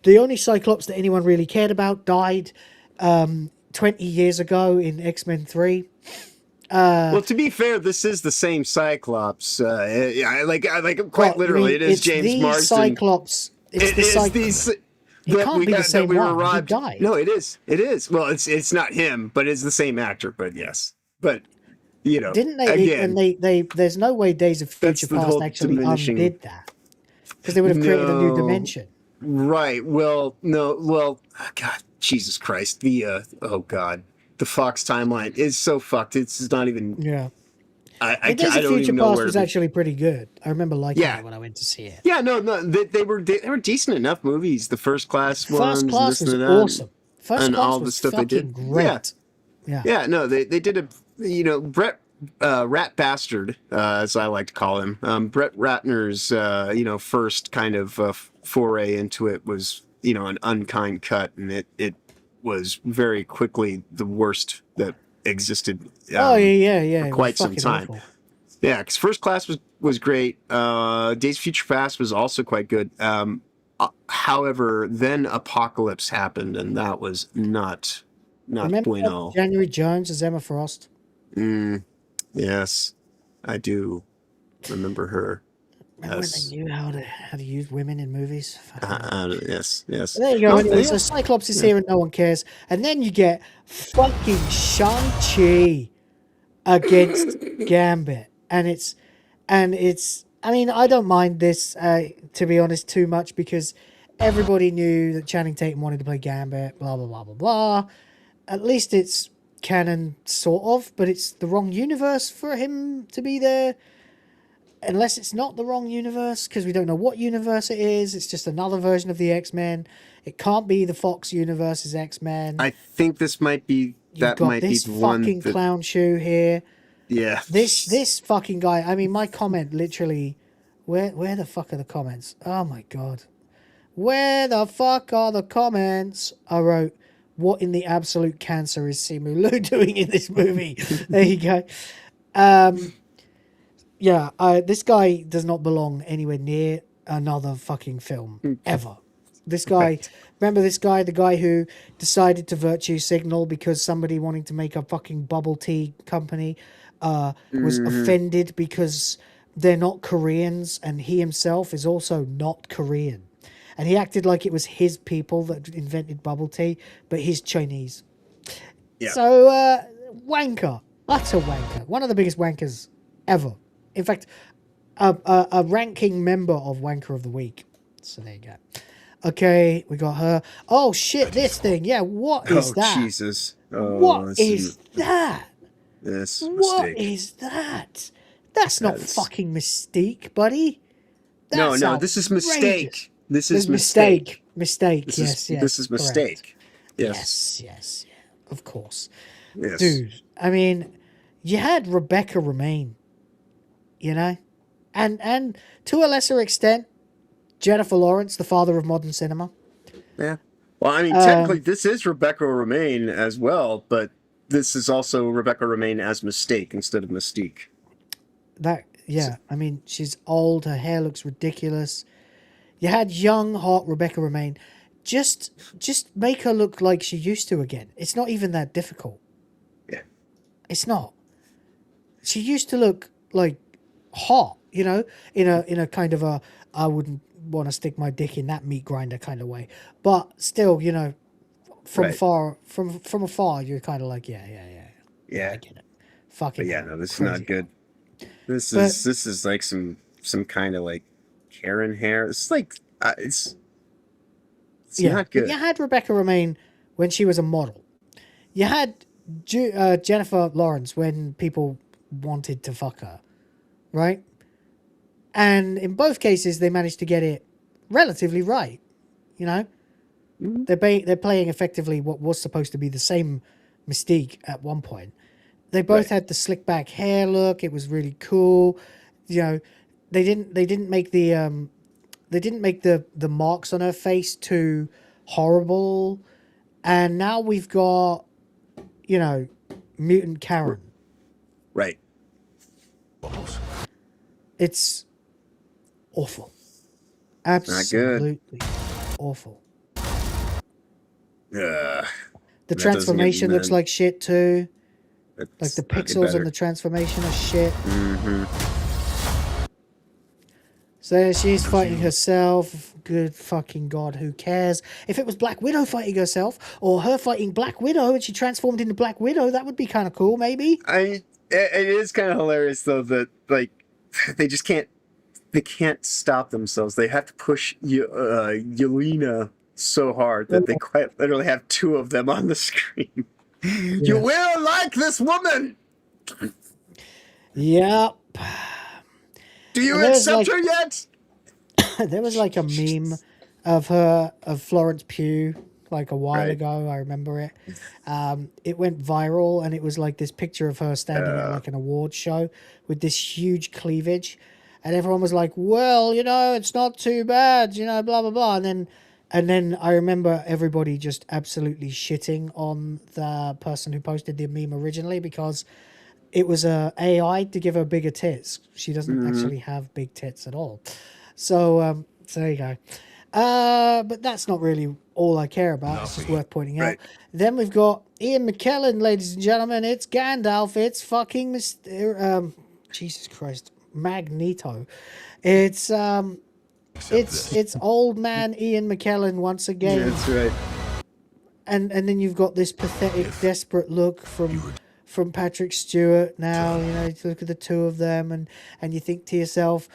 the only Cyclops that anyone really cared about died 20 years ago in X-Men 3. Well, to be fair, this is the same Cyclops. Quite literally, it is James Marsden. Cyclops. It's the Cyclops. It can't be the same one. He died. No, it is. It is. Well, it's not him, but it's the same actor. But yes, but didn't they? Again, they there's no way Days of Future Past actually undid that, because they would have created a new dimension. Right. Well, no. Well, God, Jesus Christ. The oh God, the Fox timeline is so fucked. It's not even. Yeah. I Days of don't Future even know Past where. was actually pretty good. I remember liking it when I went to see it. Yeah, no, they were decent enough movies. The First Class ones, First Class was and that, awesome. First and Class all the was stuff they did. fucking great. Yeah. No, they did Brett Rat Bastard, as I like to call him. Brett Ratner's first kind of foray into it was an unkind cut, and it was very quickly the worst that existed. For quite some time. Awful. Yeah, because First Class was great. Days of Future Past was also quite good. However, then Apocalypse happened, and that was not bueno. January Jones as Emma Frost. Yes, I do remember her. Remember when they knew how to use women in movies? Yes. There you go. Anyway, so Cyclops is here and no one cares. And then you get fucking Shang-Chi against Gambit. And it's I mean, I don't mind this, to be honest, too much, because everybody knew that Channing Tatum wanted to play Gambit, blah, blah, blah, blah, blah. At least it's canon, sort of, but it's the wrong universe for him to be there. Unless it's not the wrong universe, because we don't know what universe it is. It's just another version of the X-Men. It can't be the Fox universe as X-Men. I think this might be You've got this fucking clown shoe here. Yeah. This fucking guy. I mean, my comment literally. Where the fuck are the comments? Oh my god. Where the fuck are the comments? I wrote, what in the absolute cancer is Simu Liu doing in this movie? There you go. Yeah, this guy does not belong anywhere near another fucking film, ever. This guy, remember this guy, the guy who decided to virtue signal because somebody wanting to make a fucking bubble tea company was offended because they're not Koreans, and he himself is also not Korean. And he acted like it was his people that invented bubble tea, but he's Chinese. Yeah. So, wanker. Utter wanker. One of the biggest wankers ever. In fact, a ranking member of Wanker of the Week. So there you go. Okay, we got her. Oh shit, this thing. Yeah, what is that? Oh Jesus. What is that? This What is that? That's not fucking Mystique, buddy. That's no, this is Mistake. This is Mistake. Mistake, yes. This is Mistake. Yes, of course. Yes. Dude, I mean, you had Rebecca Romaine, you know? And to a lesser extent, Jennifer Lawrence, the father of modern cinema. Yeah. Well, I mean, technically, this is Rebecca Romaine as well, but this is also Rebecca Romaine as Mistake instead of Mystique. I mean, she's old, her hair looks ridiculous. You had young, hot Rebecca Romaine. Just make her look like she used to again. It's not even that difficult. Yeah. It's not. She used to look like hot, you know, in a kind of a I wouldn't want to stick my dick in that meat grinder kind of way. But still, you know, from afar, you're kind of like, yeah, I get it. Fucking. But yeah, no, this is not good. This is like some kind of like Karen hair. It's like it's not good. You had Rebecca Romaine when she was a model. You had Jennifer Lawrence when people wanted to fuck her, right? And in both cases, they managed to get it relatively right. You know, they're playing effectively what was supposed to be the same Mystique at one point. They both had the slick back hair look. It was really cool. You know, they didn't make the marks on her face too horrible. And now we've got, you know, mutant Karen. Right. It's awful. Absolutely awful. Yeah. The transformation looks like shit too. Like the pixels on the transformation are shit. So she's fighting herself. Good fucking God, who cares? If it was Black Widow fighting herself, or her fighting Black Widow and she transformed into Black Widow, that would be kind of cool, maybe. It is kind of hilarious though that like they just can't stop themselves. They have to push Yelena so hard that they quite literally have two of them on the screen. You will like this woman. Yep. Do you There's accept like- her yet? There was like a meme of Florence Pugh like a while ago. I remember it. It went viral, and it was like this picture of her standing at like an award show with this huge cleavage, and everyone was like, "Well, you know, it's not too bad, you know, blah blah blah." And then I remember everybody just absolutely shitting on the person who posted the meme originally because it was a AI to give her bigger tits. She doesn't actually have big tits at all. So there you go. But that's not really all I care about. It's just worth pointing out. Then we've got Ian McKellen, ladies and gentlemen. It's Gandalf. It's fucking Jesus Christ, Magneto. It's old man Ian McKellen once again. Yeah, that's right. And then you've got this pathetic, desperate look from Patrick Stewart. Now you know, you look at the two of them, and you think to yourself,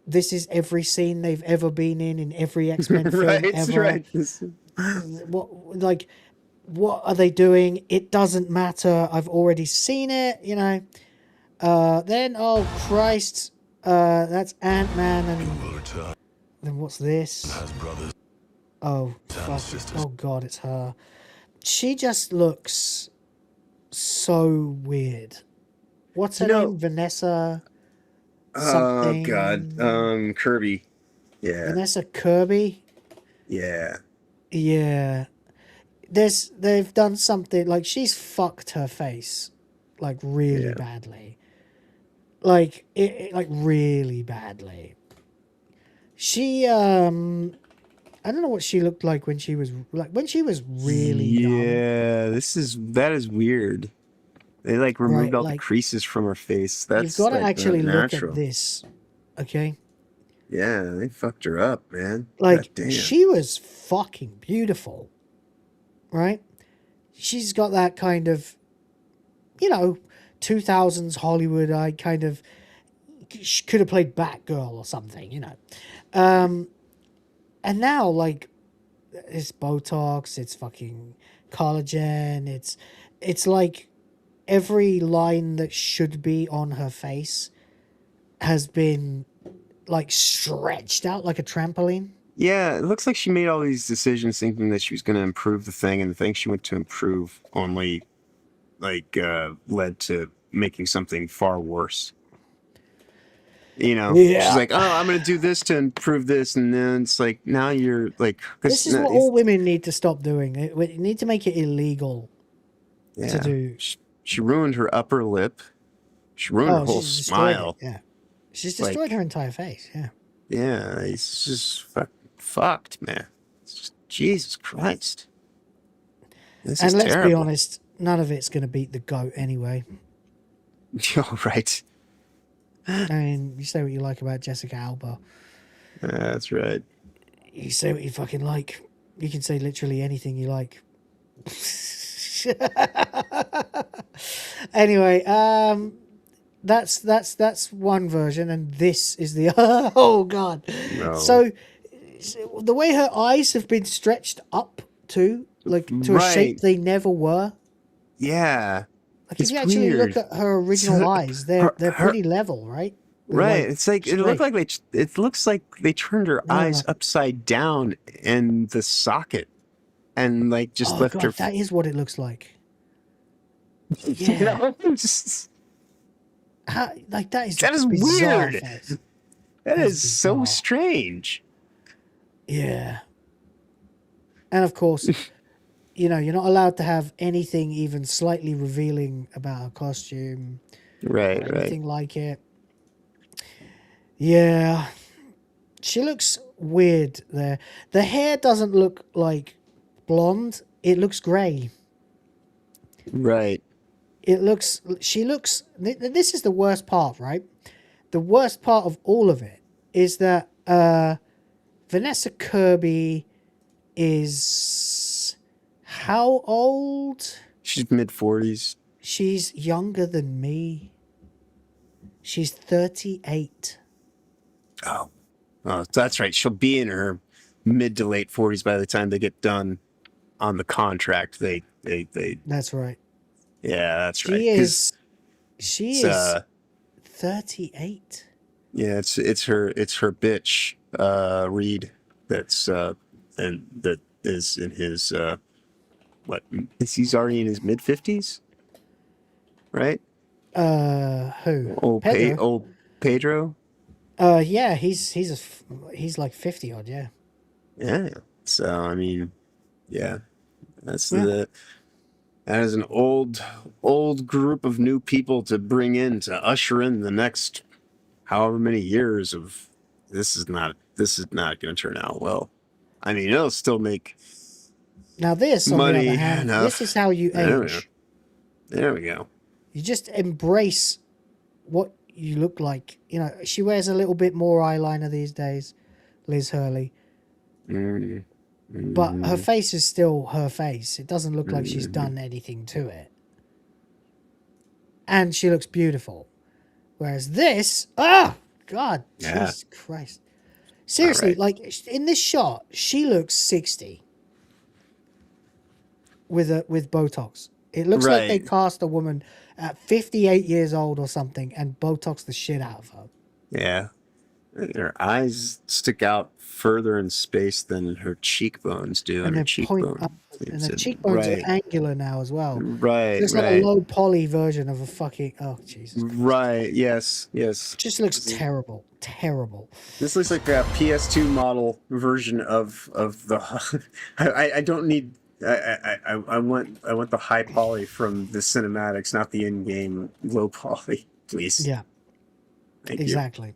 this is every scene they've ever been in every X-Men film ever. Right. What are they doing? It doesn't matter. I've already seen it, you know. Then, oh Christ, that's Ant-Man, and then what's this? Oh, fuck. Oh God, it's her. She just looks so weird. What's her name? Vanessa something. Oh God, Kirby. Yeah. Vanessa Kirby. Yeah. Yeah. They've done something like she's fucked her face like really badly. Like like really badly. She I don't know what she looked like when she was really young. Yeah, that is weird. They like removed all the creases from her face. That's you've got to like, actually look natural. at this. Okay? Yeah, they fucked her up, man. Like God damn. she was fucking beautiful. Right? She's got that kind of, you know, 2000s Hollywood eye kind of. She could have played Batgirl or something, you know. And now, like, it's Botox, it's fucking collagen, it's like every line that should be on her face has been, like, stretched out like a trampoline. Yeah, it looks like she made all these decisions thinking that she was going to improve the thing, and the thing she went to improve only, like, led to making something far worse. You know, she's like, oh, I'm going to do this to improve this. And then it's like, now you're like... This is what all women need to stop doing. We need to make it illegal to do. She ruined her upper lip. She ruined her whole smile. Yeah. She's destroyed her entire face. Yeah. Yeah, it's just fucked, man. It's just, Jesus Christ. This is let's terrible. be honest, none of it's going to beat the GOAT anyway. Oh, right. I mean, you say what you like about Jessica Alba. That's right. You say what you fucking like. You can say literally anything you like. Anyway, that's one version, and this is the oh God. No. So the way her eyes have been stretched up to a shape they never were. Yeah. Like if you actually look at her original eyes, they're pretty level, right? Right. It's like it looks like they turned her eyes upside down in the socket, and like just left God, her. That is what it looks like. Yeah. You know, that is weird. Face. That is so strange. Yeah. And of course, you know, you're not allowed to have anything even slightly revealing about her costume. Right, or anything like it. Yeah. She looks weird there. The hair doesn't look like blonde. It looks grey. Right. She looks, this is the worst part, right? The worst part of all of it is that Vanessa Kirby is how old? She's mid-40s. She's younger than me. She's 38. Oh, that's right. She'll be in her mid to late 40s by the time they get done on the contract. They That's right. Yeah, that's right. She is 38. Yeah, it's her bitch, Reed, that's and that is in his what is he's already in his mid-50s, right? Who? Pedro? Pedro? Yeah, he's like 50 odd, yeah. Yeah. So I mean, yeah. That is an old group of new people to bring in to usher in the next however many years of this is not going to turn out well. I mean, it'll still make now this on money the other hand, this is how you age. There we go. You just embrace what you look like. You know, she wears a little bit more eyeliner these days, Liz Hurley. But her face is still her face. It doesn't look like she's done anything to it. And she looks beautiful. Whereas this, God, Jesus Christ. Seriously, like in this shot, she looks 60 with Botox. It looks like they cast a woman at 58 years old or something and Botox the shit out of her. Yeah. Her eyes stick out further in space than her cheekbones do. And her cheekbones are angular now as well. Right. It's like a low poly version of a fucking Jesus. Right. Yes. Yes. It just looks terrible. Terrible. This looks like a PS2 model version of the. I don't need. I want the high poly from the cinematics, not the in-game low poly, please. Yeah. Thank exactly.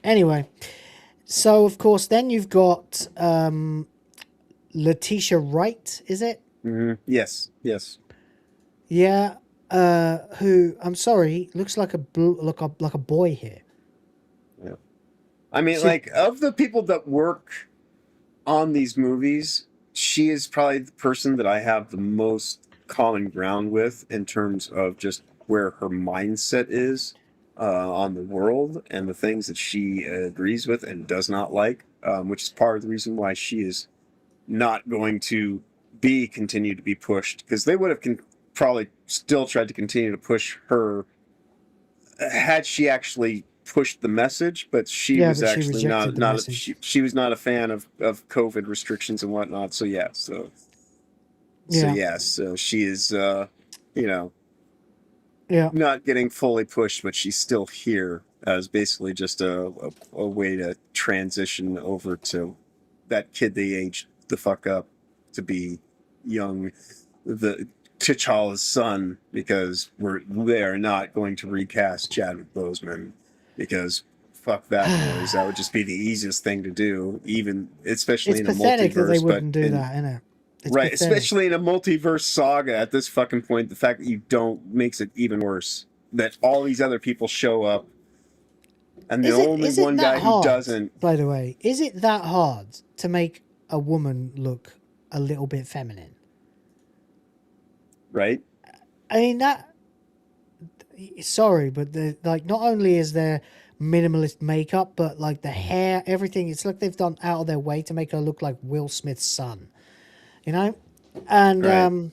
Anyway, so of course then you've got Letitia Wright, is it? Yes. Yeah, who I'm sorry looks like a boy here. Yeah, I mean, like of the people that work on these movies, she is probably the person that I have the most common ground with in terms of just where her mindset is on the world and the things that she agrees with and does not like, which is part of the reason why she is not going to continue to be pushed, because they would have probably still tried to continue to push her had she actually pushed the message, but she was actually she was not a fan of COVID restrictions and whatnot. So so she is not getting fully pushed, but she's still here as basically just a way to transition over to that kid they aged the fuck up to be young, the T'Challa's son, because they are not going to recast Chadwick Boseman, because fuck that noise. That would just be the easiest thing to do, even especially in a multiverse. It's pathetic that they wouldn't do that, isn't it? Right, pathetic. Especially in a multiverse saga at this fucking point, the fact that you don't makes it even worse. That all these other people show up, and the only one guy who doesn't. By the way, is it that hard to make a woman look a little bit feminine? Right. I mean sorry, but not only is there minimalist makeup, but like the hair, everything. It's like they've done out of their way to make her look like Will Smith's son. You know, and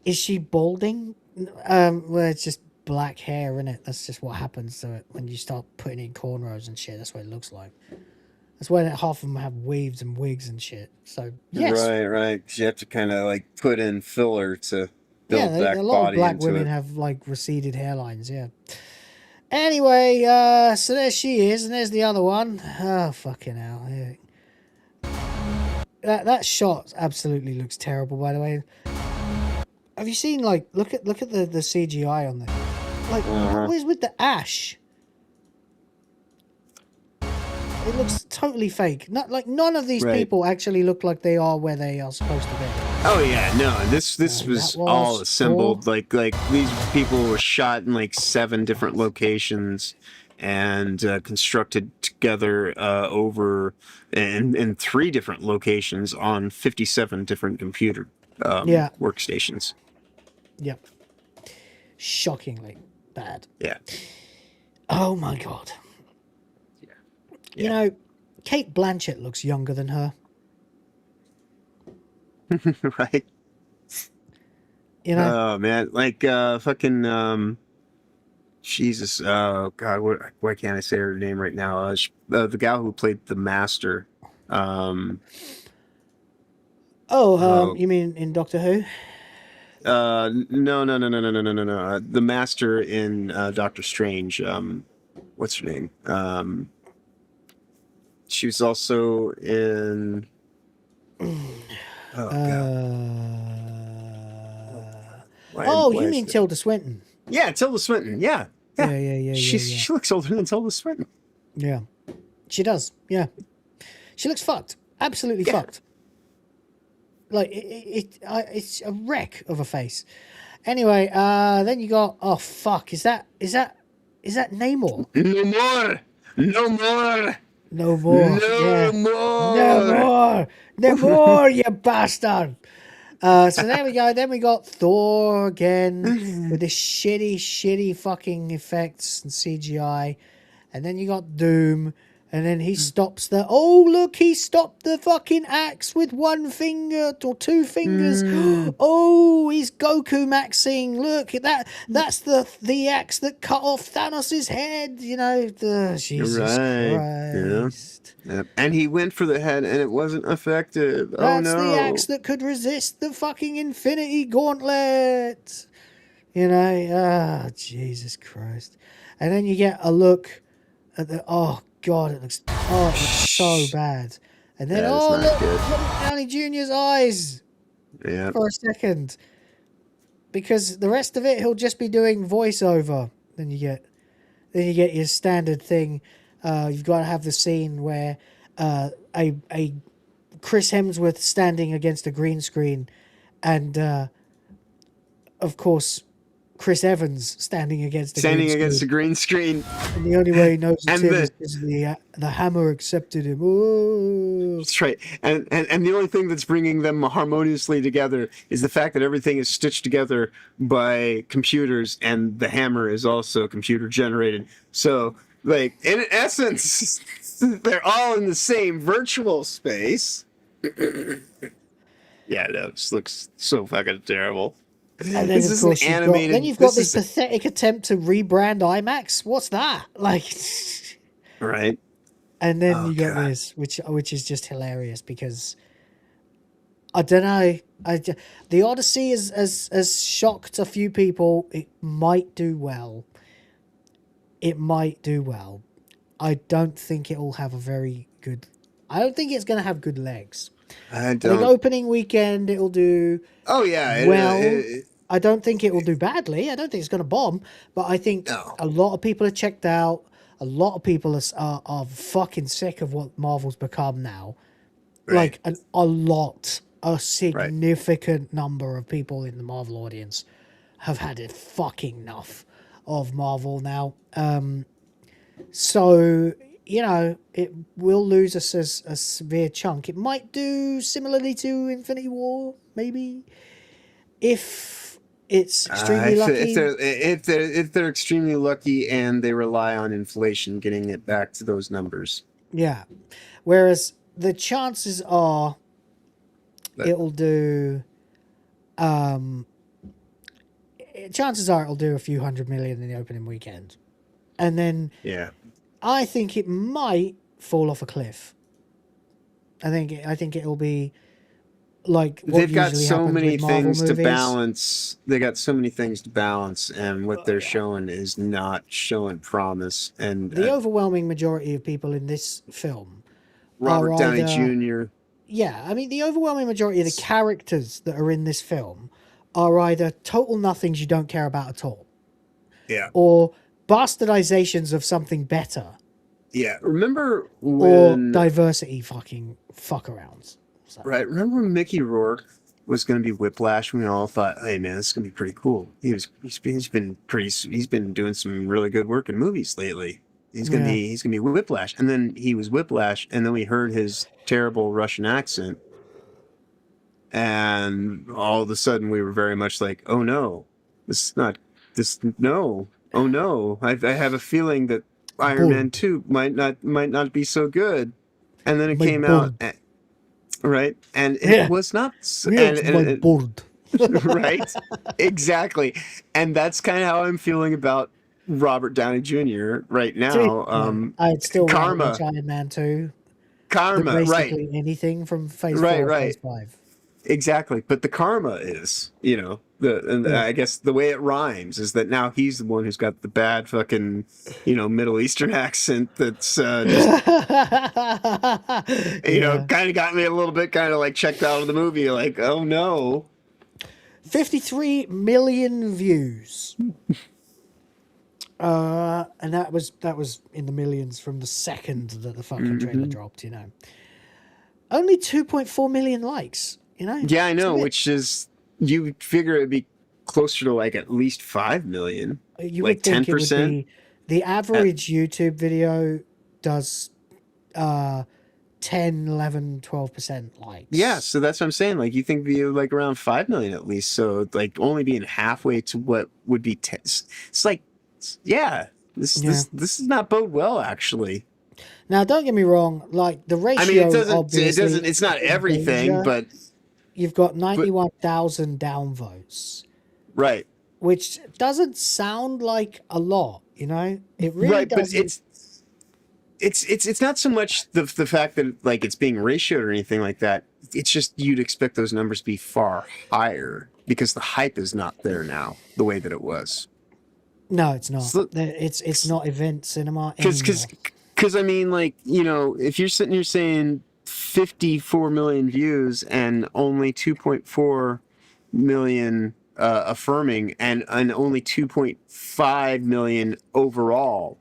is she balding? Well, it's just black hair, isn't it? That's just what happens to it when you start putting in cornrows and shit. That's what it looks like. That's why half of them have weaves and wigs and shit. So yes, right. You have to kind of like put in filler to build back a lot body of black into women it. have like receded hairlines. Yeah. Anyway, so there she is, and there's the other one. Oh fucking hell! Yeah. That shot absolutely looks terrible. By the way, have you seen look at the CGI on there? Like what is with the ash? It looks totally fake. None of these people actually look like they are where they are supposed to be. Oh yeah, no. This was all assembled. Like these people were shot in like 7 different locations and constructed together over in 3 different locations on 57 different computer workstations. Yep. Shockingly bad. Yeah. Oh my god. You know, Kate Blanchett looks younger than her. Right. You know? Oh man, like fucking Jesus. Oh God, why can't I say her name right now? The gal who played the Master. You mean in Doctor Who? No. The Master in Doctor Strange. What's her name? She was also in. Oh God. You mean Tilda Swinton? Yeah, Tilda Swinton. Yeah. Yeah. She looks older than Tilda Swinton. Yeah, she does. Yeah, she looks fucked. Absolutely fucked. Like it's a wreck of a face. Anyway, then you got is that Namor? No more. No more, you bastard. So there we go. Then we got Thor again with the shitty fucking effects and CGI. And then you got Doom. And then he stops he stopped the fucking axe with one finger or two fingers. Oh, he's Goku maxing. Look at that. That's the axe that cut off Thanos' head. You know, Jesus Christ. Yeah. And he went for the head and it wasn't effective. That's the axe that could resist the fucking Infinity Gauntlet. You know, Jesus Christ. And then you get a look at God, it looks so bad. And then look at Downey Jr.'s eyes. Yeah. For a second. Because the rest of it he'll just be doing voiceover. Then you get your standard thing. You've got to have the scene where a Chris Hemsworth standing against a green screen and of course Chris Evans standing against the green screen. And the only way he knows it's him is because the hammer accepted him. Oh. That's right. And the only thing that's bringing them harmoniously together is the fact that everything is stitched together by computers and the hammer is also computer generated. So, like, in essence, they're all in the same virtual space. Yeah, it just looks so fucking terrible. And then, of course, you've got this pathetic attempt to rebrand IMAX. What's that? Like, right. And then you got this, which is just hilarious because I don't know. The Odyssey has shocked a few people. It might do well. I don't think it will have a very good. I don't think it's going to have good legs. I don't. think opening weekend it'll do. Oh yeah. I don't think it will do badly. I don't think it's going to bomb. But I think a lot of people are checked out. A lot of people are fucking sick of what Marvel's become now. Right. Like a significant number of people in the Marvel audience have had it fucking enough of Marvel now. So, you know, it will lose us as a severe chunk. It might do similarly to Infinity War, maybe, if it's extremely lucky. If they're extremely lucky and they rely on inflation getting it back to those numbers. Yeah. Whereas the chances are it'll do a few $100 million in the opening weekend. And then I think it might fall off a cliff. I think it'll be like what they've got so many things to movies. balance. They got so many things to balance, and what they're showing is not showing promise. And the overwhelming majority of people in this film, Robert Downey Jr. Yeah, I mean the overwhelming majority of the characters that are in this film are either total nothings you don't care about at all, or bastardizations of something better. Yeah, remember when... Or diversity fucking fuck-arounds. So. Right, remember when Mickey Rourke was going to be Whiplash? We all thought, hey man, this is going to be pretty cool. He's been doing some really good work in movies lately. He's going to be Whiplash. And then he was Whiplash, and then we heard his terrible Russian accent. And all of a sudden we were very much like, oh no, oh no, I have a feeling that Iron Man 2 might not be so good. And then it came out, right? And it was not. And board. Right? Exactly. And that's kind of how I'm feeling about Robert Downey Jr. right now. I'd still Karma. watch Iron Man 2. Karma, basically anything from Phase 4 or Phase 5. Exactly. But the karma is, I guess the way it rhymes is that now he's the one who's got the bad fucking, Middle Eastern accent that's just, kind of got me a little bit kind of like checked out of the movie. Like, oh no. 53 million views. And that was in the millions from the second that the fucking trailer dropped, Only 2.4 million likes, Yeah, I know, which is, you would figure it'd be closer to like at least 5 million. You like would think 10%. it would be, the average YouTube video does 10, 11, 12% likes. Yeah, so that's what I'm saying. Like, you think it'd be like around 5 million at least. So like only being halfway to what would be 10. It's like, yeah, this does not bode well, actually. Now, don't get me wrong. Like the ratio, I mean, it doesn't. It's not everything, but you've got 91,000 downvotes, right? Which doesn't sound like a lot, It really doesn't. But it's not so much the fact that like it's being ratioed or anything like that. It's just you'd expect those numbers to be far higher because the hype is not there now the way that it was. No, it's not. It's not event cinema anymore. Because I mean, like, if you're sitting here saying 54 million views and only 2.4 million affirming and only 2.5 million overall,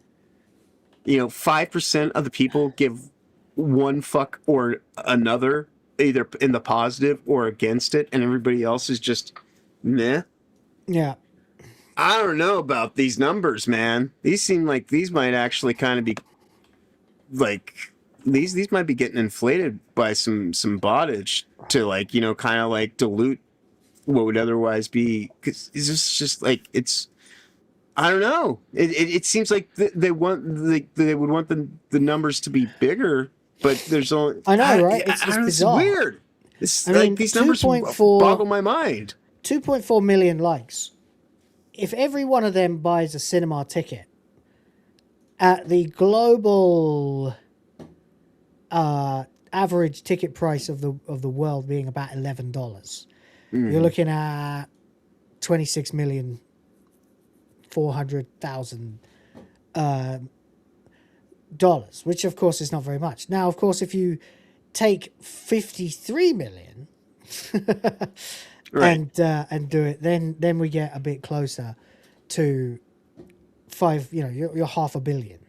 5% of the people give one fuck or another, either in the positive or against it, and everybody else is just meh. Yeah. I don't know about these numbers, man. These seem like these might actually kind of be like these might be getting inflated by some bottage to like, kind of like dilute what would otherwise be, because it's just like, it's, I don't know. It seems like they would want the numbers to be bigger, but there's only, I know, right? It's bizarre. It's weird. It's like these numbers boggle my mind. 2.4 million likes. If every one of them buys a cinema ticket at the global average ticket price of the world being about $11, you're looking at $26,400,000, which of course is not very much. Now, of course, if you take 53 million right. and do it, then we get a bit closer to you're $500 million.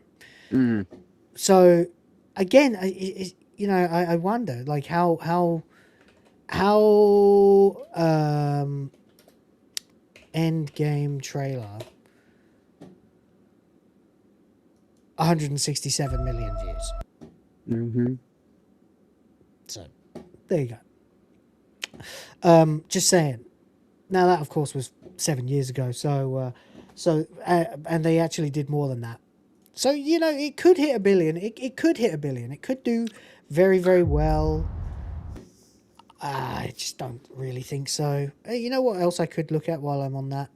So again, I wonder like how end game trailer 167 million views. So there you go. Just saying. Now that of course was 7 years ago, so and they actually did more than that. So it could hit $1 billion. It could hit $1 billion. It could do very, very well. I just don't really think so. You know what else I could look at while I'm on that?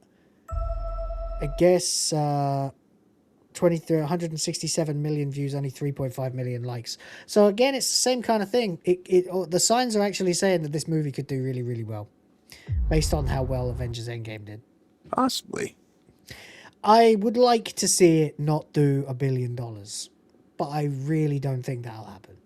I guess 167 million views, only 3.5 million likes. So again, it's the same kind of thing. The signs are actually saying that this movie could do really, really well, based on how well Avengers Endgame did. Possibly. I would like to see it not do $1 billion, but I really don't think that'll happen.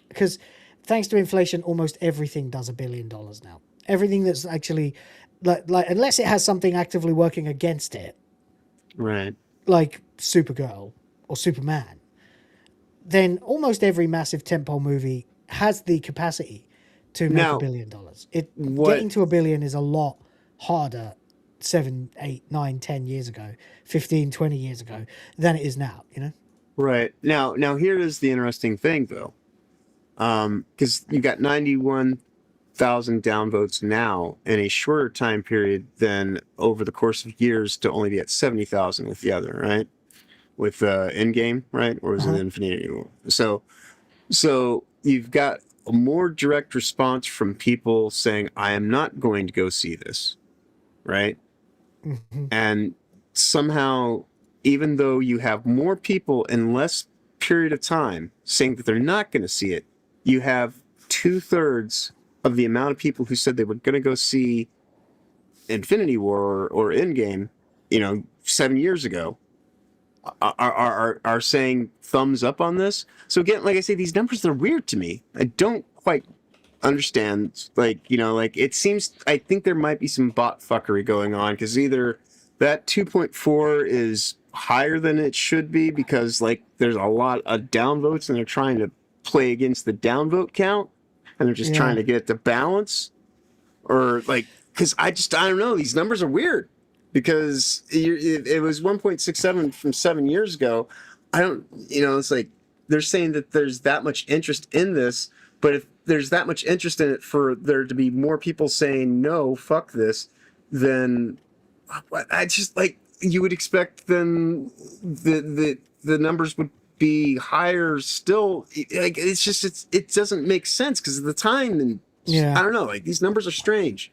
Because thanks to inflation, almost everything does $1 billion now. Everything that's actually like unless it has something actively working against it, right? Like Supergirl or Superman, then almost every massive tentpole movie has the capacity to make $1 billion. Getting to $1 billion is a lot harder 7, 8, 9, 10 years ago, 15, 20 years ago than it is now, Right. Now here is the interesting thing though. Because you got 91,000 downvotes now in a shorter time period than over the course of years to only be at 70,000 with the other, right? With Endgame, right? Or is it Infinity War? So you've got a more direct response from people saying, I am not going to go see this, right? And somehow, even though you have more people in less period of time saying that they're not going to see it, you have 2/3 of the amount of people who said they were going to go see Infinity War or Endgame, 7 years ago, are saying thumbs up on this. So again, like I say, these numbers are weird to me. I don't quite understand. It seems, I think there might be some bot fuckery going on, because either that 2.4 is higher than it should be because there's a lot of downvotes and they're trying to play against the downvote count and they're just trying to get it to balance, or because I don't know, these numbers are weird. Because it was 1.67 from 7 years ago. I don't, it's like they're saying that there's that much interest in this, but if there's that much interest in it for there to be more people saying no, fuck this, then I just you would expect then the numbers would be higher still. It doesn't make sense because of the time, and I don't know, these numbers are strange.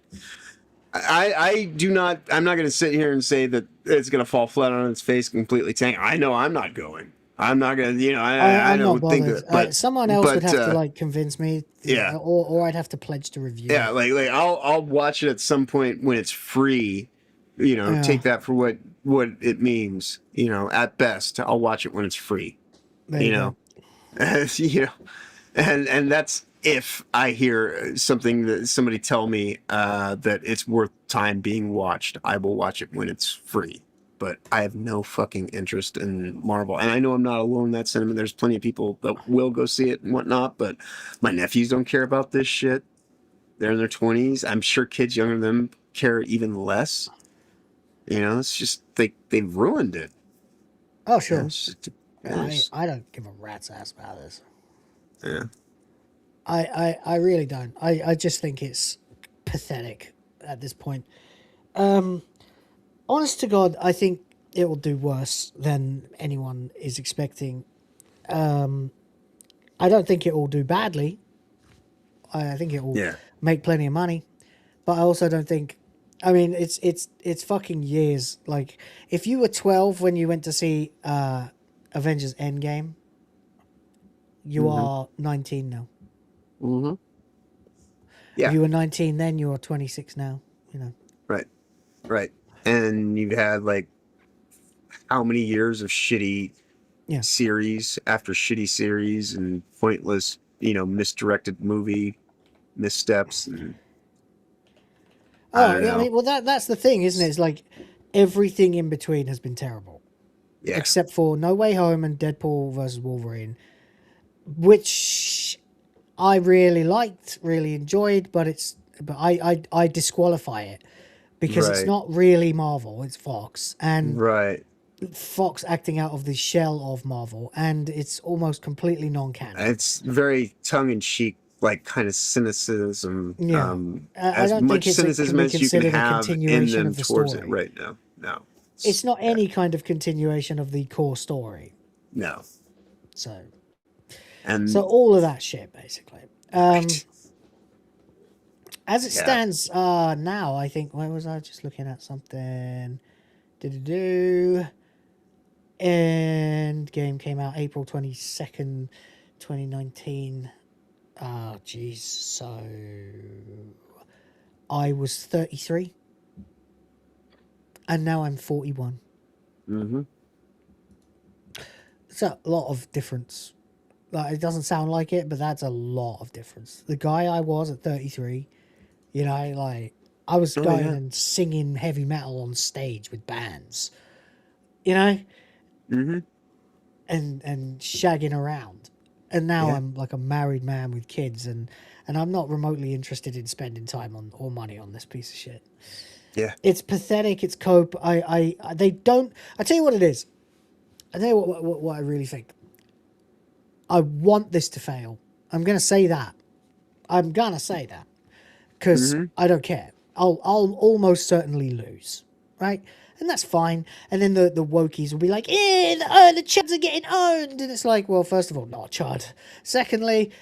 I'm not going to sit here and say that it's going to fall flat on its face, completely tank. I know I'm not going. I'm not going to, I don't think that. But someone else would have to convince me. Yeah. Or I'd have to pledge to review. Yeah, I'll watch it at some point when it's free. Take that for what it means. At best, I'll watch it when it's free. And that's if I hear something that somebody tell me that it's worth time being watched. I will watch it when it's free. But I have no fucking interest in Marvel. And I know I'm not alone in that sentiment. There's plenty of people that will go see it and whatnot, but my nephews don't care about this shit. They're in their 20s. I'm sure kids younger than them care even less. It's just they've ruined it. Oh, sure. I don't give a rat's ass about this. Yeah. I really don't. I just think it's pathetic at this point. Honest to God, I think it will do worse than anyone is expecting. I don't think it will do badly. I think it will make plenty of money, but I also don't think. I mean, it's fucking years. If you were 12 when you went to see Avengers Endgame, you are 19 now. Mm-hmm. Yeah. If you were 19 then, you are 26 now. Right. And you've had how many years of shitty series after shitty series and pointless, misdirected movie missteps. And that's the thing, isn't it? It's everything in between has been terrible. Yeah. Except for No Way Home and Deadpool versus Wolverine, which I really liked, really enjoyed, but I disqualify it because it's not really Marvel, it's Fox, and Fox acting out of the shell of Marvel, and it's almost completely non-canon. It's very tongue-in-cheek, kind of cynicism. Yeah. As much cynicism as you can have in them towards it right now. No. It's not any kind of continuation of the core story. No. So all of that shit, basically. As it stands now, I think, where was I just looking at something? Endgame came out April 22nd, 2019. Oh, jeez. So I was 33. And now I'm 41. Mm-hmm. It's a lot of difference. It doesn't sound like it, but that's a lot of difference. The guy I was at 33, I was going and singing heavy metal on stage with bands, mm-hmm. and shagging around. And now I'm a married man with kids, and I'm not remotely interested in spending time on or money on this piece of shit. Yeah, it's pathetic. It's cope. They don't. I tell you what it is. I tell you what I really think. I want this to fail. I'm gonna say that. Because I don't care. I'll almost certainly lose, right? And that's fine. And then the wokies will be like, the chuds are getting owned. And it's like, well, first of all, not chud. Secondly,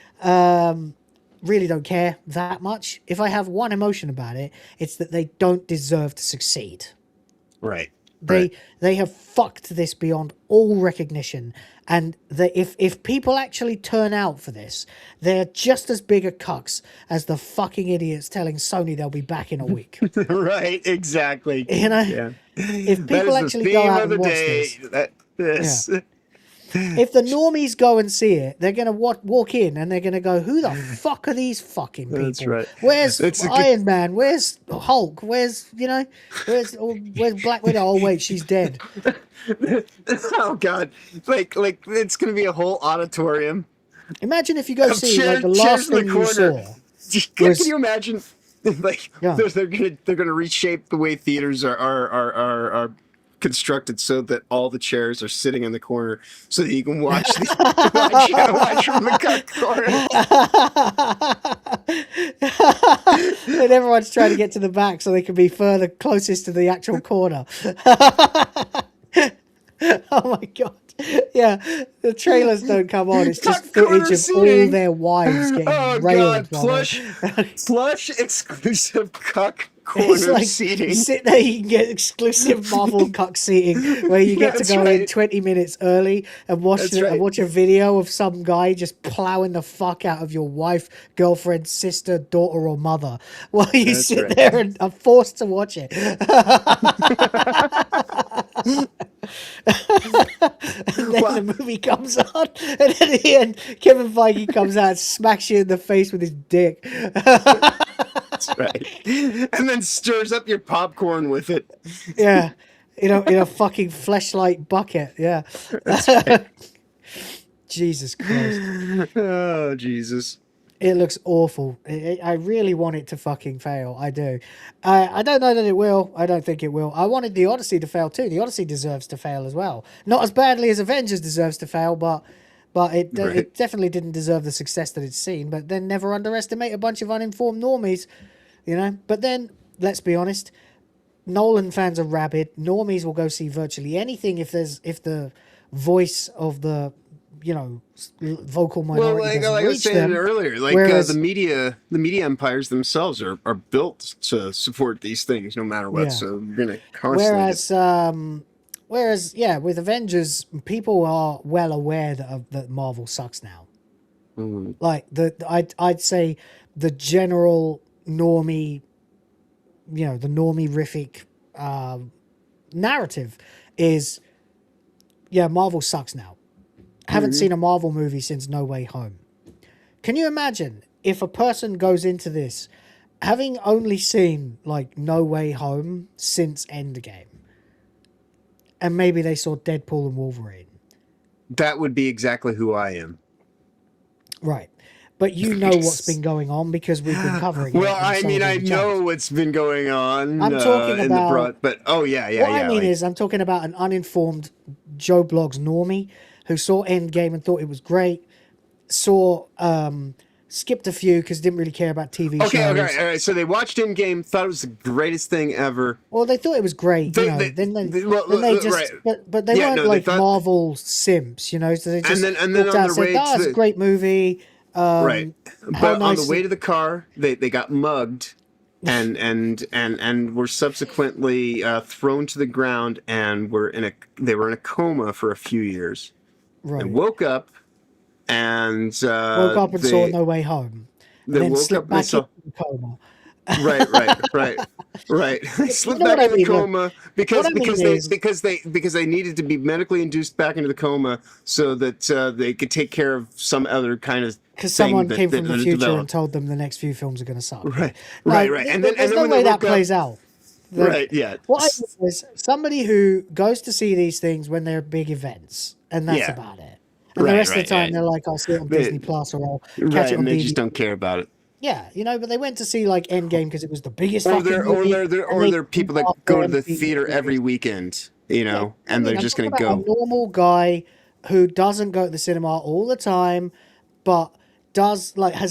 really don't care that much. If I have one emotion about it, it's that they don't deserve to succeed. Right. They have fucked this beyond all recognition, and if people actually turn out for this, they're just as big a cucks as the fucking idiots telling Sony they'll be back in a week. Right, exactly. You know, yeah. If people actually go out and watch this, if the normies go and see it, they're gonna walk in and they're gonna go, "Who the fuck are these fucking people? That's right. Where's Iron Man? Where's Hulk? Where's Black Widow? Oh wait, she's dead." Oh god, like it's gonna be a whole auditorium. Imagine if you go see like the last thing you saw. Can you imagine? Like they're gonna reshape the way theaters are constructed so that all the chairs are sitting in the corner so that you can watch watch from the corner. And everyone's trying to get to the back so they can be further closest to the actual corner. Oh my god. Yeah, the trailers don't come on. It's just footage of all their wives getting railed. Plush exclusive cuck corner seating. You sit there, you can get exclusive Marvel cuck seating where you get to go in 20 minutes early and watch a video of some guy just plowing the fuck out of your wife, girlfriend, sister, daughter, or mother while you sit there and are forced to watch it. And then the movie comes on, and at the end, Kevin Feige comes out and smacks you in the face with his dick. That's right. And then stirs up your popcorn with it. Yeah. In a fucking fleshlight bucket. Yeah. That's right. Jesus Christ. Oh, Jesus. It looks awful. I really want it to fucking fail. I do. I don't know that it will. I don't think it will. I wanted the Odyssey to fail too. The Odyssey deserves to fail as well. Not as badly as Avengers deserves to fail, but it definitely didn't deserve the success that it's seen. But then never underestimate a bunch of uninformed normies, you know. But then, let's be honest, Nolan fans are rabid. Normies will go see virtually anything if the voice of the vocal minority like I was saying them. earlier, like Whereas, the media empires themselves are built to support these things no matter what. Yeah. So you're gonna constantly. Whereas, with Avengers, people are well aware that Marvel sucks now. Mm. Like I'd say the general normie, the normie-rific narrative is, Marvel sucks now. Haven't seen a Marvel movie since No Way Home. Can you imagine if a person goes into this having only seen like No Way Home since Endgame, and maybe they saw Deadpool and Wolverine? That would be exactly who I am. Right. But you know what's been going on because we've been covering it. Well, I mean, I know what's been going on. I'm talking about... but I mean is I'm talking about an uninformed Joe Blogs normie who saw Endgame and thought it was great, skipped a few because didn't really care about TV shows. Okay, all right. So they watched Endgame, thought it was the greatest thing ever. Well, they thought it was great, But they weren't Marvel simps, So they just and then on out and said, it's a great movie. Right. But on the way to the car, they got mugged and were subsequently thrown to the ground and they were in a coma for a few years. Right. And woke up and saw No Way Home. And then slipped back into the coma. Right. They slipped back into the coma because they needed to be medically induced back into the coma so that they could take care of some other kind of because someone came from the future and told them the next few films are going to suck. Right. And there's no way that plays out. Right. Yeah. What I mean is somebody who goes to see these things when they're big events, and that's about it. And the rest of the time, they're like, I'll see it on Disney Plus or I'll catch it on and they DVD. just don't care about it. Yeah, but they went to see like Endgame because it was the biggest or fucking movie. Or they're people that go to the theater every weekend, and they're just going to go. A normal guy who doesn't go to the cinema all the time, but had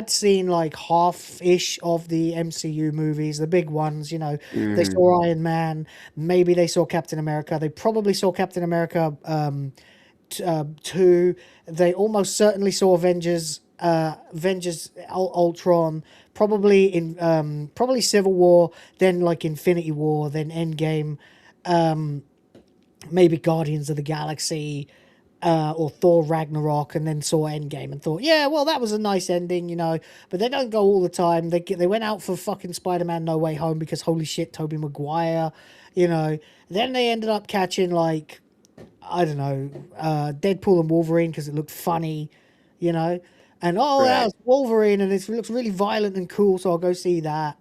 seen like half-ish of the MCU movies, the big ones, They saw Iron Man, maybe they saw Captain America. They probably saw Captain America 2. They almost certainly saw Avengers Avengers Ultron, probably Civil War, then like Infinity War, then Endgame, maybe Guardians of the Galaxy, or Thor Ragnarok, and then saw Endgame and thought, yeah, well, that was a nice ending, but they don't go all the time. They went out for fucking Spider-Man No Way Home because holy shit, Tobey Maguire, then they ended up catching like, I don't know, Deadpool and Wolverine because it looked funny, and that was Wolverine and it looks really violent and cool, so I'll go see that,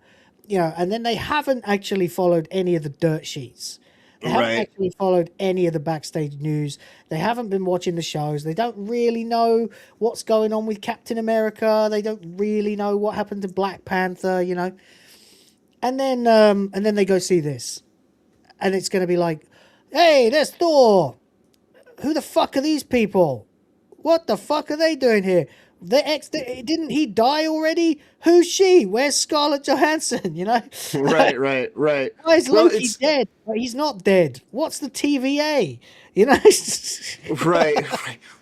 and then they haven't actually followed any of the dirt sheets. They haven't actually followed any of the backstage news. They haven't been watching the shows. They don't really know what's going on with Captain America. They don't really know what happened to Black Panther, And then they go see this. And it's going to be like, hey, there's Thor. Who the fuck are these people? What the fuck are they doing here? Didn't he die already? Who's she? Where's Scarlett Johansson? Right. Why is Loki dead? But he's not dead. What's the TVA? Right.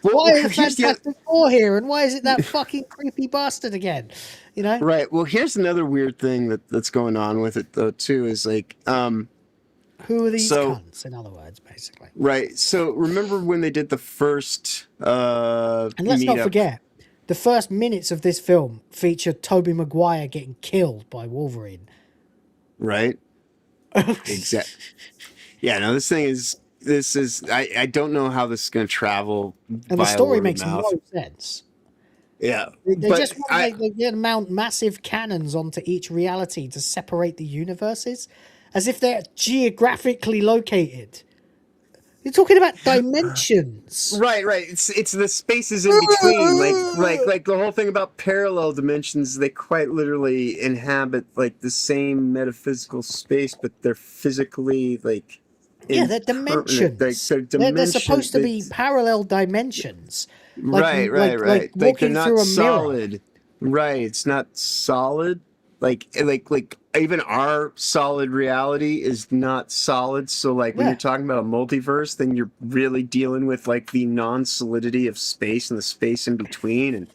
Why is Fantastic Four here? And why is it that fucking creepy bastard again? Right. Well, here's another weird thing that's going on with it though too. Is like, who are these cunts? In other words, basically. Right. So remember when they did the first and let's not forget. The first minutes of this film featured Tobey Maguire getting killed by Wolverine. Right? Exactly. Yeah, no, this is, I don't know how this is going to travel. And the story makes no sense. Yeah. They just want to mount massive cannons onto each reality to separate the universes as if they're geographically located. You're talking about dimensions. Right. It's the spaces in between. like the whole thing about parallel dimensions, they quite literally inhabit like the same metaphysical space, but they're physically like they're dimensions. They're supposed to be parallel dimensions. Right. Like walking they're through not a solid. mirror. Right. It's not solid. Like even our solid reality is not solid. So like when you're talking about a multiverse, then you're really dealing with like the non-solidity of space and the space in between. And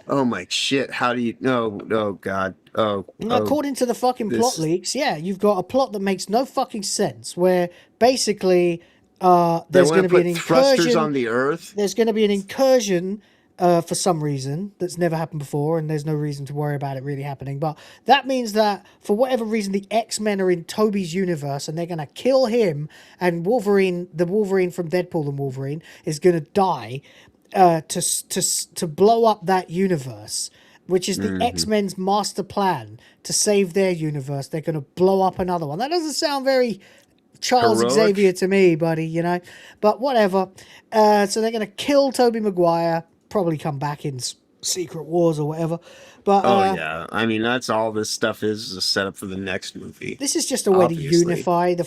oh my shit, how do you know? Oh God. According to the fucking plot leaks, you've got a plot that makes no fucking sense where basically there's going to be an incursion thrusters on the Earth. There's going to be an incursion for some reason that's never happened before, and there's no reason to worry about it really happening. But that means that for whatever reason, the X-Men are in Tobey's universe, and they're going to kill him. And Wolverine, the Wolverine from Deadpool and Wolverine, is going to die to blow up that universe, which is the X-Men's master plan to save their universe. They're going to blow up another one. That doesn't sound very Charles Xavier to me, buddy. But whatever. So they're going to kill Tobey Maguire. Probably come back in Secret Wars or whatever, but I mean that's all this stuff is a setup for the next movie. This is just a way to unify the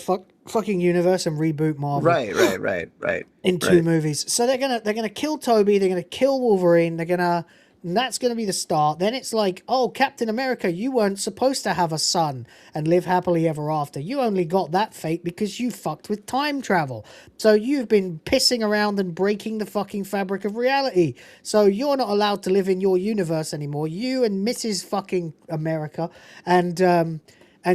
fucking universe and reboot Marvel. Right. In two movies, so they're gonna kill Tobey, they're gonna kill Wolverine, and that's going to be the start. Then it's like, oh, Captain America, you weren't supposed to have a son and live happily ever after. You only got that fate because you fucked with time travel. So you've been pissing around and breaking the fucking fabric of reality. So you're not allowed to live in your universe anymore. You and Mrs. fucking America and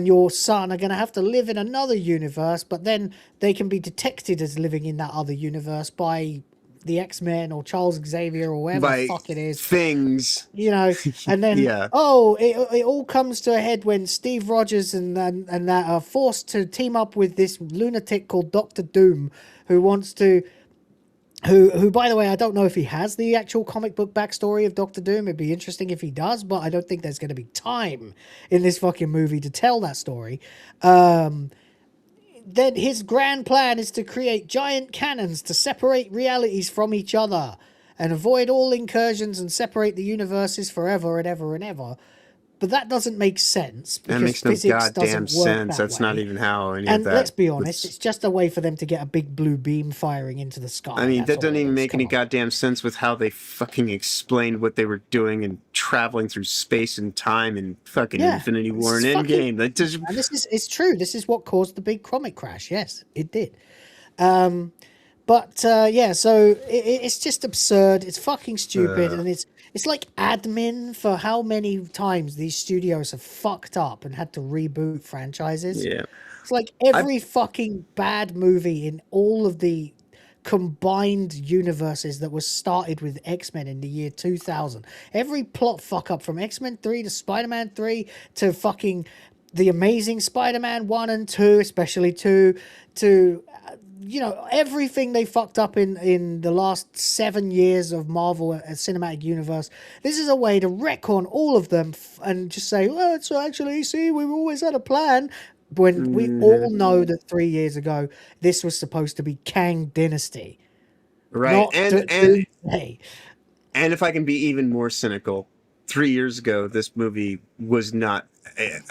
your son are going to have to live in another universe, but then they can be detected as living in that other universe by the X-Men or Charles Xavier or whatever the fuck it is. Things. And then, it all comes to a head when Steve Rogers and that are forced to team up with this lunatic called Dr. Doom, who wants to... Who, by the way, I don't know if he has the actual comic book backstory of Doctor Doom. It'd be interesting if he does, but I don't think there's going to be time in this fucking movie to tell that story. Then his grand plan is to create giant cannons to separate realities from each other and avoid all incursions and separate the universes forever and ever and ever. But that doesn't make sense. That makes no goddamn sense. That's not even how any of that... And let's be honest, it's just a way for them to get a big blue beam firing into the sky. I mean, that doesn't even make any goddamn sense with how they fucking explained what they were doing and traveling through space and time and fucking Infinity War and Endgame. That just... And it's true. This is what caused the big comic crash. Yes, it did. But yeah, so it's just absurd. It's fucking stupid, and it's like admin for how many times these studios have fucked up and had to reboot franchises. Yeah. It's like every fucking bad movie in all of the combined universes that was started with X-Men in the year 2000. Every plot fuck up from X-Men 3 to Spider-Man 3 to fucking The Amazing Spider-Man 1 and 2, especially 2, to you know, everything they fucked up in the last 7 years of Marvel Cinematic Universe. This is a way to retcon all of them and just say, well, it's actually, see, we've always had a plan. When we all know that 3 years ago, this was supposed to be Kang Dynasty. Right. And if I can be even more cynical, 3 years ago, this movie was not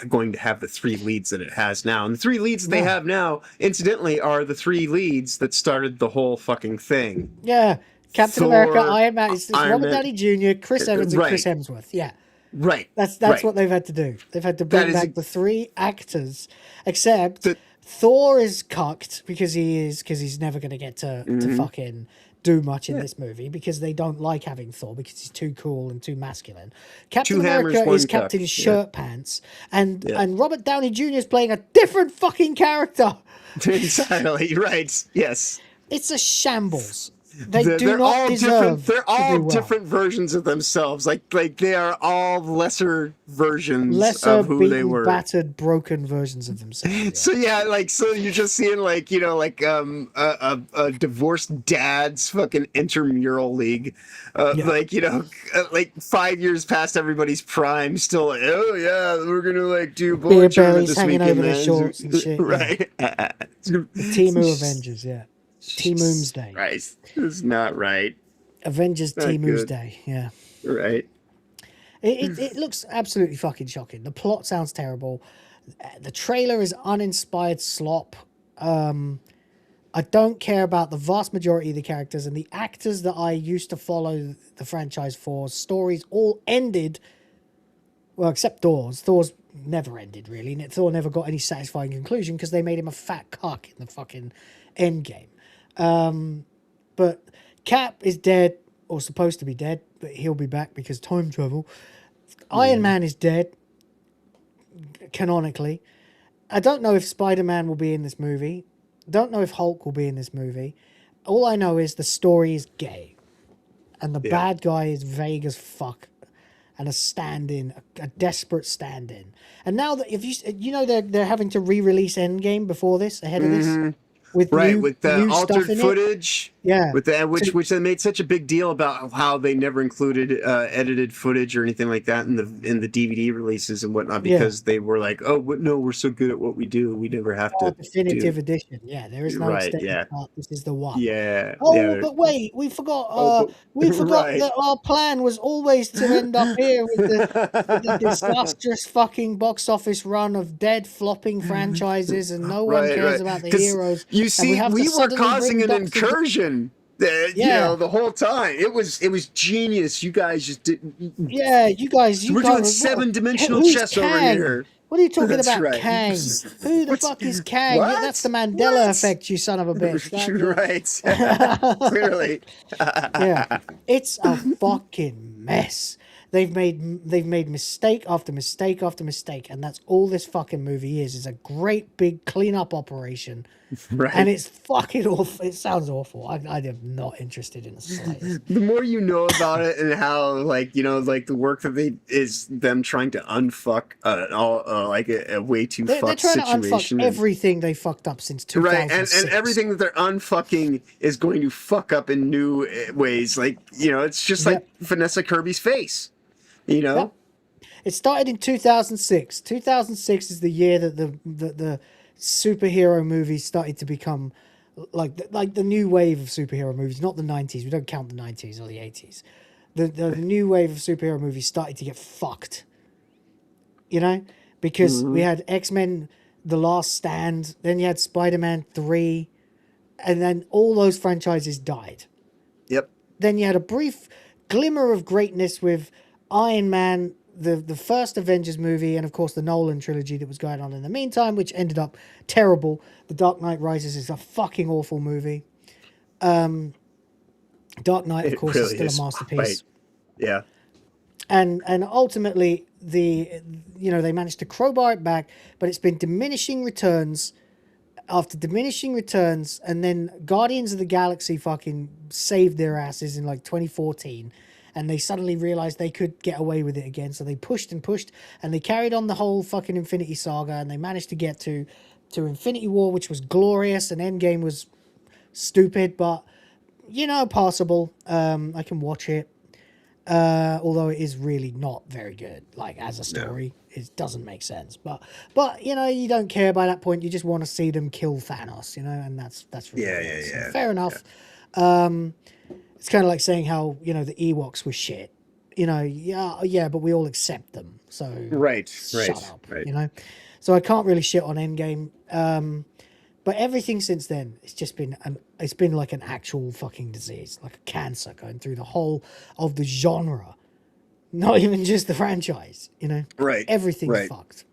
going to have the 3 leads that it has now. And the 3 leads that they have now, incidentally, are the 3 leads that started the whole fucking thing. Yeah. Captain Thor, America, Iron Man, it's Iron Robert Man. Downey Jr., Chris Evans, and Chris Hemsworth. Yeah. Right. That's right. what they've had to do. They've had to bring back the 3 actors, except Thor is cucked because he's never going to get to fucking do much in this movie because they don't like having Thor because he's too cool and too masculine. Captain America is Captain Shirt Pants, and Robert Downey Jr. is playing a different fucking character. Entirely right. Yes. It's a shambles. They're not all deserve. They're all different versions of themselves. Like they are all lesser versions of who they were. Battered, broken versions of themselves. Yeah. So so you're just seeing a divorced dad's fucking intramural league, like 5 years past everybody's prime, still like, oh yeah, we're gonna do beer bellies this hanging weekend, over their man. shorts and shit. Right. Yeah. Timu Avengers, yeah. Team-Oomsday. Right. It's not right. Avengers Team-Oomsday, yeah. Right. It looks absolutely fucking shocking. The plot sounds terrible. The trailer is uninspired slop. I don't care about the vast majority of the characters, and the actors that I used to follow the franchise for. Stories all ended, well, except Thor's. Thor's never ended, really. Thor never got any satisfying conclusion because they made him a fat cuck in the fucking endgame. But Cap is dead, or supposed to be dead, but he'll be back because time travel. Iron Man is dead, canonically. I don't know if Spider-Man will be in this movie. Don't know if Hulk will be in this movie. All I know is the story is gay. And the bad guy is vague as fuck. And a stand-in, a desperate stand-in. And now that if you know they're having to re-release Endgame before this, ahead of this. With the altered footage, with which they made such a big deal about how they never included edited footage or anything like that in the DVD releases and whatnot because they were like, oh no, we're so good at what we do, we never have to definitive edition. Yeah, there is no extended part. This is the one. Yeah. But wait, we forgot. That our plan was always to end up here with the disastrous fucking box office run of dead flopping franchises, and no one cares about the heroes. You see, we were causing an incursion. You know, the whole time. It was genius. You guys just didn't. Yeah, you guys. We're doing 7-dimensional chess over here. What are you talking about, Kang? Who the fuck is Kang? Yeah, that's the Mandela effect, you son of a bitch. Right. Clearly. Yeah. It's a fucking mess. They've made mistake after mistake after mistake, and that's all this fucking movie is. It's a great big cleanup operation. Right. And it's fucking awful. It sounds awful. I am not interested in the slightest. The more you know about it and how, the work that is them trying to unfuck a way too fucked situation. They're trying to unfuck everything they fucked up since 2006. Right, and everything that they're unfucking is going to fuck up in new ways. It's just like Vanessa Kirby's face. Yep. It started in 2006. 2006 is the year that the superhero movies started to become like the new wave of superhero movies, not the 90s. We don't count the 90s or the 80s. The new wave of superhero movies started to get fucked. Because we had X-Men The Last Stand, then you had Spider-Man 3, and then all those franchises died. Yep. Then you had a brief glimmer of greatness with Iron Man, the first Avengers movie, and of course the Nolan trilogy that was going on in the meantime, which ended up terrible. The Dark Knight Rises is a fucking awful movie. Dark Knight, of It course, really is still is a masterpiece. quite- Yeah. And ultimately, they managed to crowbar it back, but it's been diminishing returns after diminishing returns, and then Guardians of the Galaxy fucking saved their asses in like 2014, and they suddenly realized they could get away with it again, so they pushed and pushed, and they carried on the whole fucking Infinity Saga, and they managed to get to Infinity War, which was glorious, and Endgame was stupid, but passable. I can watch it. Although it is really not very good, like as a story. It doesn't make sense. But you don't care by that point. You just want to see them kill Thanos, and that's really good. So fair enough. It's kind of like saying how the Ewoks were shit. But we all accept them. So shut up. Right. So I can't really shit on Endgame. But everything since then, it's just been it's been like an actual fucking disease, like a cancer going through the whole of the genre, not even just the franchise. Right. Everything's fucked.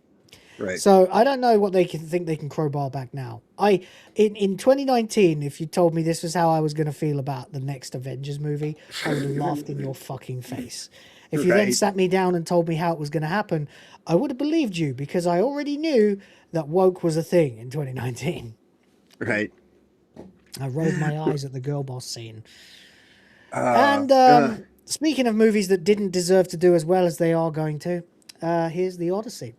Right. So I don't know what they think they can crowbar back now. In 2019, if you told me this was how I was going to feel about the next Avengers movie, I would have laughed in your fucking face. If you then sat me down and told me how it was going to happen, I would have believed you, because I already knew that woke was a thing in 2019. Right. I rolled my eyes at the girl boss scene. And speaking of movies that didn't deserve to do as well as they are going to, here's the Odyssey.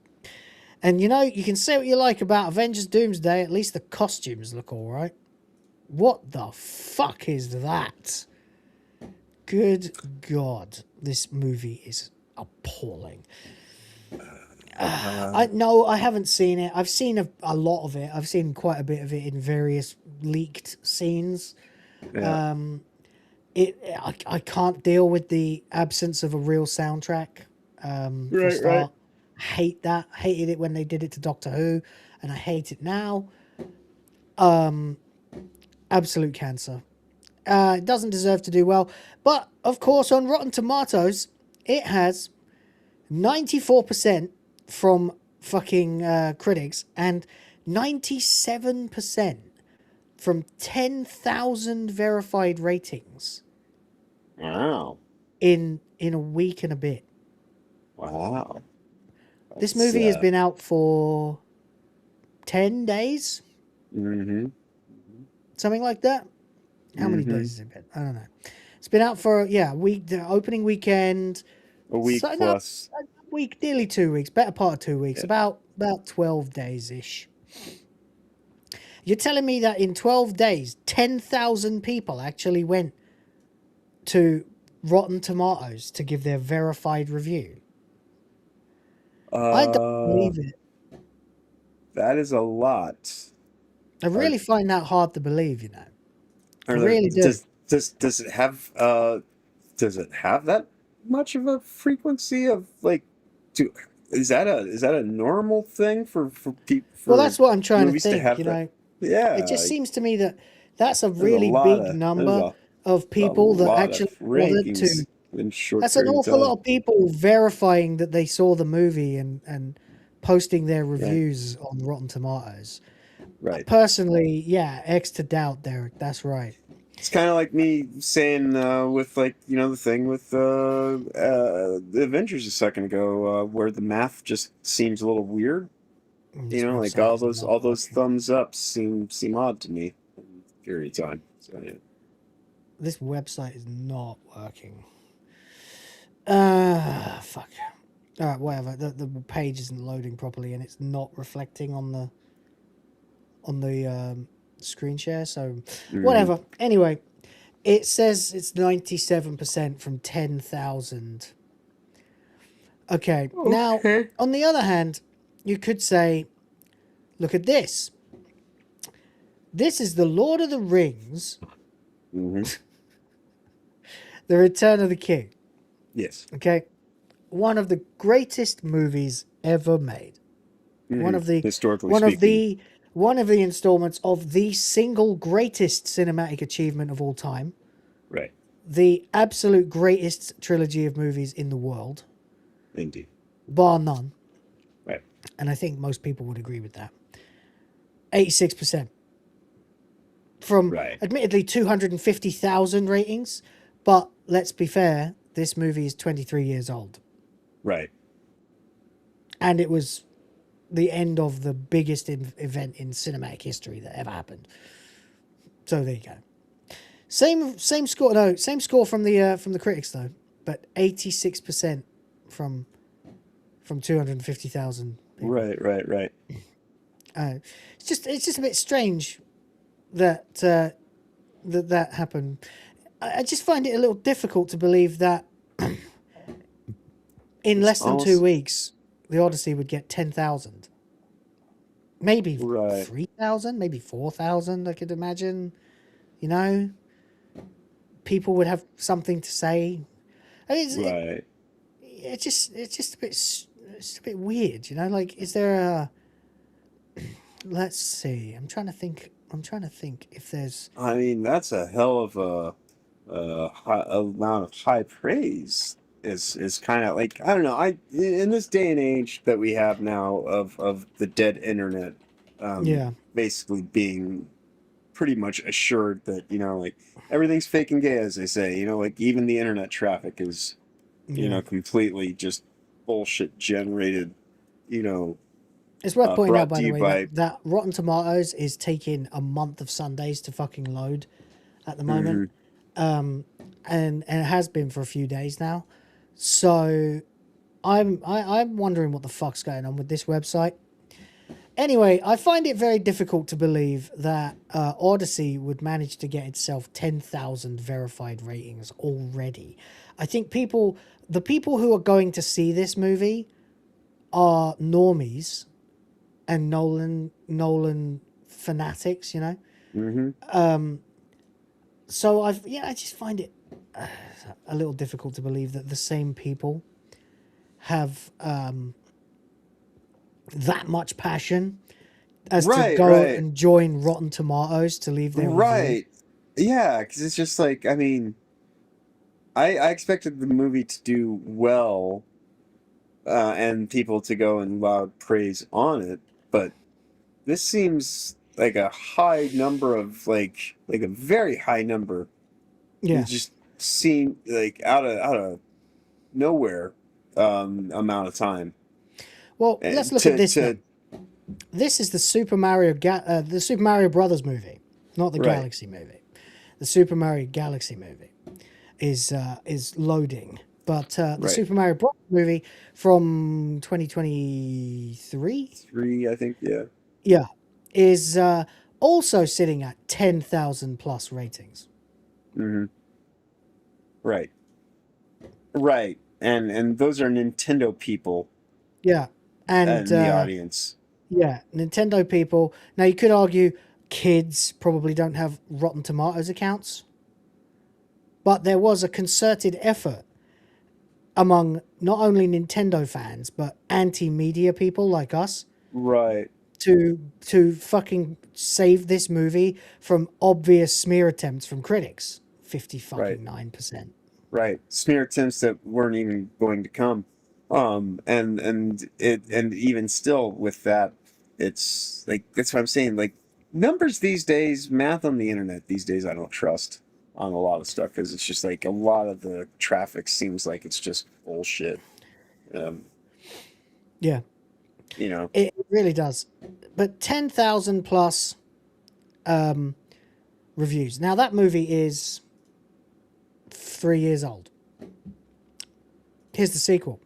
And you can say what you like about Avengers Doomsday, at least the costumes look all right. What the fuck is that? Good God, this movie is appalling. I haven't seen it. I've seen a lot of it. I've seen quite a bit of it in various leaked scenes. Yeah. I can't deal with the absence of a real soundtrack. For a start. Hate that. Hated it when they did it to Doctor Who, and I hate it now. Absolute cancer. It doesn't deserve to do well, but of course on Rotten Tomatoes it has 94% from fucking critics and 97% from 10,000 verified ratings. Wow. In a week and a bit. Wow. This movie has been out for 10 days? Mm-hmm. Something like that? How many days has it been? I don't know. It's been out for, a week, the opening weekend. A week plus. A week, nearly 2 weeks. Better part of 2 weeks. About 12 days-ish. You're telling me that in 12 days, 10,000 people actually went to Rotten Tomatoes to give their verified review? I don't believe it. That is a lot. I really find that hard to believe, I really do. Does it have that much of a frequency of is that a normal thing for people? Well, that's what I'm trying to think, Yeah. It just seems to me that that's a really big number of people that actually wanted to. That's an awful lot of people verifying that they saw the movie and posting their reviews on Rotten Tomatoes. Right. Personally, X to doubt, Derek. That's right. It's kind of like me saying with the thing with the Avengers a second ago, where the math just seems a little weird. All those thumbs up seem odd to me. Period of time. So yeah. This website is not working. Fuck. All right, whatever. The page isn't loading properly, and it's not reflecting on the screen share. So whatever. Anyway, it says it's 97% from 10,000. Okay. Now, on the other hand, you could say, look at this. This is the Lord of the Rings. The Return of the King. Yes. Okay. One of the greatest movies ever made. One of the installments of the single greatest cinematic achievement of all time. Right. The absolute greatest trilogy of movies in the world. Indeed. Bar none. Right. And I think most people would agree with that. 86%. from admittedly 250,000 ratings, but let's be fair, this movie is 23 years old. Right. And it was the end of the biggest event in cinematic history that ever happened. So there you go. Same score. No, same score from the critics though, but 86% from 250,000. Right. It's just a bit strange that that happened. I just find it a little difficult to believe that in less than 2 weeks, the Odyssey would get 10,000. Maybe 3,000, maybe 4,000, I could imagine. You know? People would have something to say. I mean, it's just a bit weird, you know? Like, is there a... Let's see. I'm trying to think if there's... I mean, that's a hell of a amount of high praise. Is kind of like, I don't know. In this day and age that we have now of the dead internet, basically being pretty much assured that, you know, like everything's fake and gay, as they say, you know, like even the internet traffic is, you know, completely just bullshit generated, you know. It's worth pointing out, by the way, that Rotten Tomatoes is taking a month of Sundays to fucking load at the moment. And it has been for a few days now. So I'm wondering what the fuck's going on with this website. Anyway, I find it very difficult to believe that Odyssey would manage to get itself 10,000 verified ratings already. I think the people who are going to see this movie are normies and Nolan fanatics, you know? So I just find it a little difficult to believe that the same people have that much passion as to go and join Rotten Tomatoes to leave their review. Yeah, because it's just like, I mean, I expected the movie to do well and people to go and loud praise on it, but this seems like a high number of like a very high number. Yeah, it just seemed like out of nowhere amount of time. Well, let's look at this. This is the Super Mario Brothers movie, not the Galaxy movie. The Super Mario Galaxy movie is loading, but the Super Mario Bros. Movie from 2023, I think, is also sitting at 10,000 plus ratings. Right, and those are Nintendo people. Yeah, and the audience. Yeah, Nintendo people. Now you could argue kids probably don't have Rotten Tomatoes accounts, but there was a concerted effort among not only Nintendo fans but anti-media people like us, to fucking save this movie from obvious smear attempts from critics. 59%. Right, smear attempts that weren't even going to come. And even still with that, it's like, that's what I'm saying. Like, numbers these days, math on the internet these days, I don't trust on a lot of stuff, because it's just like a lot of the traffic seems like it's just bullshit. Yeah, you know, it really does. But 10,000 plus reviews. Now that movie is 3 years old. Here's the sequel.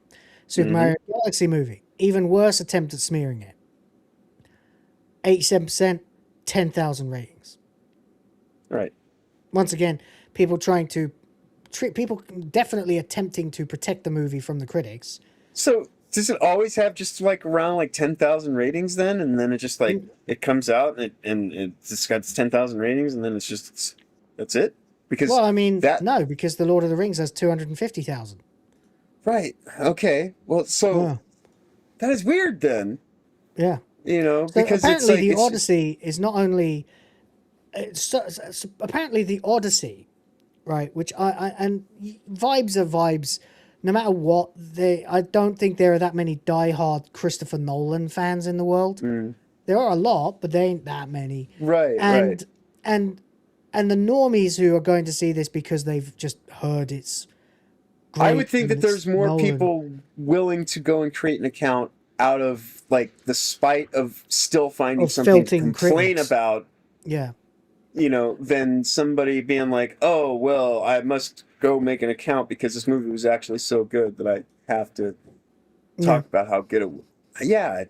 Super Mario Galaxy movie. Even worse attempt at smearing it. 87%, 10,000 ratings. Right. Once again, people definitely attempting to protect the movie from the critics. So does it always have just like around like 10,000 ratings then? And then it just like, it comes out and it's got 10,000 ratings and then it's just, that's it? Because well, I mean, no, because The Lord of the Rings has 250,000. Right. Okay. Well, so that is weird then. Yeah. You know, so because apparently it's like, the Odyssey is not only apparently the Odyssey, right? Which and vibes are vibes. No matter what, I don't think there are that many diehard Christopher Nolan fans in the world. There are a lot, but they ain't that many. Right. And and the normies who are going to see this because they've just heard it's great. I would think that there's more Nolan. people willing to go and create an account out of like the spite of still finding something to complain critics. about. Yeah. You know, than somebody being like, oh, well, I must go make an account because this movie was actually so good that I have to talk about how good it was. Yeah,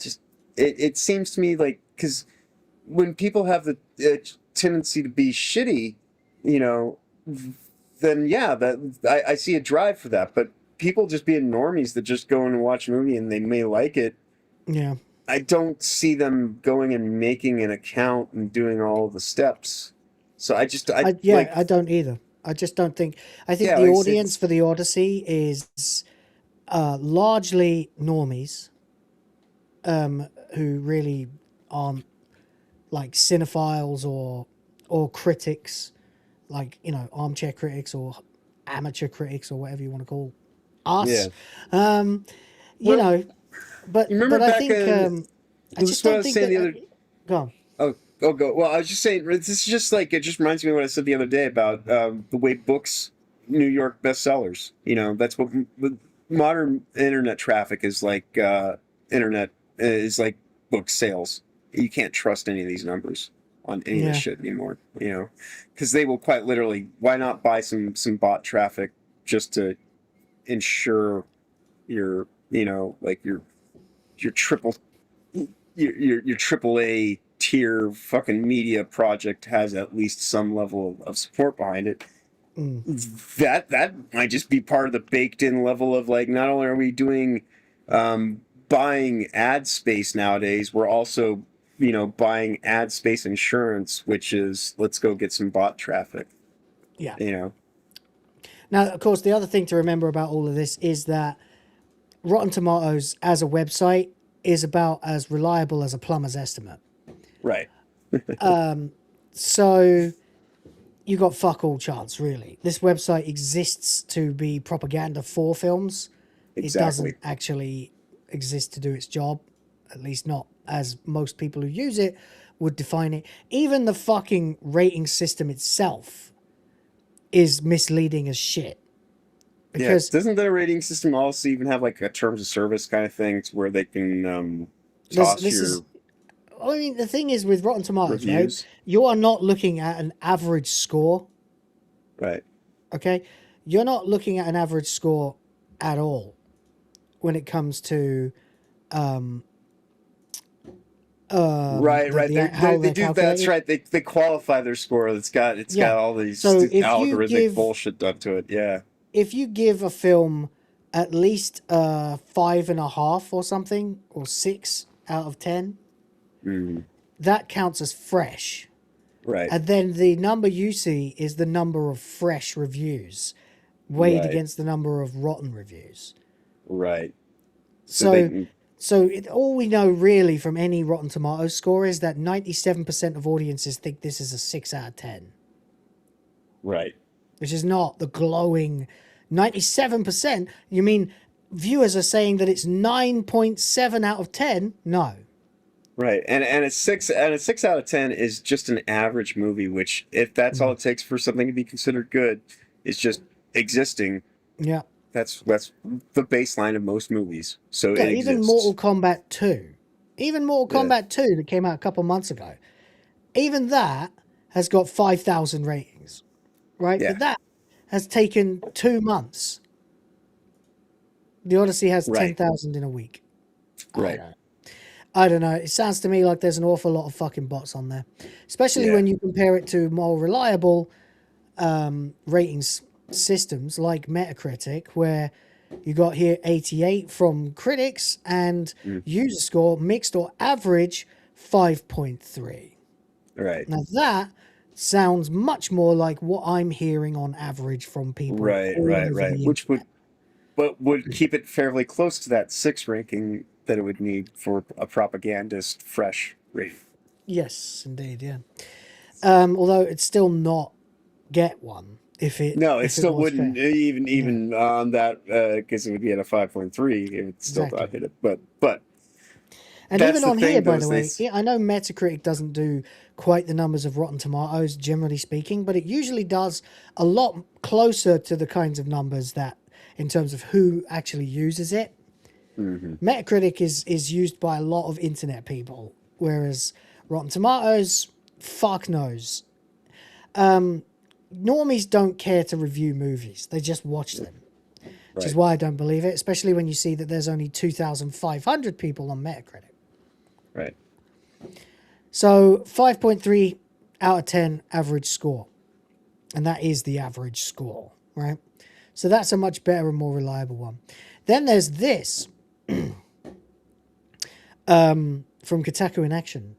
it seems to me like, because when people have the tendency to be shitty, you know, then yeah, that I see a drive for that. But people just being normies that just go in and watch a movie and they may like it. Yeah. I don't see them going and making an account and doing all the steps. So I don't either. I just don't think. I think Yeah, the like, audience for the Odyssey is largely normies, who really aren't like cinephiles or critics, like, you know, armchair critics or amateur critics or whatever you want to call us. Yeah. You know, but I think I this just is what I don't was think saying that. the other. Go on. Oh, go. Well, I was just saying, this is just like, it just reminds me of what I said the other day about the way books, New York bestsellers. You know, that's what modern internet traffic is like. Internet is like book sales. You can't trust any of these numbers on any of this shit anymore. You know, because they will quite literally. Why not buy some bot traffic just to ensure your, you know, like your triple AAA tier fucking media project has at least some level of support behind it. That might just be part of the baked in level of like, not only are we doing buying ad space nowadays, we're also, you know, buying ad space insurance, which is let's go get some bot traffic. Yeah. You know. Now, of course, the other thing to remember about all of this is that Rotten Tomatoes as a website is about as reliable as a plumber's estimate. Right. So you got fuck all chance, really. This website exists to be propaganda for films. Exactly. It doesn't actually exist to do its job, at least not as most people who use it would define it. Even the fucking rating system itself is misleading as shit. Because doesn't the rating system also even have like a terms of service kind of thing to where they can toss I mean, the thing is with Rotten Tomatoes, reviews? right? You are not looking at an average score. Right. Okay? You're not looking at an average score at all when it comes to right. They do. That's right. They qualify their score. It's got all these algorithmic bullshit done to it. Yeah. If you give a film at least 5.5 or something, or 6 out of 10, that counts as fresh. Right. And then the number you see is the number of fresh reviews weighed against the number of rotten reviews. Right. So all we know really from any Rotten Tomatoes score is that 97% of audiences think this is a 6 out of 10. Right. Which is not the glowing 97%. You mean viewers are saying that it's 9.7 out of 10? No. Right. And a 6 out of 10 is just an average movie, which if that's all it takes for something to be considered good, is just existing. Yeah. That's the baseline of most movies. So yeah, it even exists. Mortal Kombat 2. Even Mortal Kombat 2 that came out a couple months ago. Even that has got 5,000 ratings. Right? Yeah. But that has taken 2 months. The Odyssey has 10,000 in a week. Right. I don't know. It sounds to me like there's an awful lot of fucking bots on there. Especially when you compare it to more reliable ratings systems like Metacritic, where you got here 88 from critics and user score mixed or average 5.3. Right. Now that sounds much more like what I'm hearing on average from people. Right. Which would keep it fairly close to that 6 ranking that it would need for a propagandist fresh rating. Yes, indeed, yeah. Although it's still not get one if it. No, it still wouldn't even on that because it would be at a 5.3. It would still not hit it, but. And even on here, by the way, I know Metacritic doesn't do quite the numbers of Rotten Tomatoes, generally speaking, but it usually does a lot closer to the kinds of numbers that, in terms of who actually uses it. Metacritic is used by a lot of internet people, whereas Rotten Tomatoes, fuck knows. Normies don't care to review movies. They just watch them. Which is why I don't believe it, especially when you see that there's only 2,500 people on Metacritic. Right. So 5.3 out of 10 average score. And that is the average score, right? So that's a much better and more reliable one. Then there's this from Kotaku in Action.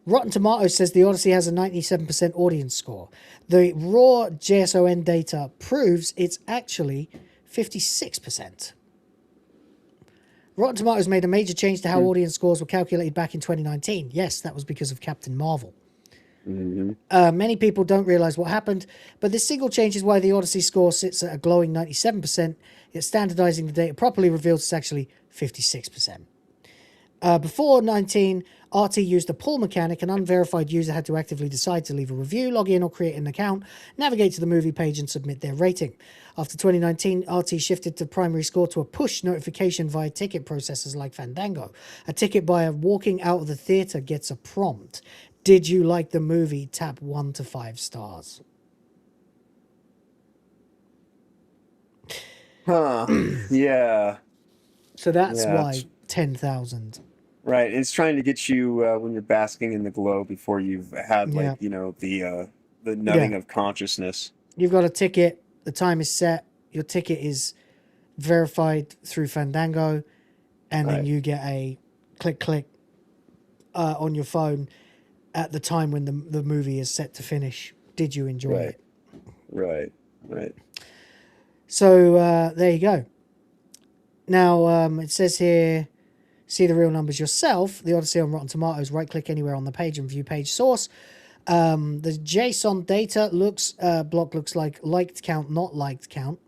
Rotten Tomatoes says the Odyssey has a 97% audience score. The raw JSON data proves it's actually 56%. Rotten Tomatoes made a major change to how audience scores were calculated back in 2019. Yes, that was because of Captain Marvel. Many people don't realize what happened, but this single change is why the Odyssey score sits at a glowing 97%, yet standardizing the data properly reveals it's actually 56%. Before 19, RT used a pull mechanic. An unverified user had to actively decide to leave a review, log in or create an account, navigate to the movie page and submit their rating. After 2019, RT shifted the primary score to a push notification via ticket processors like Fandango. A ticket buyer walking out of the theater gets a prompt. Did you like the movie? Tap 1 to 5 stars. Yeah. So that's Yeah. why 10,000. Right. It's trying to get you when you're basking in the glow before you've had Yeah. like, the nutting of consciousness. You've got a ticket. The time is set. Your ticket is verified through Fandango. And then you get a click on your phone at the time when the movie is set to finish. Did you enjoy it? Right. So there you go. Now, it says here, see the real numbers yourself. The Odyssey on Rotten Tomatoes, right-click anywhere on the page and view page source. The JSON data block looks like liked count, not liked count.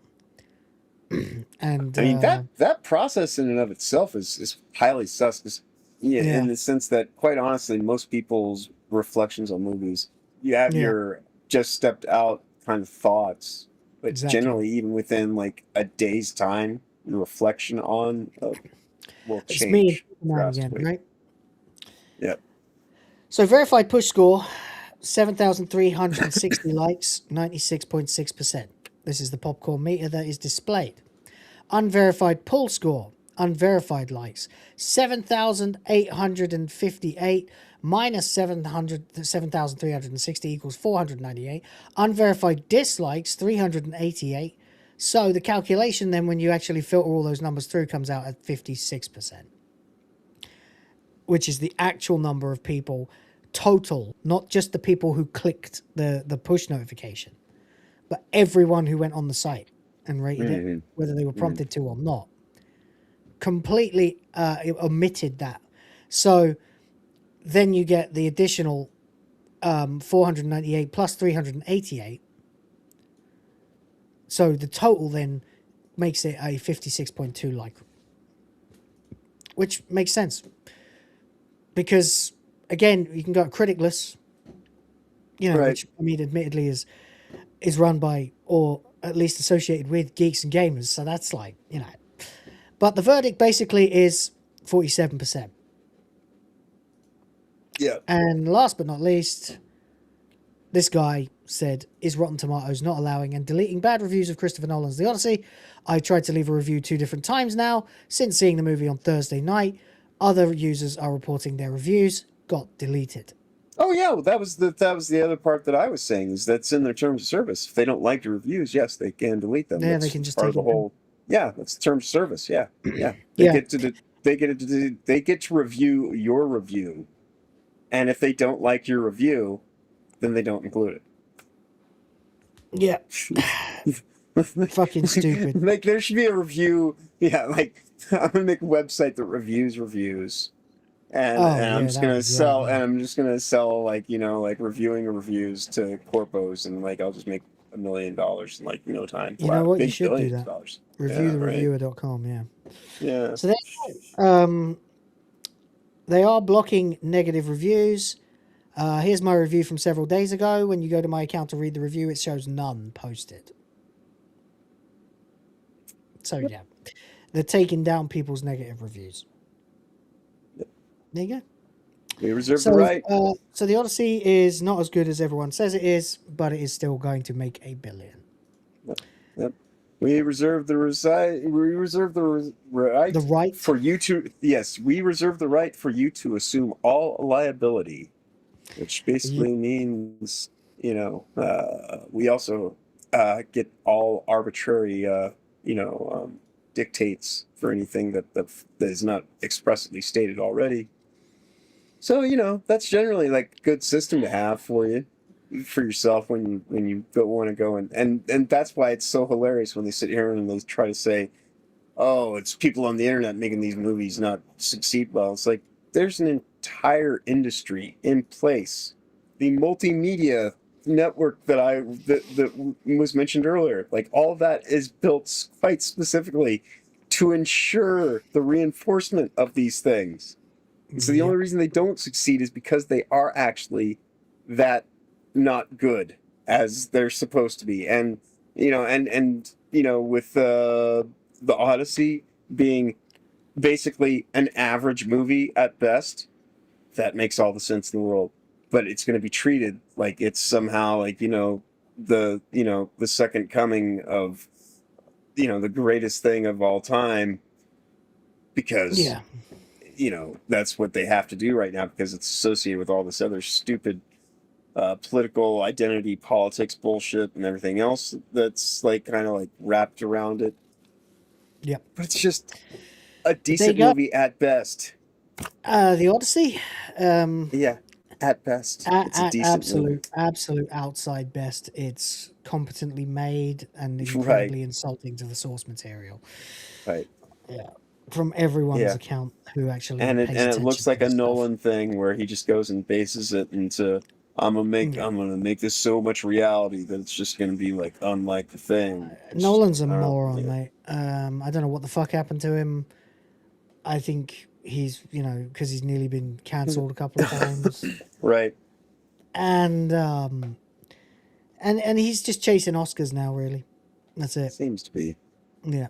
And I mean, that process in and of itself is highly sus. 'Cause, in the sense that, quite honestly, most people's reflections on movies, you have your just stepped out kind of thoughts, but generally, even within like a day's time, your reflection on will change. It's me now again, right? Yep. So verified push score, 7,360 likes, 96.6%. This is the popcorn meter that is displayed. Unverified pull score, unverified likes, 7,858 minus 7,360 equals 498. Unverified dislikes, 388. So the calculation then, when you actually filter all those numbers through, comes out at 56%, which is the actual number of people total, not just the people who clicked the push notification, but everyone who went on the site and rated it, whether they were prompted to or not. Completely omitted that. So then you get the additional 498 plus 388. So the total then makes it a 56.2 like, which makes sense. Because, again, you can go criticless, which, I mean, admittedly is run by, or at least associated with, geeks and gamers. So that's like, But the verdict basically is 47%. Yeah. And last but not least, this guy said, is Rotten Tomatoes not allowing and deleting bad reviews of Christopher Nolan's The Odyssey? I tried to leave a review 2 different times now since seeing the movie on Thursday night. Other users are reporting their reviews got deleted. Oh yeah, well, that was the other part that I was saying, is that's in their terms of service. If they don't like your reviews, yes, they can delete them. Yeah, that's they can just part take of the whole. Yeah, that's the terms of service. Yeah. They get to review your review, and if they don't like your review, then they don't include it. Yeah. Fucking stupid. Like, there should be a review. Yeah, like, I'm gonna make a website that reviews reviews, and I'm just gonna sell, like, reviewing reviews to corpos, and like I'll just make $1 million in like no time. You know what? You should do that. Reviewthereviewer.com. Yeah. Yeah. So they are blocking negative reviews. Here's my review from several days ago. When you go to my account to read the review, it shows none posted. So yeah, they're taking down people's negative reviews. There you go. We reserve the right. So the Odyssey is not as good as everyone says it is, but it is still going to make $1 billion. Yep. We reserve the right for you to we reserve the right for you to assume all liability, which basically means we also get all arbitrary dictates for anything that is not expressly stated already. So that's generally like a good system to have for yourself when you want to go and that's why it's so hilarious when they sit here and they try to say, oh, it's people on the internet making these movies not succeed well. It's like there's an entire industry in place, the multimedia network that was mentioned earlier. Like all of that is built quite specifically to ensure the reinforcement of these things. So the only reason they don't succeed is because they are actually that not good as they're supposed to be. And with the Odyssey being basically an average movie at best, that makes all the sense in the world. But it's going to be treated like it's somehow like the second coming of the greatest thing of all time, because that's what they have to do right now, because it's associated with all this other stupid political identity politics bullshit and everything else that's like kind of like wrapped around it. Yep. But it's just a decent movie at best. The Odyssey? At best. It's a decent movie. Absolute outside best. It's competently made and incredibly insulting to the source material. Right. Yeah. From everyone's account who actually and it looks like a Nolan thing where he just goes and bases it into I'm gonna make this so much reality that it's just gonna be like unlike the thing. Nolan's a moron, mate. I don't know what the fuck happened to him. I think he's because he's nearly been cancelled a couple of times. Right. And he's just chasing Oscars now, really. That's it. Seems to be. Yeah.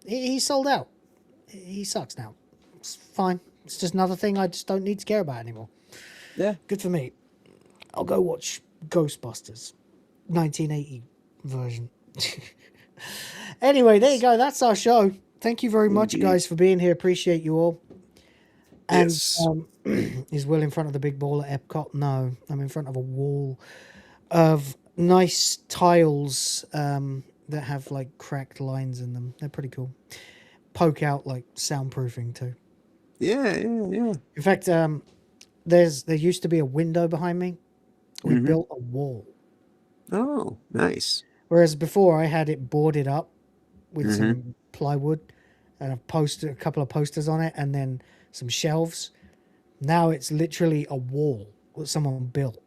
He sold out. He sucks now. It's fine. It's just another thing I just don't need to care about anymore. Yeah. Good for me. I'll go watch Ghostbusters 1980 version. Anyway, there you go. That's our show. Thank you very much, guys, for being here. Appreciate you all. And is Will in front of the big ball at Epcot? No, I'm in front of a wall of nice tiles that have like cracked lines in them. They're pretty cool. Poke out like soundproofing too. Yeah. In fact, there used to be a window behind me. We built a wall. Oh, nice. Whereas before I had it boarded up with some plywood and a couple of posters on it and then some shelves. Now it's literally a wall that someone built.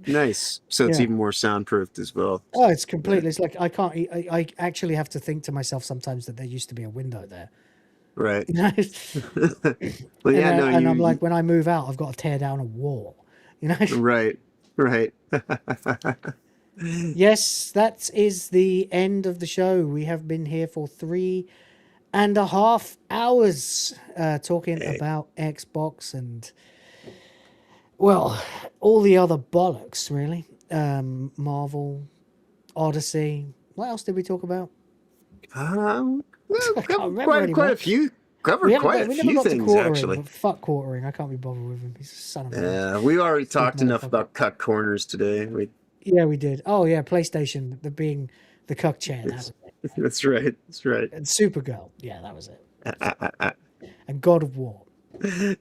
Nice. So it's even more soundproofed as well. Oh, it's completely. It's like I actually have to think to myself sometimes that there used to be a window there. Right. Well, and I'm like, when I move out, I've got to tear down a wall. Right. Yes, that is the end of the show. We have been here for 3.5 hours talking about Xbox and, well, all the other bollocks, really. Marvel, Odyssey. What else did we talk about? Quite a few. Covered quite a few things, actually. Fuck quartering. I can't be bothered with him. He's a son of a... Yeah, we already talked enough about cut corners today. Yeah, we did. Oh, yeah, PlayStation, being the cuck chair. That's right. And Supergirl. Yeah, that was it. And God of War.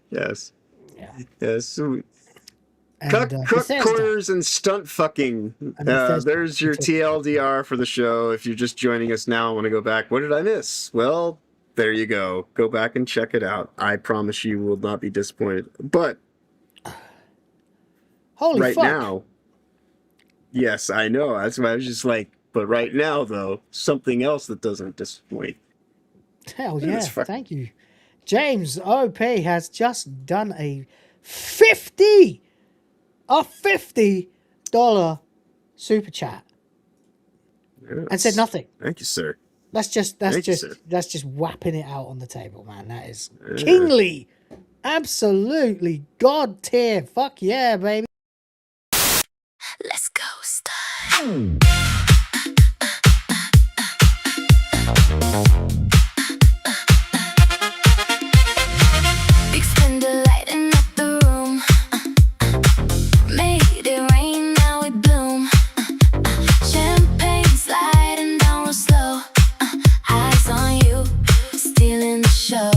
Yes. Yeah. Yes. Cuck corners and stunt fucking. There's your TLDR for the show. If you're just joining us now and want to go back, what did I miss? Well, there you go. Go back and check it out. I promise you will not be disappointed. But holy fuck. Now, yes, I know. That's why I was just like, but right now, though, something else that doesn't disappoint. Hell yeah. Thank you. James OP has just done a a $50 super chat, and said nothing. Thank you, sir. That's just whapping it out on the table, man. That is kingly, absolutely god tier. Fuck yeah, baby. Let's go, style. Big spender lighting up the room. Made it rain, now we bloom. Champagne sliding down real slow. Eyes on you, stealing the show.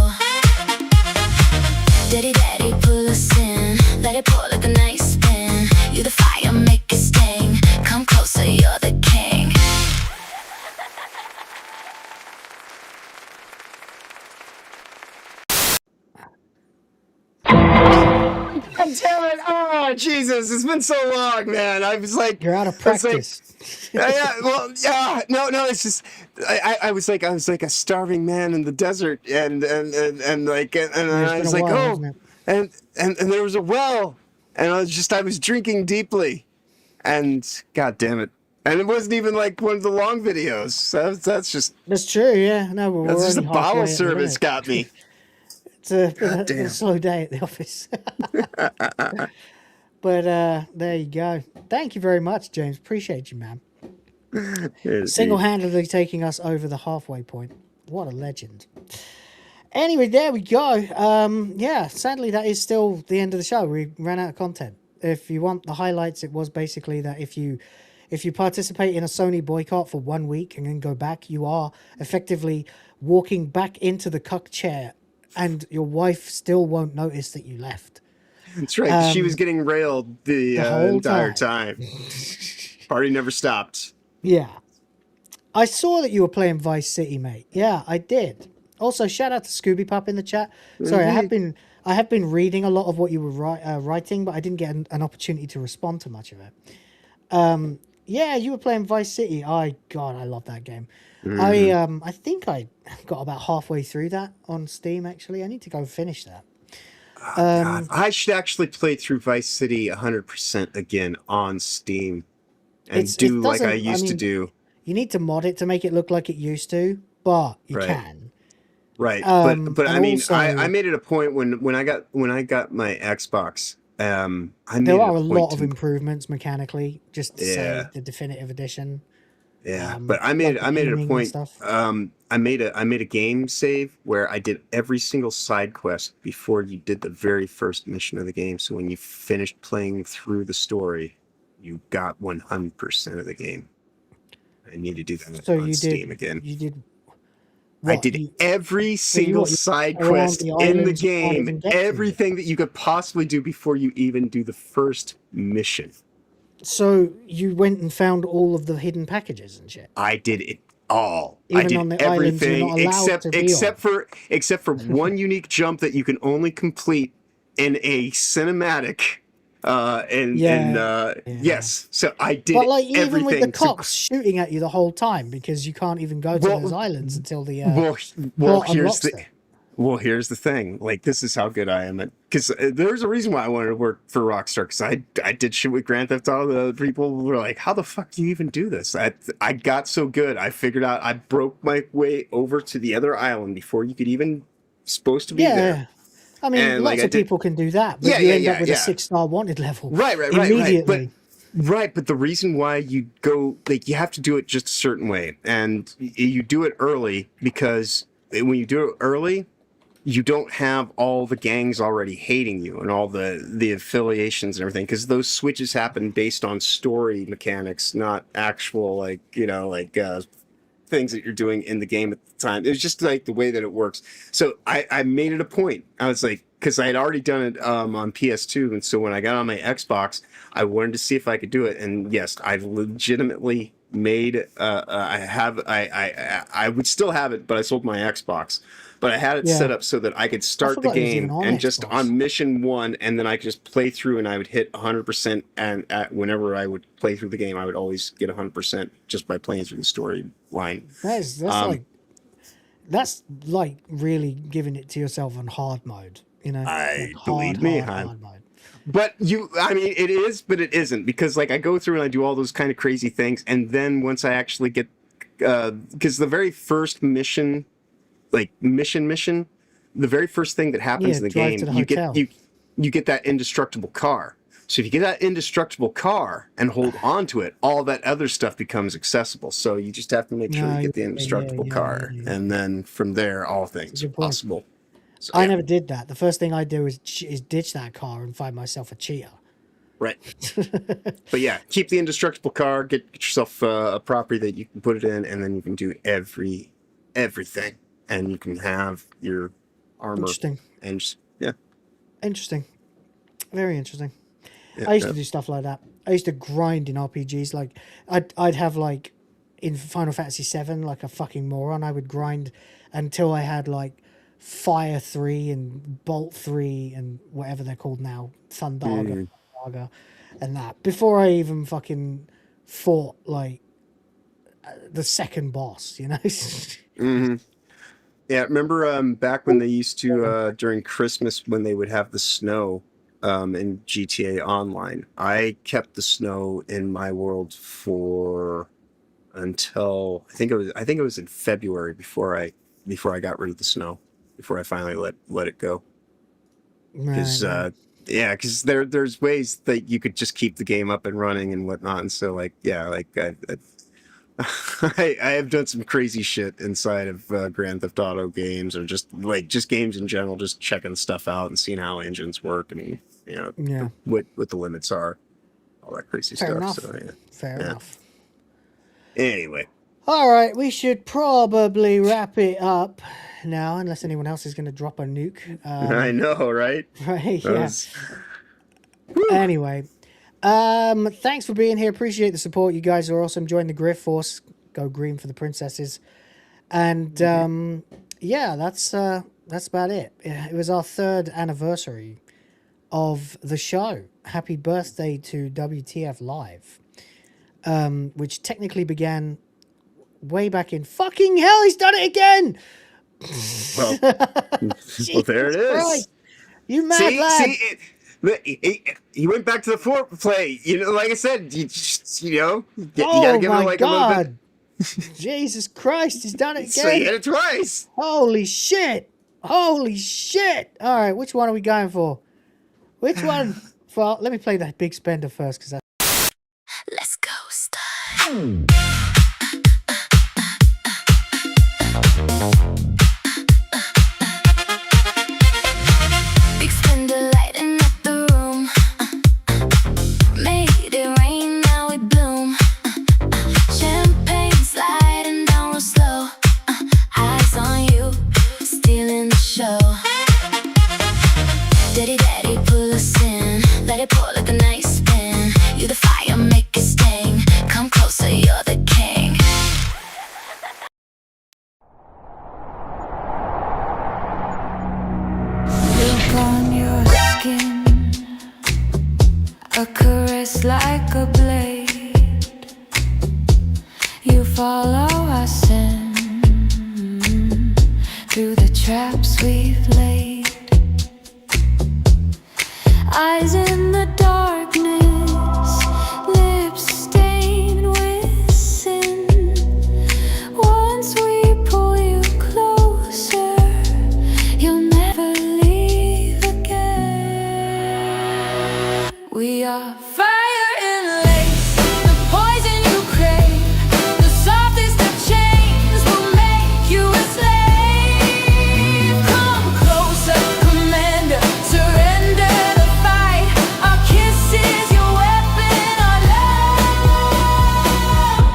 Daddy, daddy, pull us in. Let it pour like a nice spin. You the fire, make it sting. Come closer, you're the king. God damn it! Oh Jesus! It's been so long, man. I was like, you're out of practice. No. It's just I was like a starving man in the desert, and I was like, and there was a well, and I was drinking deeply, and god damn it, and it wasn't even like one of the long videos. So that's true. Yeah, no, but that's just a bottle service got me. It's been a slow day at the office. But there you go. Thank you very much, James. Appreciate you, man. Single-handedly taking us over the halfway point. What a legend. Anyway, there we go. Yeah, sadly, that is still the end of the show. We ran out of content. If you want the highlights, it was basically that if you participate in a Sony boycott for 1 week and then go back, you are effectively walking back into the cuck chair, and your wife still won't notice that you left. That's right. She was getting railed the entire time. Party never stopped. Yeah. I saw that you were playing Vice City, mate. Yeah, I did. Also, shout out to Scooby Pup in the chat. Sorry, I have been reading a lot of what you were writing, but I didn't get an opportunity to respond to much of it. Yeah, you were playing Vice City. God, I love that game. I think I got about halfway through that on Steam, actually. I need to go finish that. God, I should actually play through Vice City 100% again on Steam and do like I used to do. You need to mod it to make it look like it used to, but you can. Right, but I mean, also, I made it a point when I got my Xbox. There are a lot of improvements mechanically, just to say the definitive edition. Yeah, but I made it a point. I made a game save where I did every single side quest before you did the very first mission of the game. So when you finished playing through the story, you got 100% of the game. I need to do that on Steam again. You did. I did every single side quest in the game, everything that you could possibly do before you even do the first mission. So you went and found all of the hidden packages and shit. I did it all. I did everything except for one unique jump that you can only complete in a cinematic. Yes, so I did. But like even everything with the cops shooting at you the whole time because you can't even go to those islands until the here's the thing. Like, this is how good I am at, because there's a reason why I wanted to work for Rockstar, because I did shit with Grand Theft Auto. The people were like, how the fuck do you even do this? I got so good. I figured out, I broke my way over to the other island before you could even supposed to be there. I mean, lots of people can do that, but you end up with a 6-star wanted level. Right. Immediately. But the reason why you go, like, you have to do it just a certain way, and you do it early, because when you do it early, you don't have all the gangs already hating you and all the affiliations and everything, because those switches happen based on story mechanics, not actual, things that you're doing in the game at the time. It's just like the way that it works. So I made it a point. I was like, because I had already done it on PS2, and so when I got on my Xbox, I wanted to see if I could do it. And yes, I've legitimately made. I would still have it, but I sold my Xbox. But I had it set up so that I could start the game and just on mission 1, and then I could just play through, and I would hit 100%. And whenever I would play through the game, I would always get 100% just by playing through the storyline. That's like really giving it to yourself on hard mode. You know, I like believe me, hard mode. But I mean, it is, but it isn't, because like I go through and I do all those kind of crazy things, and then once I actually get, because the very first mission, the very first thing that happens in the game, you get that indestructible car. So if you get that indestructible car and hold on to it, all that other stuff becomes accessible. So you just have to make sure you get the indestructible car, and then from there, all things are possible. So, I never did that. The first thing I do is ditch that car and find myself a cheater. Right. But yeah, keep the indestructible car, get yourself a property that you can put it in, and then you can do everything. And you can have your armor. Interesting. And just, yeah. Interesting. Very interesting. Yeah, I used to do stuff like that. I used to grind in RPGs. Like, I'd have, like, in Final Fantasy VII, like a fucking moron, I would grind until I had, like, Fire 3 and Bolt 3 and whatever they're called now, Thundaga, and that, before I even fucking fought like the second boss, you know. Yeah, remember back when they used to during Christmas when they would have the snow in GTA Online. I kept the snow in my world until I think it was in February before I got rid of the snow. Before I finally let it go, because because there's ways that you could just keep the game up and running and whatnot, and so like I have done some crazy shit inside of Grand Theft Auto games, or just games in general, just checking stuff out and seeing how engines work, and what the limits are, all that crazy Fair stuff. enough. So yeah, Fair enough. Anyway. All right, we should probably wrap it up now, unless anyone else is going to drop a nuke. I know, right? Right, yeah. Anyway, thanks for being here. Appreciate the support. You guys are awesome. Join the Griff Force. Go green for the princesses. And yeah, that's about it. It was our 3rd anniversary of the show. Happy birthday to WTF Live, which technically began way back in fucking hell. He's done it again. Well, there it is. Christ. You mad lad. He went back to the foreplay. You know, like I said, you gotta give my it like God. a little bit. Jesus Christ, he's done it again. So he hit it twice. Holy shit. Holy shit. All right, which one are we going for? Which one? Well, let me play that big spender first, because that's... Let's go, style. Big spender lighting up the room. Made it rain, now we bloom. Champagne sliding down real slow. Eyes on you, stealing the show. Daddy, daddy, pull us in. Let it pour like a nice spin. You the fire, make it sting. Come closer, you're the king. Look on your skin. A caress like a blade. You follow us in through the traps we've laid. Eyes in the darkness, lips stained with sin. Once we pull you closer, you'll never leave again. We are fire and lace, the poison you crave. The softest of chains will make you a slave. Come closer, commander, surrender. Our kiss is your weapon, our love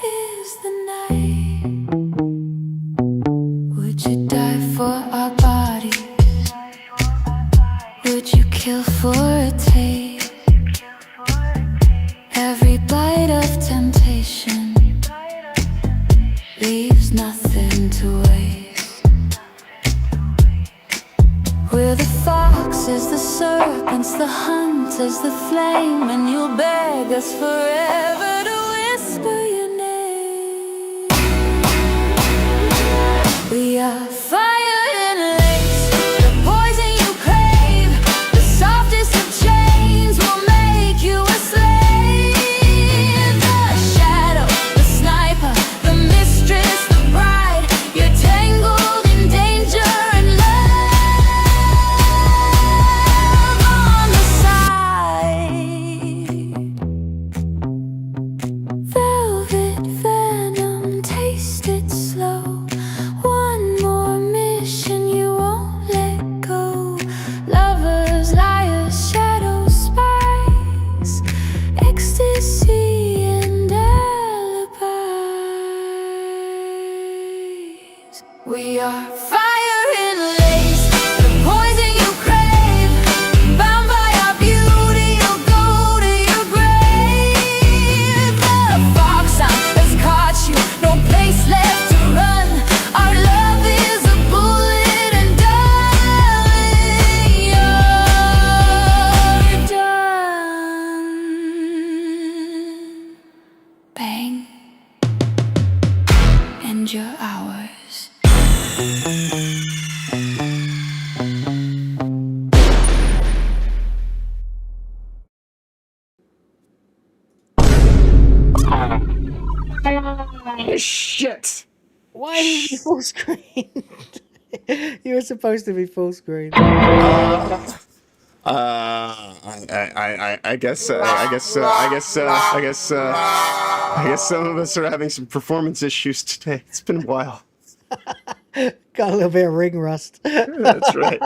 is the night. Would you die for our bodies? Would you kill for a taste? Every bite of temptation leaves nothing to waste. We're the foxes, the serpents, the hunters, the flame, and you'll beg us forever to whisper your name. We are fire and lace, the poison Jealousy and alibis. We are fire and lace, the poison you crave. Bound by our beauty, you'll go to your grave. The fox hunt has caught you, no place left to run. Our love is a bullet and darling, you're done. Bang, and you're ours. Shit. Why did you be full screen? You were supposed to be full screen. I guess some of us are having some performance issues today. It's been a while. Got a little bit of ring rust. That's right.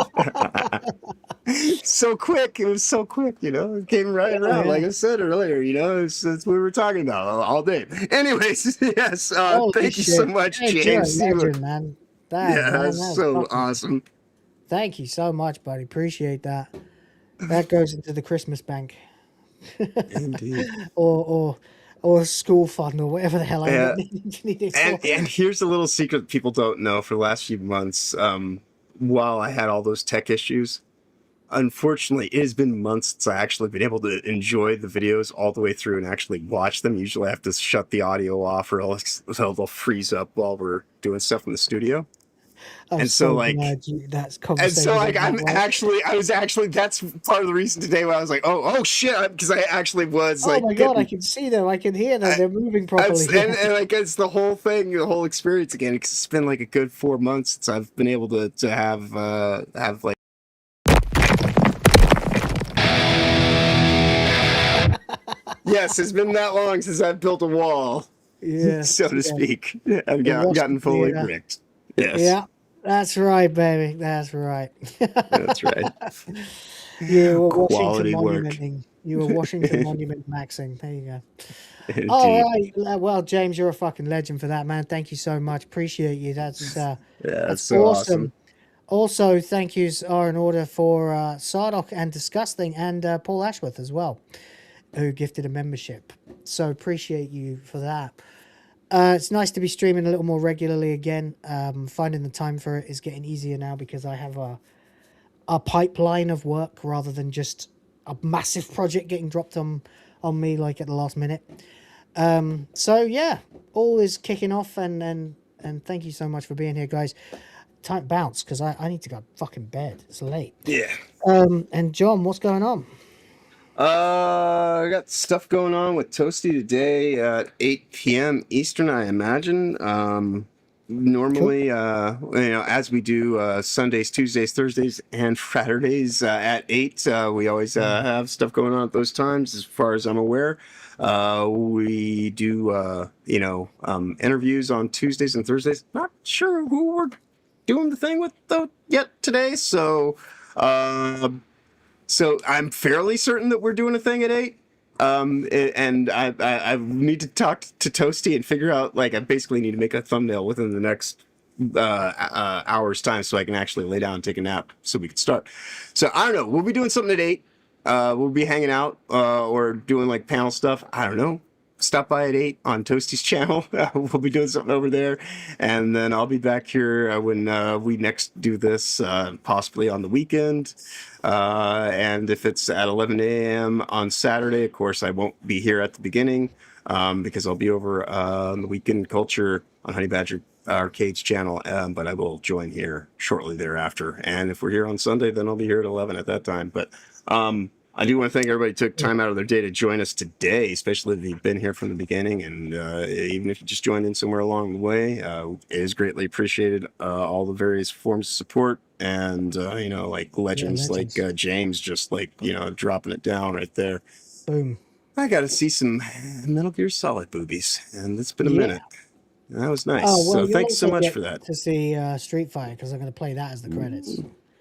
So quick. It was so quick, you know. It came right around, like I said earlier, you know. It's what we were talking about all day. Anyways, yes. Thank you so much, Hey, James. you're a legend, man. That's so awesome. Thank you so much, buddy. Appreciate that. That goes into the Christmas bank. Indeed. or school fund or whatever the hell I need it for. And here's a little secret people don't know. For the last few months, while I had all those tech issues, unfortunately, it has been months since I actually been able to enjoy the videos all the way through and actually watch them. Usually I have to shut the audio off or else they'll freeze up while we're doing stuff in the studio. I'm so glad that's I was actually, that's part of the reason today why I was like, oh shit, because I actually was oh like, my god, I can see them, I can hear them, they're moving properly. And like, it's the whole thing, the whole experience again, because it's been like a good 4 months since I've been able to have like, yes, it's been that long since I've built a wall, so to speak. I've gotten fully bricked. Yes. Yeah, that's right, baby. That's right. That's right. You were Quality Washington work. Monumenting. You were Washington Monument maxing. There you go. Indeed. All right. Well, James, you're a fucking legend for that, man. Thank you so much. Appreciate you. That's that's so awesome. Also, thank yous are in order for Sardoc and Disgusting and Paul Ashworth as well, who gifted a membership. So appreciate you for that. It's nice to be streaming a little more regularly again. Finding the time for it is getting easier now because I have a pipeline of work rather than just a massive project getting dropped on me like at the last minute. So yeah, all is kicking off and thank you so much for being here, guys. Time bounce because I need to go fucking bed. It's late. Yeah. And John, what's going on? I got stuff going on with Toasty today at 8 p.m. Eastern, I imagine. Normally, as we do Sundays, Tuesdays, Thursdays, and Saturdays at 8, we always have stuff going on at those times, as far as I'm aware. We do, interviews on Tuesdays and Thursdays. Not sure who we're doing the thing with yet today, so I'm fairly certain that we're doing a thing at 8. And I need to talk to Toasty and figure out, like, I basically need to make a thumbnail within the next hour's time so I can actually lay down and take a nap so we can start. So I don't know. We'll be doing something at 8. We'll be hanging out or doing like panel stuff. I don't know. Stop by at 8 on Toasty's channel. We'll be doing something over there. And then I'll be back here when we next do this, possibly on the weekend. And if it's at 11 a.m. on Saturday, of course, I won't be here at the beginning because I'll be over on the Weekend Culture on Honey Badger Arcade's channel. But I will join here shortly thereafter. And if we're here on Sunday, then I'll be here at 11 at that time. But I do want to thank everybody who took time out of their day to join us today, especially if you've been here from the beginning. And even if you just joined in somewhere along the way, it is greatly appreciated. All the various forms of support and, like legends like James just dropping it down right there. Boom. I got to see some Metal Gear Solid boobies, and it's been a minute. That was nice. Oh, well, so thanks so much for that. To see Street Fighter, because I'm going to play that as the credits.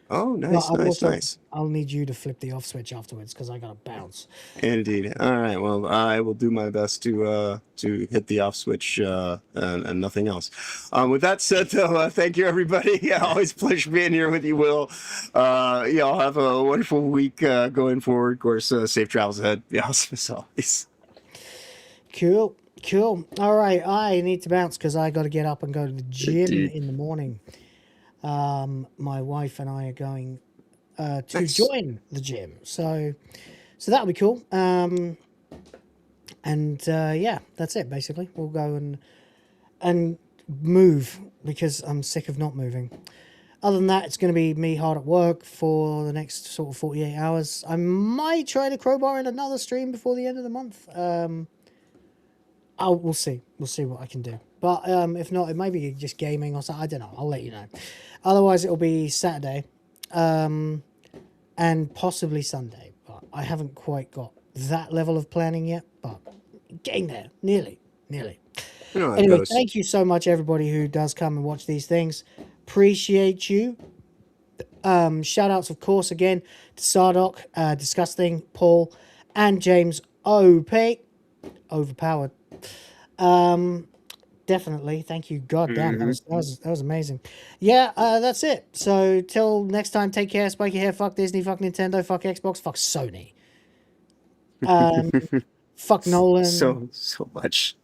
Oh, But nice, I'll nice, also, nice. I'll need you to flip the off switch afterwards because I gotta bounce. Indeed. All right. Well, I will do my best to hit the off switch and nothing else. With that said, though, thank you everybody. Yeah, always a pleasure being here with you, Will. Yeah, I'll have a wonderful week going forward. Of course, safe travels ahead. Yeah, as always. Cool. All right, I need to bounce because I got to get up and go to the gym Indeed. in the morning. My wife and I are going to Nice. join the gym, so that'll be cool. And yeah, that's it. Basically, we'll go and move because I'm sick of not moving. Other than that, it's going to be me hard at work for the next sort of 48 hours. I might try to crowbar in another stream before the end of the month. We'll see. We'll see what I can do. But if not, it may be just gaming or something. I don't know. I'll let you know. Otherwise, it'll be Saturday and possibly Sunday. But I haven't quite got that level of planning yet. But getting there. Nearly. You know how it Anyway, goes. thank you so much, everybody who does come and watch these things. Appreciate you. Shout outs, of course, again to Sardoc, Disgusting, Paul, and James OP. Overpowered. Definitely. Thank you. God damn, that was amazing. Yeah, that's it. So till next time, take care, spike your hair, fuck Disney, fuck Nintendo, fuck Xbox, fuck Sony. Fuck Nolan. So much.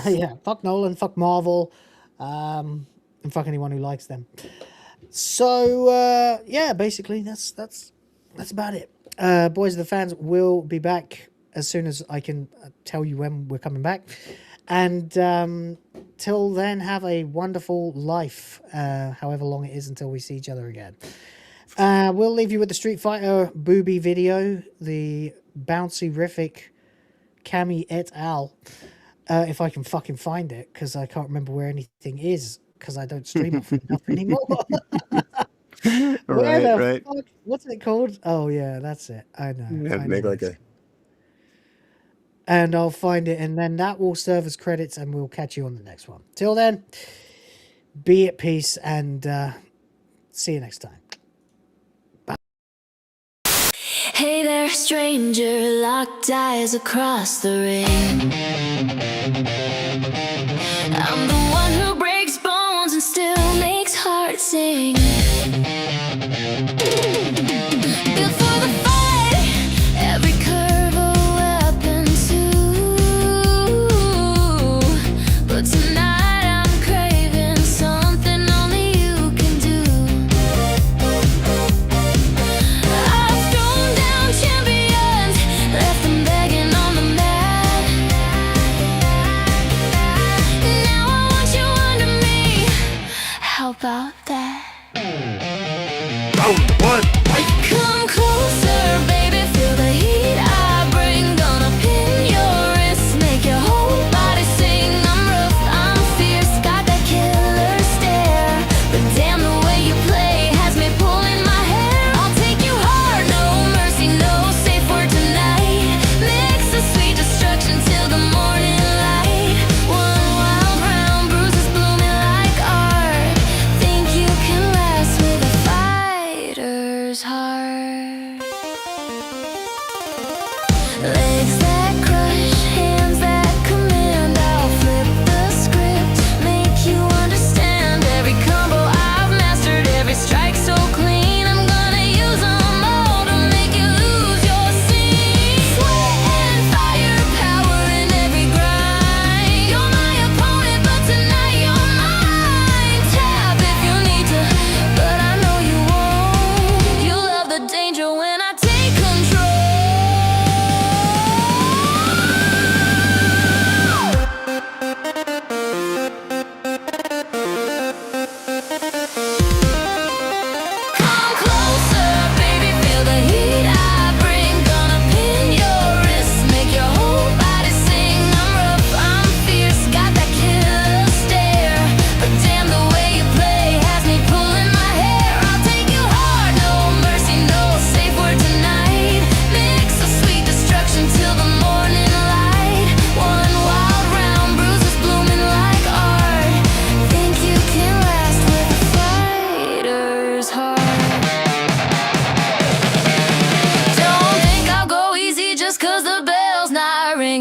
Yeah, fuck Nolan, fuck Marvel, and fuck anyone who likes them. So yeah, basically that's about it. Boys of the Fans will be back as soon as I can tell you when we're coming back. And till then, have a wonderful life, however long it is until we see each other again. We'll leave you with the Street Fighter booby video, the bouncy rific Cammy et al. If I can fucking find it, because I can't remember where anything is, because I don't stream often enough anymore. Right. Fuck? What's it called? Oh yeah, that's it. I know. Yeah, make like a. And I'll find it, and then that will serve as credits, and we'll catch you on the next one. Till then, be at peace, and see you next time. Hey there, stranger, locked eyes across the ring. I'm the one who breaks bones and still makes hearts sing. Built for the fight, every curve a weapon too. But tonight I'm craving something only you can do. I've thrown down champions, left them begging on the mat. Now I want you under me. How about that?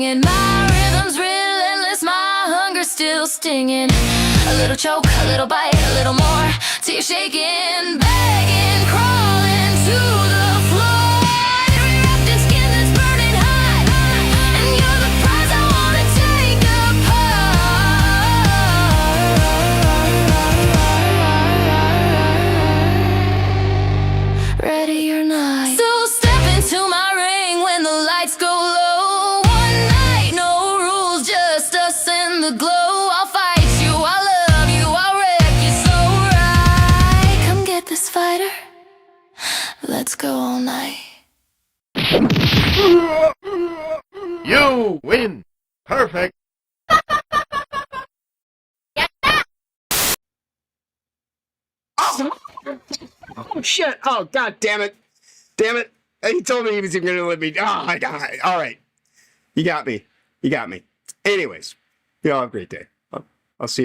swinging. My rhythm's relentless, my hunger's still stinging. A little choke, a little bite, a little more, till you're shaking, begging, crawling to the floor. Every wrapped in skin that's burning hot, and you're the prize I wanna take apart. Ready or not. So step into my ring when the lights go low. One night, no rules, just us and the glow. I'll fight you, I'll love you, I'll wreck you so right. Come get this fighter, let's go all night. You win. Perfect. Oh shit! Oh god damn it! Damn it! He told me he was even gonna let me. Oh, all right. You got me. You got me. Anyways, you all have a great day. I'll see you.